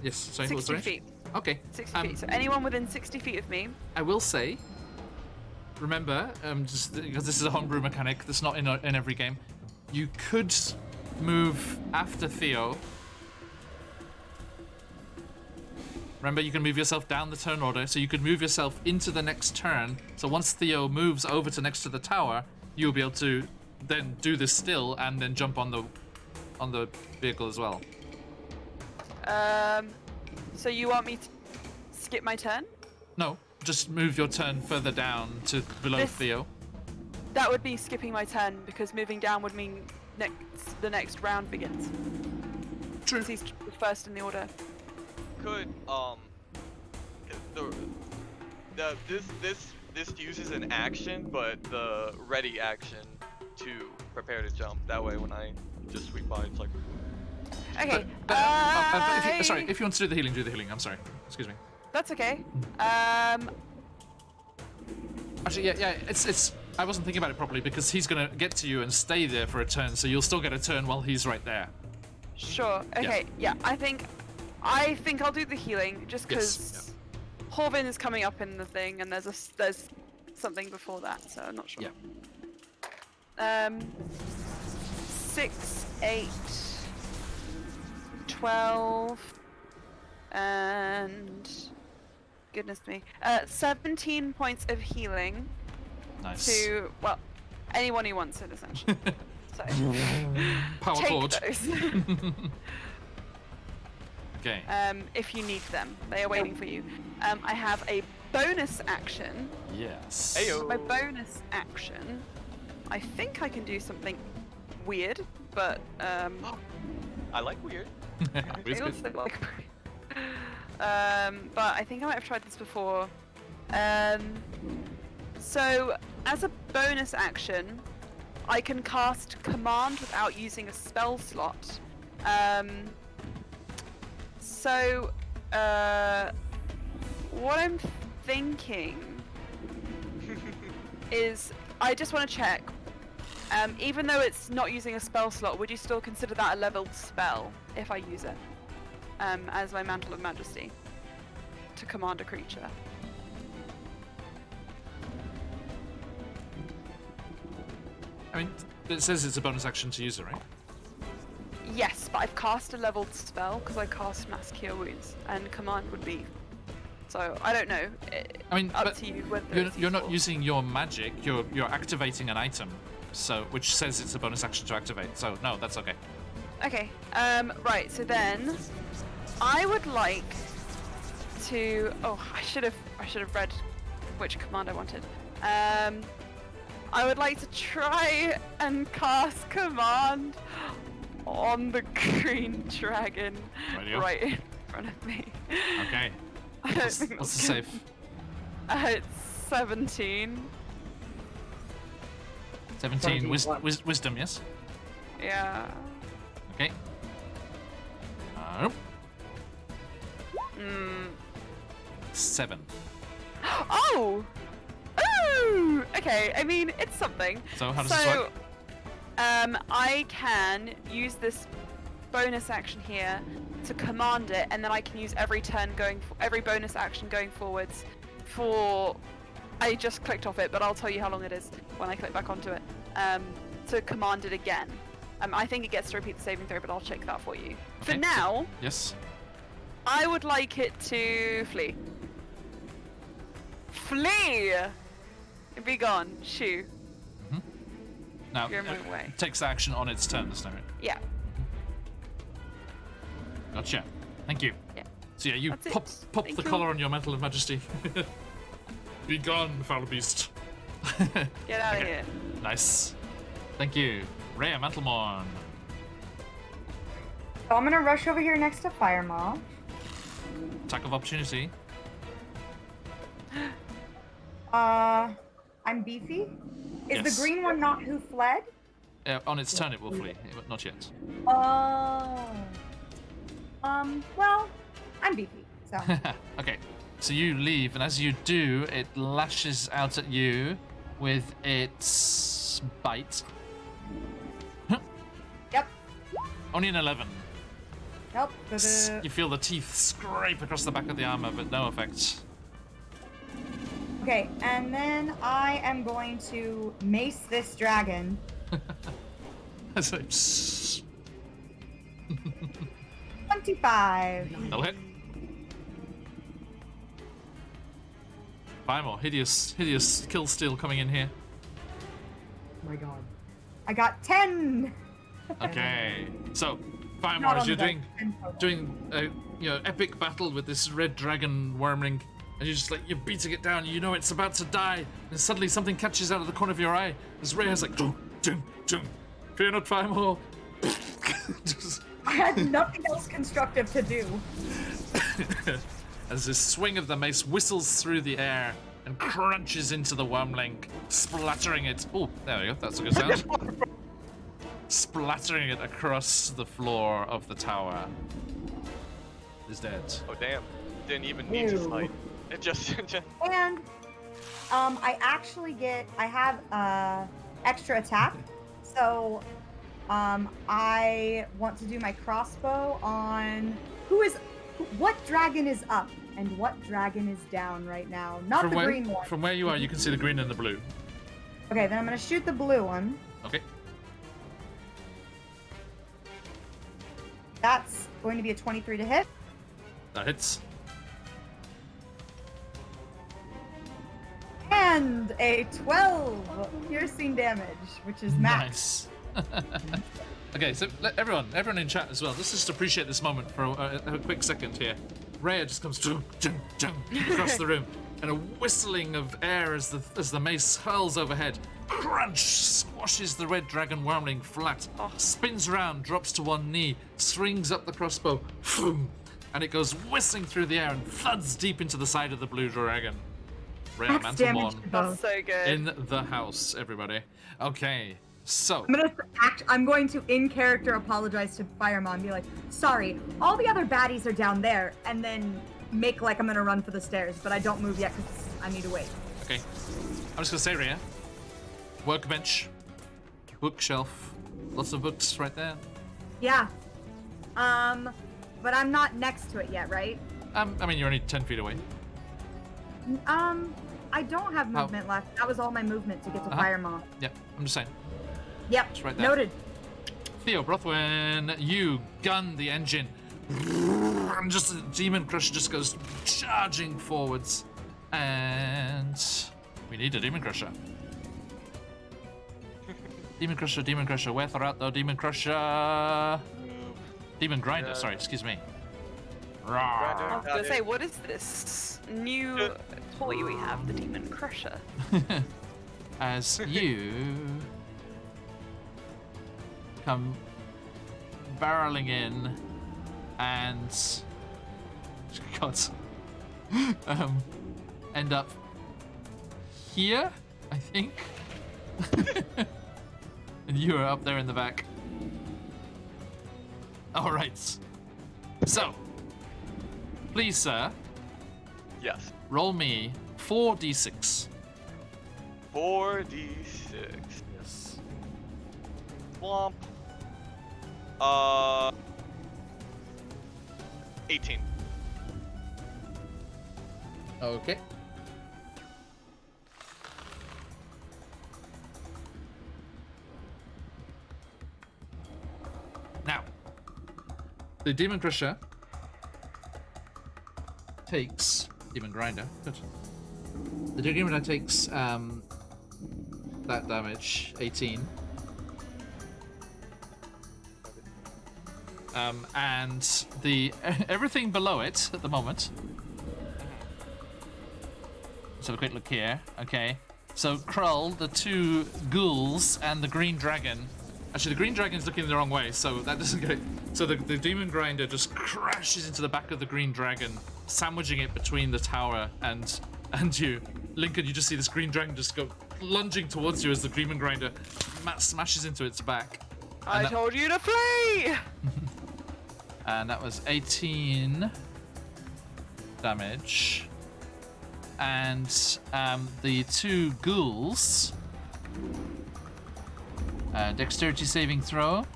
Yes, sorry, what was 60 the range? feet. Okay. 60 feet. So anyone within 60 feet of me. I will say, remember, just because this is a homebrew mechanic that's not in every game, you could move after Theo. Remember, you can move yourself down the turn order, so you could move yourself into the next turn. So once Theo moves over to next to the tower, you'll be able to then do this still and then jump on the vehicle as well. So you want me to skip my turn? No, just move your turn further down to below This- Theo. That would be skipping my turn because moving down would mean the next round begins. True. 'Cause he's first in the order. Could this uses an action, but the ready action to prepare to jump. That way, when I just sweep by, it's like. Okay. If you want to do the healing, do the healing. I'm sorry. Excuse me. That's okay. Actually, yeah, it's. I wasn't thinking about it properly because he's gonna get to you and stay there for a turn, so you'll still get a turn while he's right there. Sure. Okay. Yeah. I think I'll do the healing just because Horvin is coming up in the thing, and there's something before that, so I'm not sure. Yeah. 6, 8, 12, and goodness me, 17 points of healing Nice. to anyone who wants it essentially. So Power take chord. those. Okay. If you need them, they are waiting for you. I have a bonus action. Yes. Heyo. My bonus action, I think I can do something weird, but I like weird. It's I good. also like but I think I might have tried this before. So as a bonus action, I can cast command without using a spell slot. So what I'm thinking is I just want to check. Even though it's not using a spell slot, would you still consider that a leveled spell if I use it as my Mantle of Majesty to command a creature? I mean, it says it's a bonus action to use it, right? Yes, but I've cast a leveled spell because I cast Mass Cure Wounds, and command would be. So I don't know. I mean, Up but to you whether you're not useful. using your magic. You're activating an item, so which says it's a bonus action to activate. So no, that's okay. Okay. Right. So then, I would like to. Oh, I should have read which command I wanted. I would like to try and cast command on the green dragon Rightio. right in front of me. Okay. I don't What's, think what's the that's save? It's 17. 17 17, wisdom, yes. Yeah. Okay. Mm. 7. Oh! Ooh! Okay, I mean, it's something. So how does this work? I can use this bonus action here to command it, and then I can use every bonus action going forwards for. I just clicked off it, but I'll tell you how long it is when I click back onto it. To command it again. I think it gets to repeat the saving throw, but I'll check that for you. For Okay. now, Yes. I would like it to flee. Flee! Be gone. Shoo. Now You're in my it way. takes action on its turn this time, right? Yeah. Gotcha. Thank you. Yeah. So yeah, you That's it. pop Thank the you. collar on your Mantle of Majesty. Be gone, foul beast. Get out of Okay. here. Nice. Thank you. Rhea Mantlemorn. So I'm gonna rush over here next to Fire Mob. Attack of opportunity. I'm beefy. Is Yes. the green one not who fled? On its turn, it will flee. But not yet. Oh. Well, I'm beefy, so. Okay, so you leave, and as you do, it lashes out at you with its bite. Yep. Only an 11. Nope. You feel the teeth scrape across the back of the armor, but no effect. Okay, and then I am going to mace this dragon. It's like, psst. 25. That'll hit. 5 more. Hideous kill steal coming in here. Oh my god. I got 10. Okay, so 5 Not more as on you're the dice, 10 total. doing a epic battle with this red dragon wormling, and you're just like you're beating it down. You know it's about to die, and suddenly something catches out of the corner of your eye. This ray is like, dung, dung, dung. Fear not, 5 more. Just I had nothing else constructive to do. as this swing of the mace whistles through the air and crunches into the wormling, splattering it. Oh, there we go. That's a good sound. Splattering it across the floor of the tower. It is dead. Oh damn! Didn't even need to Ew. fight. It just And I have extra attack. So I want to do my crossbow on what dragon is up and what dragon is down right now. Not From the where, green one. From where you are, you can see the green and the blue. Okay, then I'm gonna shoot the blue one. Okay. That's going to be a 23 to hit. That hits. And a 12 piercing damage, which is max. Nice. Okay, so everyone in chat as well, let's just appreciate this moment for a quick second here. Rhea just comes dung, dung, dung, across the room, and a whistling of air as the mace hurls overhead. Crunch! Squashes the red dragon wormling flat, spins round, drops to one knee, swings up the crossbow, boom, and it goes whistling through the air and thuds deep into the side of the blue dragon. Rhea Max damage Mantelmorn to both. That's so good. in the house, everybody. Okay, so I'm going to in character apologize to Firemon and be like, sorry, all the other baddies are down there, and then make like I'm gonna run for the stairs, but I don't move yet because I need to wait. okay, I'm just gonna say, Rhea, workbench, bookshelf, lots of books right there. Yeah. But I'm not next to it yet, right? I mean, you're only 10 feet away. I don't have movement left. That was all my movement to get to Firemon. Yeah, I'm just saying. Yep. It's right there. Noted. Theo Brothwin, you gun the engine. And just the Demon Crusher just goes charging forwards. And we need a Demon Crusher. Demon Crusher. Where they're out though, Demon Crusher. Demon Grinder, sorry, excuse me. I was gonna say, what is this new toy we have, the Demon Crusher? As you come barreling in and God, end up here, I think. And you are up there in the back. All right. So, please, sir, yes. roll me 4d6. 4d6. Yes. Womp. 18. Okay. Now, the Demon Crusher takes Demon Grinder. Good. The Demon Grinder takes that damage, 18. And the everything below it at the moment. Let's have a quick look here. Okay. So Krull, the two ghouls, and the green dragon. Actually, the green dragon's looking the wrong way, so that doesn't go. So the Demon Grinder just crashes into the back of the green dragon, sandwiching it between the tower and you. Lincoln, you just see this green dragon just go lunging towards you as the demon grinder smashes into its back. I told you to flee! And that was 18 damage. And the two ghouls. Dexterity saving throw.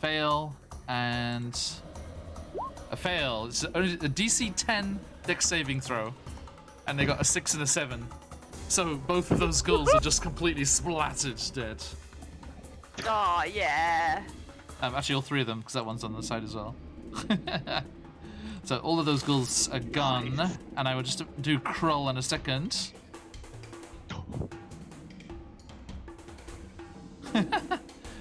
Fail and a fail. It's only a DC 10 dex saving throw. And they got a 6 and a 7. So both of those ghouls are just completely splattered dead. Oh, yeah. Actually, all three of them, because that one's on the side as well. So all of those ghouls are gone, and I will just do Krull in a second.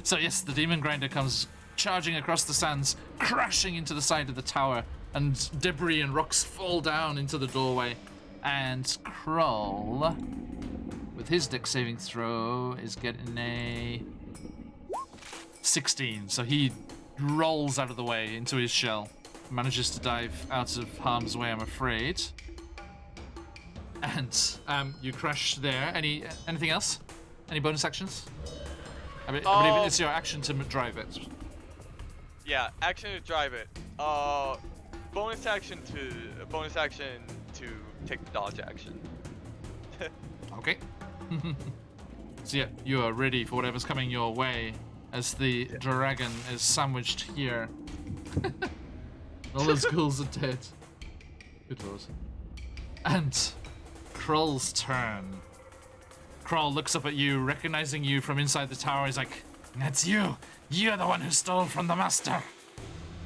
So yes, the demon grinder comes charging across the sands, crashing into the side of the tower, and debris and rocks fall down into the doorway. And Krull, with his dex saving throw, is getting a 16, so he rolls out of the way into his shell, manages to dive out of harm's way, I'm afraid. And you crash there. Anything else? Any bonus actions? I believe it's your action to drive it. Yeah, action to drive it. Bonus action to take the dodge action. Okay. So yeah, you are ready for whatever's coming your way as the dragon is sandwiched here. All those ghouls are dead. Good lord. And Krull's turn. Krull looks up at you, recognizing you from inside the tower. He's like, "That's you! You're the one who stole from the master!"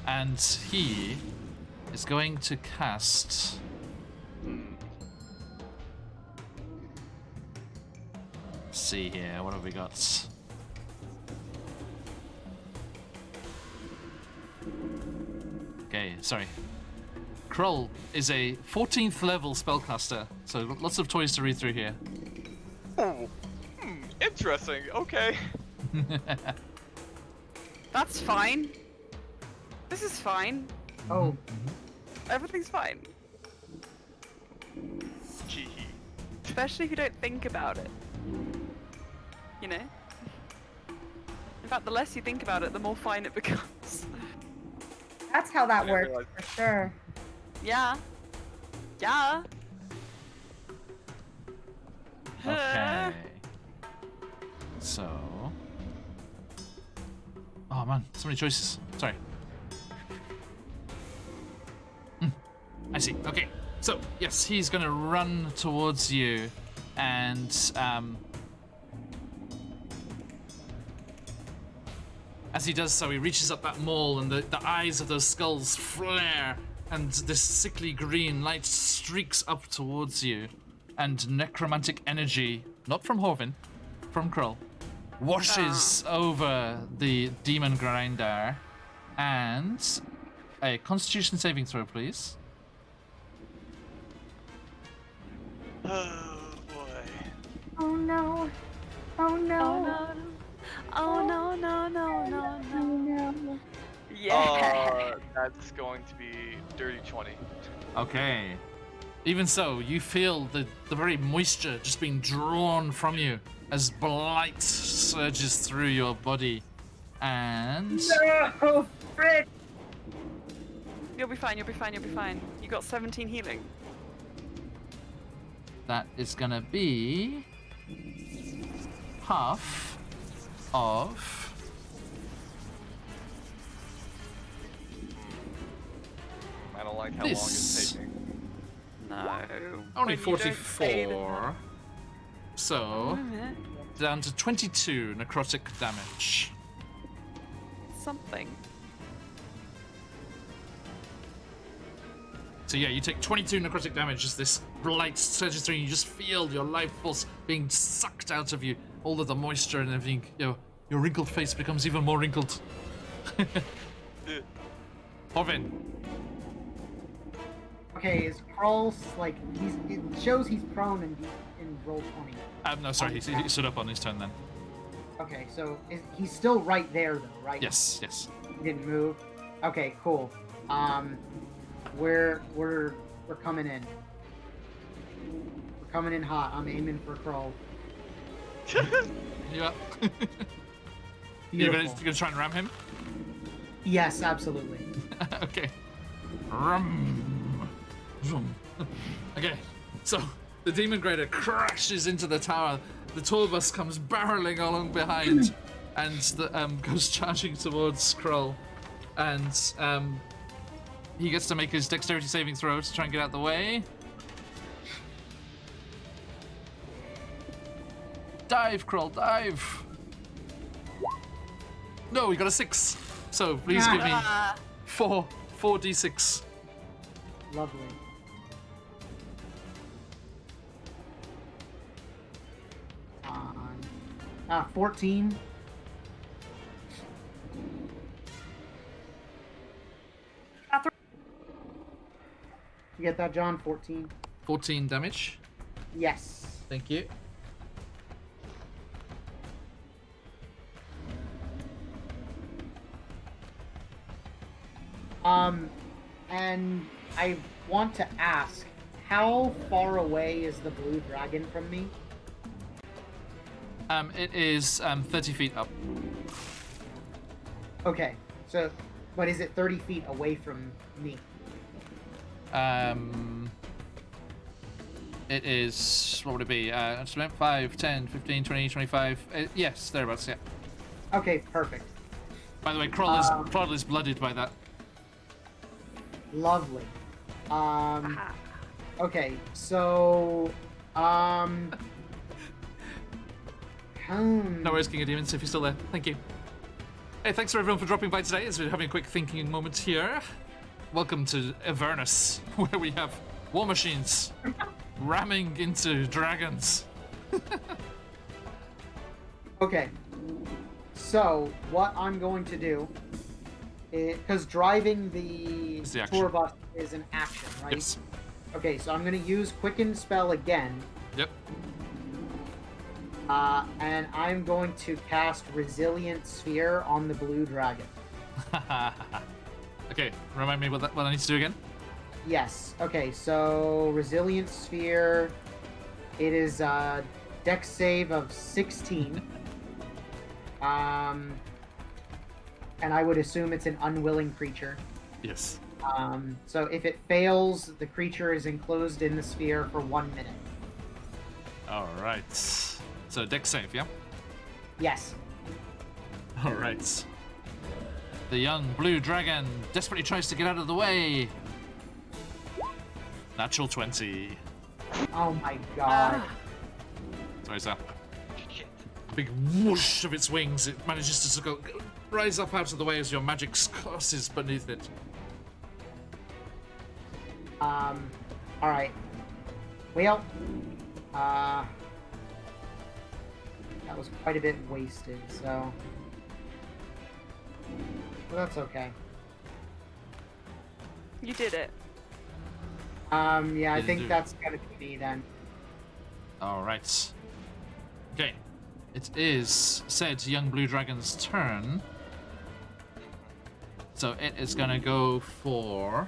And he is going to cast... Let's see here, what have we got? Okay, sorry. Krull is a 14th level spellcaster, so lots of toys to read through here. Oh, interesting. Okay. That's fine. This is fine. Oh, Everything's fine. Gee. Especially if you don't think about it. You know? In fact, the less you think about it, the more fine it becomes. That's how that I works, realized- for sure. Yeah. Yeah. Okay. So... Oh man, so many choices. Sorry. I see. Okay. So, yes, he's gonna run towards you and as he does so, he reaches up that maul and the eyes of those skulls flare and this sickly green light streaks up towards you. And necromantic energy, not from Horvin, from Krull, washes over the demon grinder. And a constitution saving throw, please. Oh boy. Oh no. Oh no. Oh no no no no Oh no. no. Yeah. That's going to be dirty 20. Okay. Even so, you feel the very moisture just being drawn from you as blight surges through your body. And... No, frick. You'll be fine, you'll be fine, you'll be fine. You got 17 healing. that is gonna be... half of... I don't like how This. long it's taking. No. Only When you don't say that- 44. So, down to 22 necrotic damage. Something. So yeah, you take 22 necrotic damage as this blight surges through and you just feel your life force being sucked out of you. All of the moisture and everything. Your wrinkled face becomes even more wrinkled. Orvin. Okay, is Krull like it shows he's prone in roll 20. No, sorry, he stood up on his turn then. Okay, so he's still right there though, right? Yes, yes. He didn't move. Okay, cool. We're coming in. We're coming in hot. I'm aiming for Kroll. Yeah. Beautiful. You're gonna try and ram him? Yes, absolutely. Okay. Rum. Rum. Okay, so the demon grader crashes into the tower. The tour bus comes barreling along behind and goes charging towards Krull. And he gets to make his dexterity saving throw to try and get out the way. Dive, Krull, dive! No, we got a 6. So please give me 4d6. Lovely. 14. You get that, John? 14. 14 damage. Yes. Thank you. And I want to ask, how far away is the blue dragon from me? It is 30 feet up. Okay, so, but is it 30 feet away from me? It is, what would it be? 5, 10, 15, 20, 25. Yes, thereabouts, yeah. Okay, perfect. By the way, Kroll is blooded by that. Lovely. Okay, so, No worries, King of Demons, if you're still there. Thank you. Hey, thanks for everyone for dropping by today as we're having a quick thinking moment here. Welcome to Avernus, where we have war machines ramming into dragons. Okay, so what I'm going to do, because driving the Is the action. tour bus is an action, right? Yes. Okay, so I'm going to use Quicken Spell again, Yep. and I'm going to cast Resilient Sphere on the blue dragon. Okay, remind me what I need to do again. Yes. Okay, so Resilient Sphere, it is a dex save of 16. And I would assume it's an unwilling creature. Yes. So if it fails, the creature is enclosed in the sphere for 1 minute. All right. So dex save, yeah. Yes. All right. The young blue dragon desperately tries to get out of the way. Natural 20. Oh my god. Sorry, sir. A big whoosh of its wings. It manages to rise up out of the way as your magic crosses beneath it. Alright. Well, that was quite a bit wasted, so... Well, that's okay. You did it. Yeah, I Didn't think do it. that's gotta be me then. All right. Okay. It is said young blue dragon's turn. So it is gonna go for.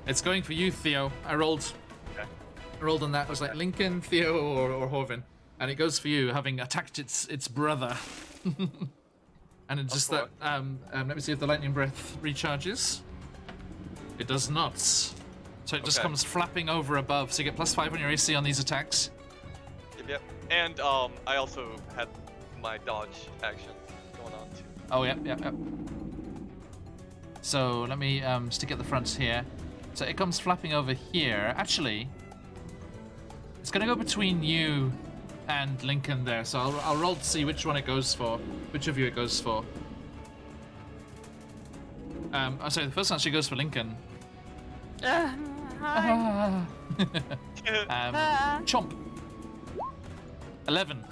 It's going for you, Theo. I rolled on that. I was like Lincoln, Theo, or Horvin, and it goes for you, having attacked its brother. And it just that. Let me see if the lightning breath recharges. It does not. So it just Okay. comes flapping over above. So you get +5 on your AC on these attacks. Yep. And I also had my dodge action going on too. Oh yep. So let me stick at the front here. So it comes flapping over here. Actually, it's gonna go between you and Lincoln there. So I'll roll to see which one it goes for. Which of you it goes for. Oh, sorry, the first one actually goes for Lincoln. Hi. Chomp. 11.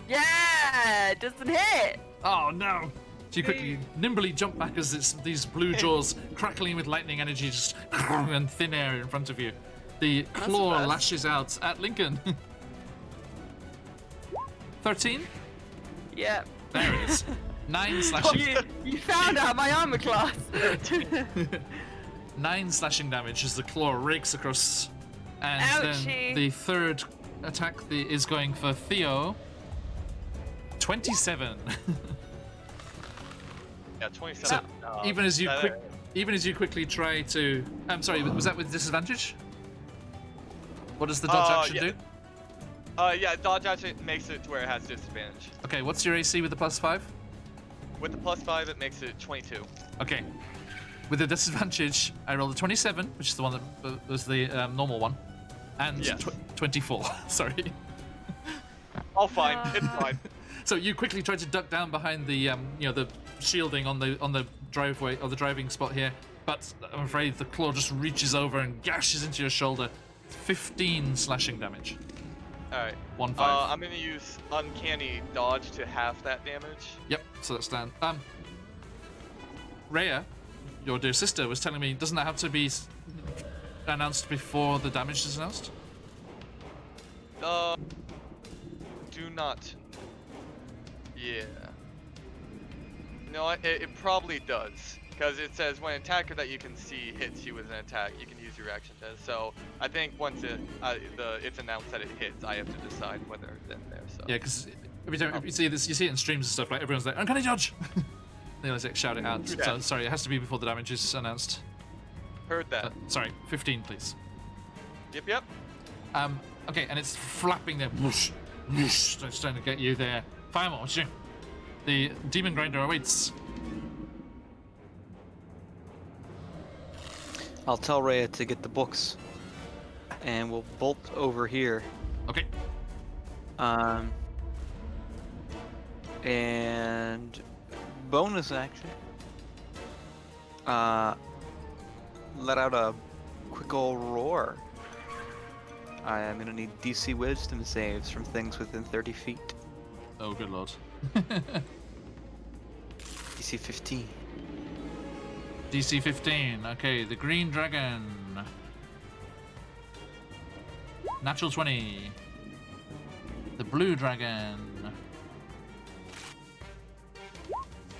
Yeah, doesn't hit. Oh no! So you quickly, nimbly jump back as these blue jaws crackling with lightning energy just and thin air in front of you. The claw best. lashes out at Lincoln. 13? Yeah. There it is. 9 slashing. You found out my armor class. 9 slashing damage as the claw rakes across. And Ouchie. then the third attack is going for Theo. 27. Yeah, 27. even as you quickly try to. I'm sorry. Was that with disadvantage? What does the dodge action do? Yeah, dodge action makes it to where it has disadvantage. Okay, what's your AC with the +5? With the +5, it makes it 22. Okay. With the disadvantage, I rolled a 27, which is the one that was the normal one, and Yes. 24. Sorry. Oh, fine. It's fine. So you quickly try to duck down behind the the shielding on the driveway or the driving spot here, but I'm afraid the claw just reaches over and gashes into your shoulder. 15 slashing damage. Alright. 1-5. I'm gonna use Uncanny Dodge to half that damage. Yep. So that's down. Rhea, your dear sister, was telling me, doesn't that have to be announced before the damage is announced? Do not. Yeah. No, it probably does. Because it says when an attacker that you can see hits you with an attack, you can use your reaction test. So I think once it's announced that it hits, I have to decide whether it's in there. So. Yeah, because every time you see this, you see it in streams and stuff. Like everyone's like, "Uncanny dodge!" They always like shout it out. Yeah. So sorry, it has to be before the damage is announced. Heard that. Sorry, 15, please. Yep. Okay, and it's flapping there. Whoosh, whoosh, it's trying to get you there. Fireman, what you do? The demon grinder awaits. I'll tell Rhea to get the books, and we'll bolt over here. Okay. And bonus action. Let out a quick ol' roar. I am gonna need DC Wisdom saves from things within 30 feet. Oh, good lord. DC 15. DC 15. Okay, the green dragon. Natural 20. The blue dragon.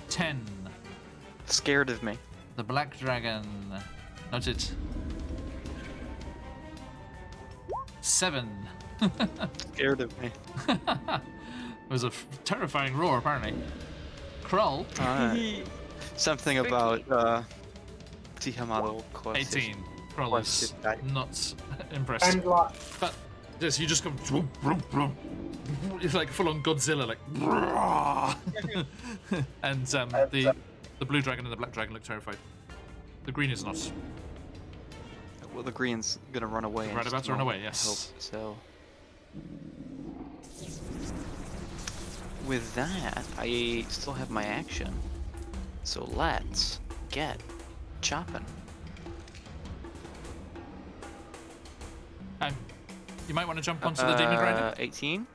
10. Scared of me. The black dragon. Noted. 7. Scared of me. It was a terrifying roar, apparently. Krull. Something about Tihamado quest. 18. Krull is not impressed. And like, But yes, you just come. It's like full on Godzilla, like. And the blue dragon and the black dragon look terrified. The green is not. Well, the green's gonna run away. Right about to run away, yes. Hope so. With that, I still have my action. So let's get chopping. You might want to jump onto the demon grinder. 18.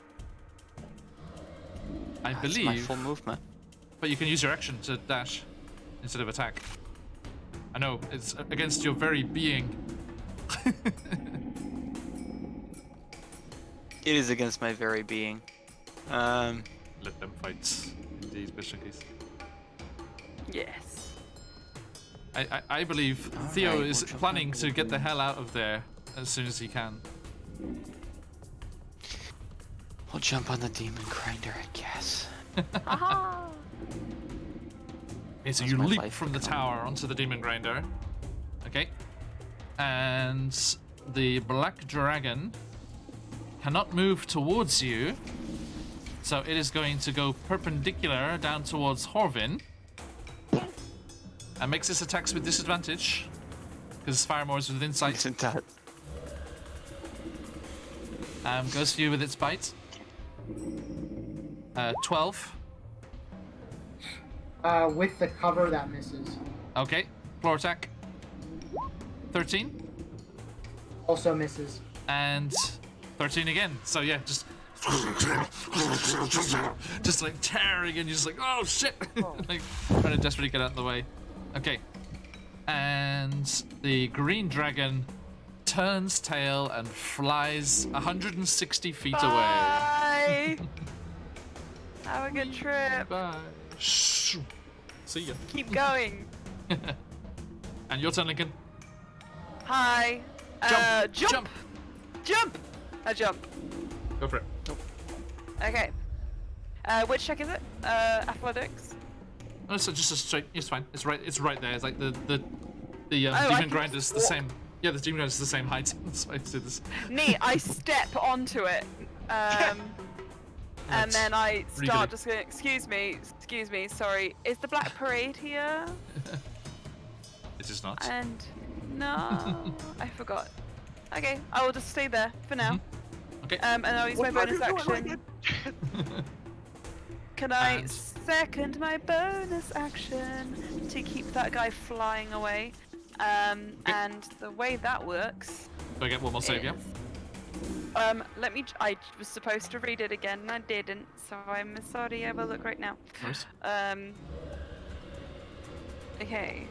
I That's my believe. full movement. But you can use your action to dash instead of attack. I know, it's against your very being. It is against my very being. Let them fight. Indeed, Bishokis. Yes. I believe Theo Alright, is we'll jump planning onto to the get the demon. hell out of there as soon as he can. We'll jump on the demon grinder, I guess. Haha. Okay, so How's you my leap life from the become? tower onto the demon grinder. Okay. And the black dragon cannot move towards you. So it is going to go perpendicular down towards Horvin. And makes its attacks with disadvantage. Because Firemore is within sight. Isn't that? Goes for you with its bite. 12. with the cover, that misses. Okay. Floor attack. 13. Also misses. And 13 again. So yeah, just like tearing, and you're just like, oh shit, like trying to desperately get out of the way. Okay, and the green dragon turns tail and flies 160 feet away. Bye. Have a good trip. Bye. Shoo. See ya. Keep going. And your turn, Lincoln. Hi. Jump. Jump. Jump. I jump. Go for it. Okay. Which check is it? Athletics. Oh, so just a straight. It's fine. It's right. It's right there. It's like the I demon can grinder's just the same. Yeah, the demon grinder's the same height. That's why I did this. Neat. I step onto it. And then I start just going, excuse me, sorry, is the Black Parade here? It is not. And no, I forgot. Okay, I will just stay there for now. Okay. And I'll use my bonus action. Can I And- second my bonus action to keep that guy flying away? And the way that works. Do I get one more save, yeah? Let me. I was supposed to read it again, and I didn't. So I'm sorry. I will look right now. Nice. Okay.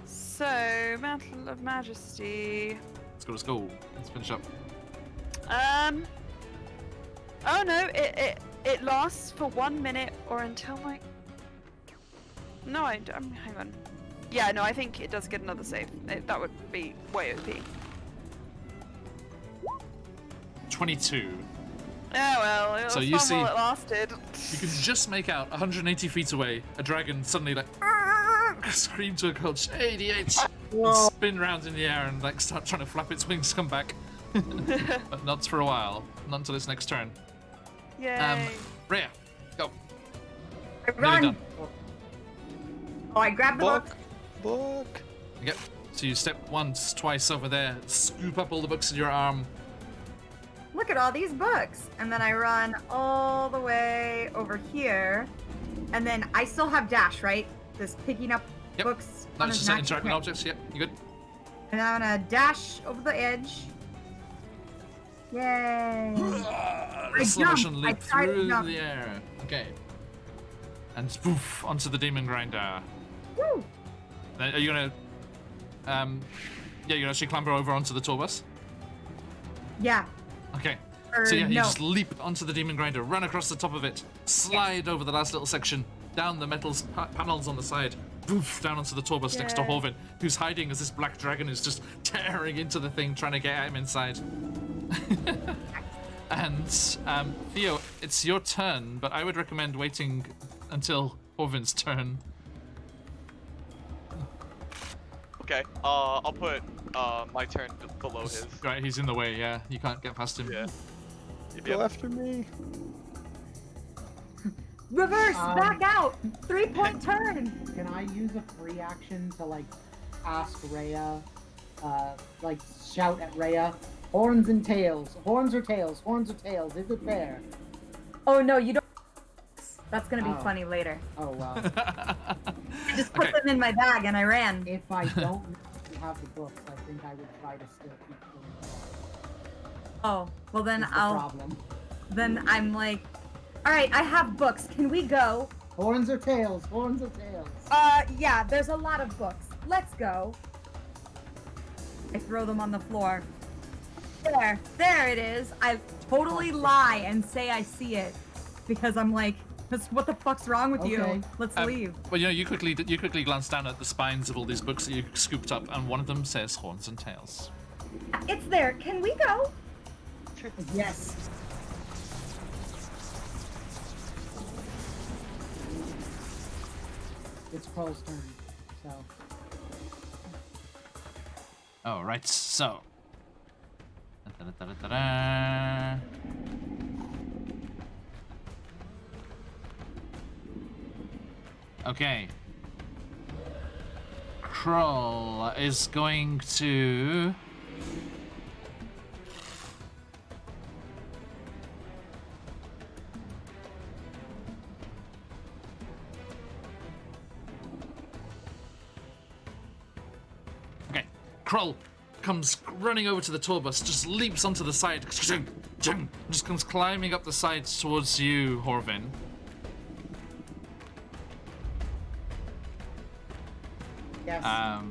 So Mantle of Majesty. Let's go. Let's finish up. Oh no! It lasts for 1 minute or until my. No, hang on. Yeah, no, I think it does get another save. That would be way OP. 22. Oh well, it was So you fun while see- it lasted. You can just make out 180 feet away a dragon suddenly like scream to a coach 88 and spin round in the air and like start trying to flap its wings to come back. But not for a while. Not until its next turn. Yay! Rhea, go. I Nearly run. done. Oh, I grab the book. Book. Yep. So you step once, twice over there, scoop up all the books in your arm. Look at all these books. And then I run all the way over here. And then I still have dash, right? This picking up Yep. books. Not on a just natural interacting hit. objects. Yep, you good? And I'm gonna dash over the edge. Yay! Slow motion jumped. I leap tried to through jump. the air. Okay. And poof onto the demon grinder. Woo! Then are you gonna yeah, you're gonna actually clamber over onto the tour bus? Yeah. Okay. Or So yeah, you no. just leap onto the demon grinder, run across the top of it, slide over the last little section, down the metal panels on the side, poof, down onto the tour bus next to Yay. Horvin, who's hiding as this black dragon is just tearing into the thing, trying to get at him inside. And Theo, it's your turn, but I would recommend waiting until Horvin's turn. Okay, I'll put my turn below his. Right, he's in the way, yeah. You can't get past him. Yeah. Go after me. Reverse, back out. 3-point turn. Can I use a free action to like ask Rhea, like shout at Rhea, horns and tails, horns or tails, horns or tails, is it fair? Oh no, you don't. That's gonna be Oh. funny later. Oh well. I just put Okay. them in my bag and I ran. If I don't have the books, I think I would try to still keep doing Oh, well then That's the I'll. problem. Then I'm like, all right, I have books. Can we go? Horns or tails, horns or tails. Yeah. There's a lot of books. Let's go. I throw them on the floor. There it is. I totally lie and say I see it because I'm like, what the fuck's wrong with you? Okay. Let's Um, leave. Well, you know, you quickly glance down at the spines of all these books that you scooped up, and one of them says horns and tails. It's there. Can we go? Yes. It's Pearl's turn, so. Oh, right, so. Da-da-da-da-da-da. Okay. Kroll is going to. Okay, Kroll comes running over to the tour bus, just leaps onto the side, just comes climbing up the side towards you, Horvin. Yes. There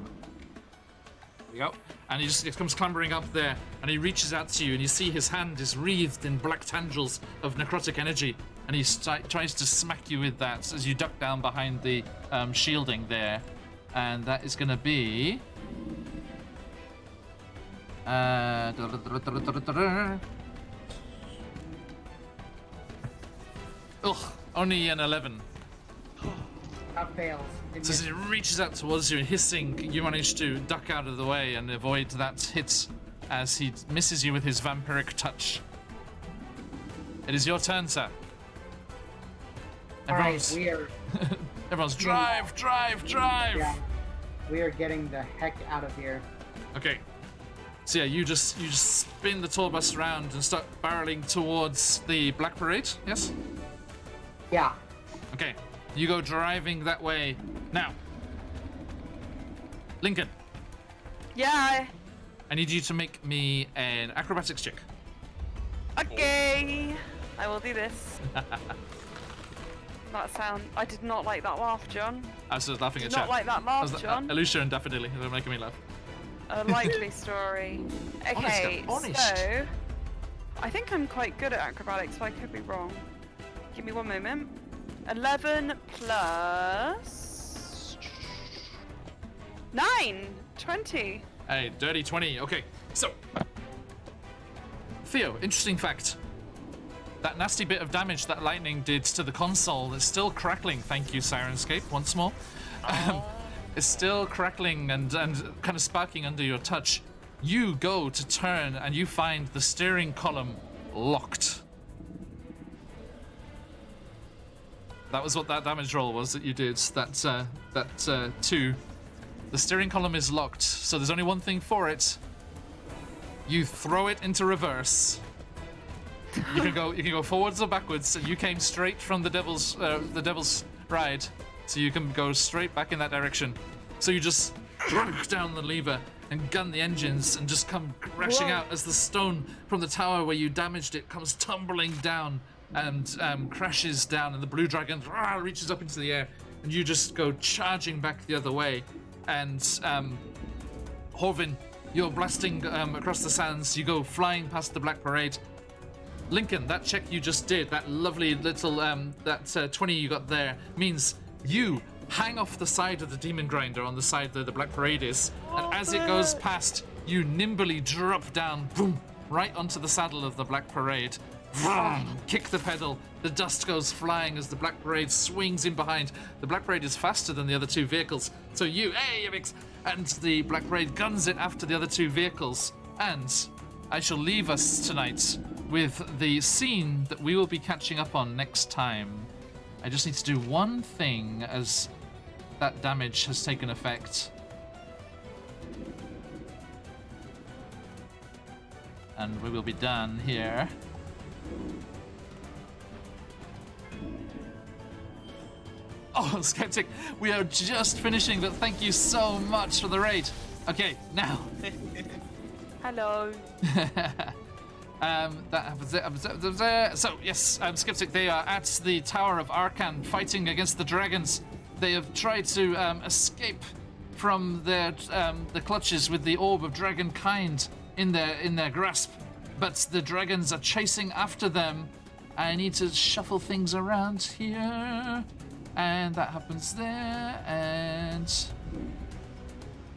we go. And he just comes clambering up there, and he reaches out to you, and you see his hand is wreathed in black tendrils of necrotic energy, and he tries to smack you with that as you duck down behind the shielding there, and that is going to be. Ugh, only an 11. That fails. So as it reaches out towards you, hissing, you manage to duck out of the way and avoid that hit as he misses you with his vampiric touch. It is your turn, sir. Alright, we are... Everyone's drive! Yeah, we are getting the heck out of here. Okay. So yeah, you just spin the tour bus around and start barreling towards the Black Parade, yes? Yeah. Okay. You go driving that way. Now, Lincoln, Yeah. I need you to make me an acrobatics check. Okay. I will do this. That sound. I did not like that laugh, John. I was just laughing Did at not chat. like that laugh, John. Alicia and Daffodilly, they're making me laugh. A likely story. Okay, honest. so I think I'm quite good at acrobatics, but I could be wrong. Give me one moment. 11 plus 9, 20. Hey, dirty 20. Okay, so Theo, interesting fact. That nasty bit of damage that lightning did to the console is still crackling. Thank you, Sirenscape, once more. It's still crackling and kind of sparking under your touch. You go to turn and you find the steering column locked. That was what that damage roll was that you did. That 2. The steering column is locked, so there's only one thing for it. You throw it into reverse. You can go forwards or backwards, and you came straight from the devil's ride, so you can go straight back in that direction. So you just crank down the lever and gun the engines and just come crashing out as the stone from the tower where you damaged it comes tumbling down and crashes down, and the blue dragon reaches up into the air, and you just go charging back the other way. And Horvin, you're blasting across the sands. You go flying past the Black Parade. Lincoln, that check you just did, that lovely little, that 20 you got there, means you hang off the side of the Demon Grinder on the side that the Black Parade is, and as it goes past, you nimbly drop down, boom, right onto the saddle of the Black Parade. Vroom, kick the pedal, the dust goes flying as the Black Parade swings in behind. The Black Parade is faster than the other two vehicles, so you, hey, Yavix, and the Black Parade guns it after the other two vehicles, and I shall leave us tonight with the scene that we will be catching up on next time. I just need to do one thing as that damage has taken effect. And we will be done here. Oh, Skeptic, we are just finishing, but thank you so much for the raid. Okay, now. Hello. That happens there. So, yes, Skeptic, they are at the Tower of Arcan fighting against the dragons. They have tried to escape from their the clutches with the Orb of Dragonkind in their grasp, but the dragons are chasing after them. I need to shuffle things around here, and that happens there, and...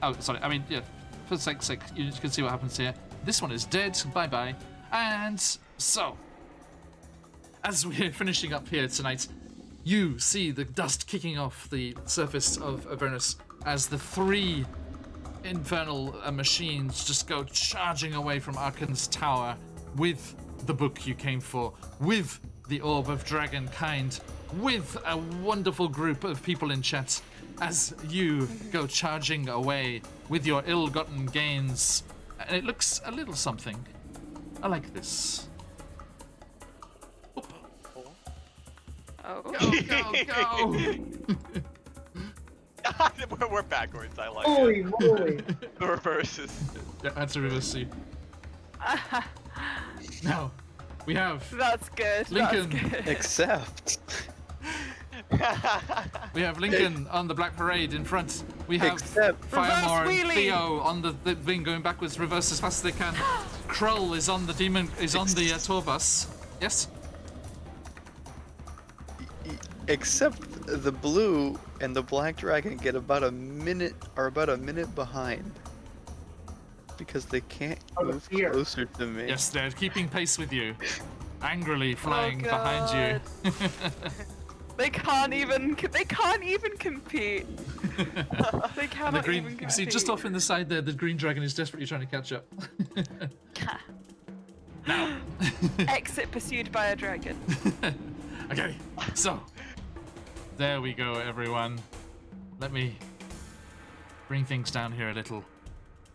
Oh, sorry, I mean, yeah, for sake, you can see what happens here. This one is dead, bye-bye. And so, as we're finishing up here tonight, you see the dust kicking off the surface of Avernus as the 3 infernal machines just go charging away from Arcan's tower with the book you came for, with the Orb of Dragonkind, with a wonderful group of people in chat as you go charging away with your ill-gotten gains. And it looks a little something. I like this. Oop. Oh. Go! We're backwards, I like Holy it. moly! The reverses. Yeah, that's a reverse C. Now, we have That's good. Lincoln. That's good. Except. We have Lincoln on the Black Parade in front. We have Except- Firemore Reverse and wheelie. Theo on the thing going backwards, reverse as fast as they can. Krull is on the tour bus. Yes. Except the blue and the black dragon get about a minute behind. Because they can't Out of move fear. closer to me. Yes, they're keeping pace with you, angrily flying behind you. They can't even compete. They And cannot the green, even you compete. can see just off in the side there, the green dragon is desperately trying to catch up. Now. Exit pursued by a dragon. Okay, so there we go, everyone. Let me bring things down here a little.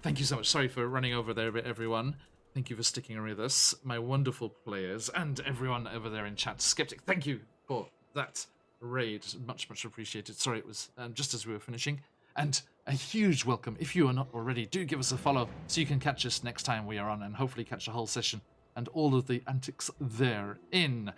Thank you so much. Sorry for running over there a bit, everyone. Thank you for sticking with us, my wonderful players, and everyone over there in chat. Skeptic, thank you for that raid. Much, much appreciated. Sorry, it was just as we were finishing. And a huge welcome. If you are not already, do give us a follow so you can catch us next time we are on and hopefully catch the whole session and all of the antics therein.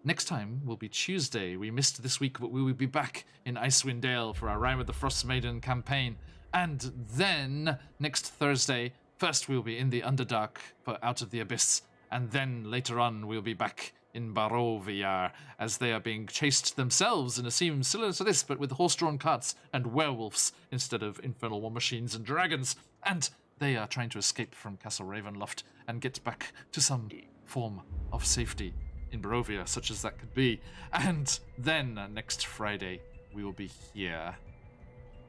Next time will be Tuesday. We missed this week, but we will be back in Icewind Dale for our Rime of the Frost Maiden campaign. And then, next Thursday, first we'll be in the Underdark for Out of the Abyss, and then later on we'll be back in Barovia, as they are being chased themselves in a scene similar to this, but with horse-drawn carts and werewolves instead of infernal war machines and dragons. And they are trying to escape from Castle Ravenloft and get back to some form of safety in Barovia, such as that could be. And then next Friday, we will be here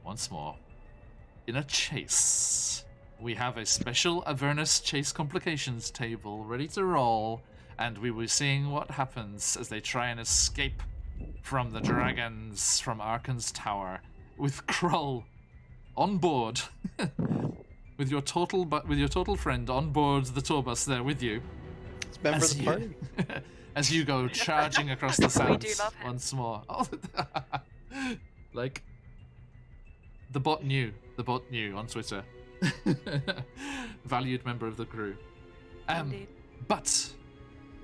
once more in a chase. We have a special Avernus chase complications table ready to roll, and we will be seeing what happens as they try and escape from the dragons from Arkan's tower, with Krull on board, with your total friend on board the tour bus there with you. It's member of the party. As you go charging across the We sands do love him. once more. Oh, like the bot knew on Twitter. Valued member of the crew. Indeed. But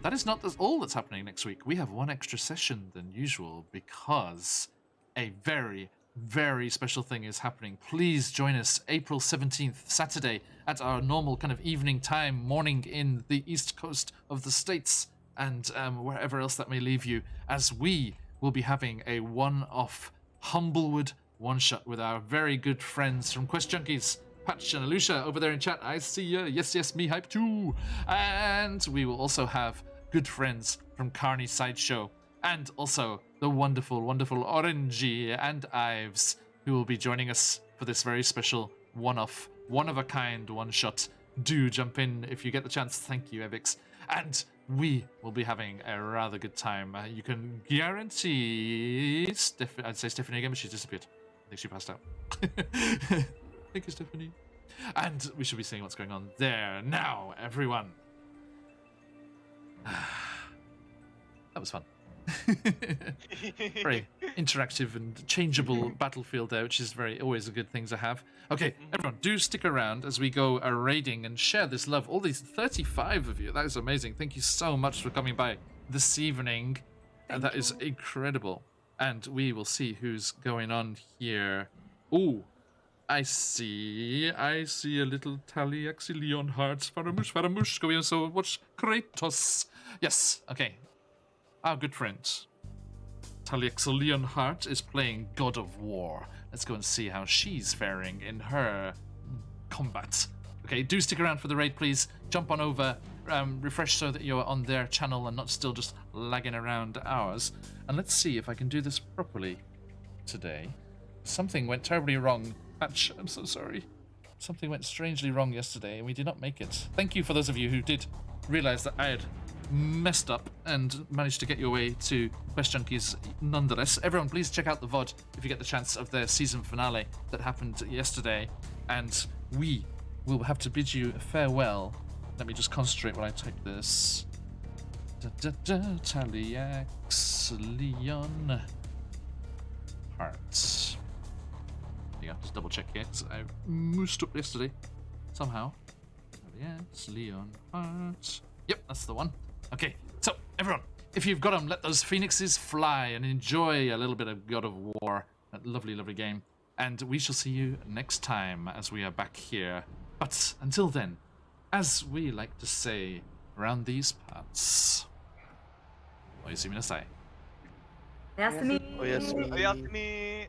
that is not all that's happening next week. We have one extra session than usual because a very, very special thing is happening. Please join us April 17th, Saturday, at our normal kind of evening time, morning in the east coast of the States, and wherever else that may leave you, as we will be having a one-off Humblewood one-shot with our very good friends from Quest Junkies, Patch and Alusha over there in chat. I see ya. Yes, me hype too. And we will also have good friends from Carney Sideshow, and also the wonderful, wonderful Orangey and Ives, who will be joining us for this very special one-off, one-of-a-kind one-shot. Do jump in if you get the chance. Thank you, Evix. And we will be having a rather good time. You can guarantee... I'd say Stephanie again, but she disappeared. I think she passed out. Thank you, Stephanie. And we should be seeing what's going on there. Now, everyone. That was fun. Very interactive and changeable battlefield there, which is always a good thing to have. Okay, everyone, do stick around as we go raiding and share this love. All these 35 of you, that is amazing. Thank you so much for coming by this evening. That is incredible. And we will see who's going on here. Ooh, I see a little Taliaxi Leonhardt. Faramush, going so watch Kratos. Yes, okay. Our good friend Taliaxi Leonhardt is playing God of War. Let's go and see how she's faring in her combat. Okay, do stick around for the raid, please. Jump on over, refresh so that you're on their channel and not still just lagging around ours. And let's see if I can do this properly today. Something went terribly wrong. Patch, I'm so sorry. Something went strangely wrong yesterday and we did not make it. Thank you for those of you who did realize that I had messed up and managed to get your way to Quest Junkies nonetheless. Everyone, please check out the VOD if you get the chance of their season finale that happened yesterday. And we will have to bid you farewell. Let me just concentrate while I type this. Taliax Leon Heart. Yeah, just double check here, because I moosed up yesterday somehow. Taliax Leon Heart. Yep, that's the one. Okay, so everyone, if you've got them, let those phoenixes fly and enjoy a little bit of God of War. That lovely, lovely game. And we shall see you next time as we are back here. But until then, as we like to say around these parts, おやすみなさい. Yasumi. Oh, yes, me. Oyasumi.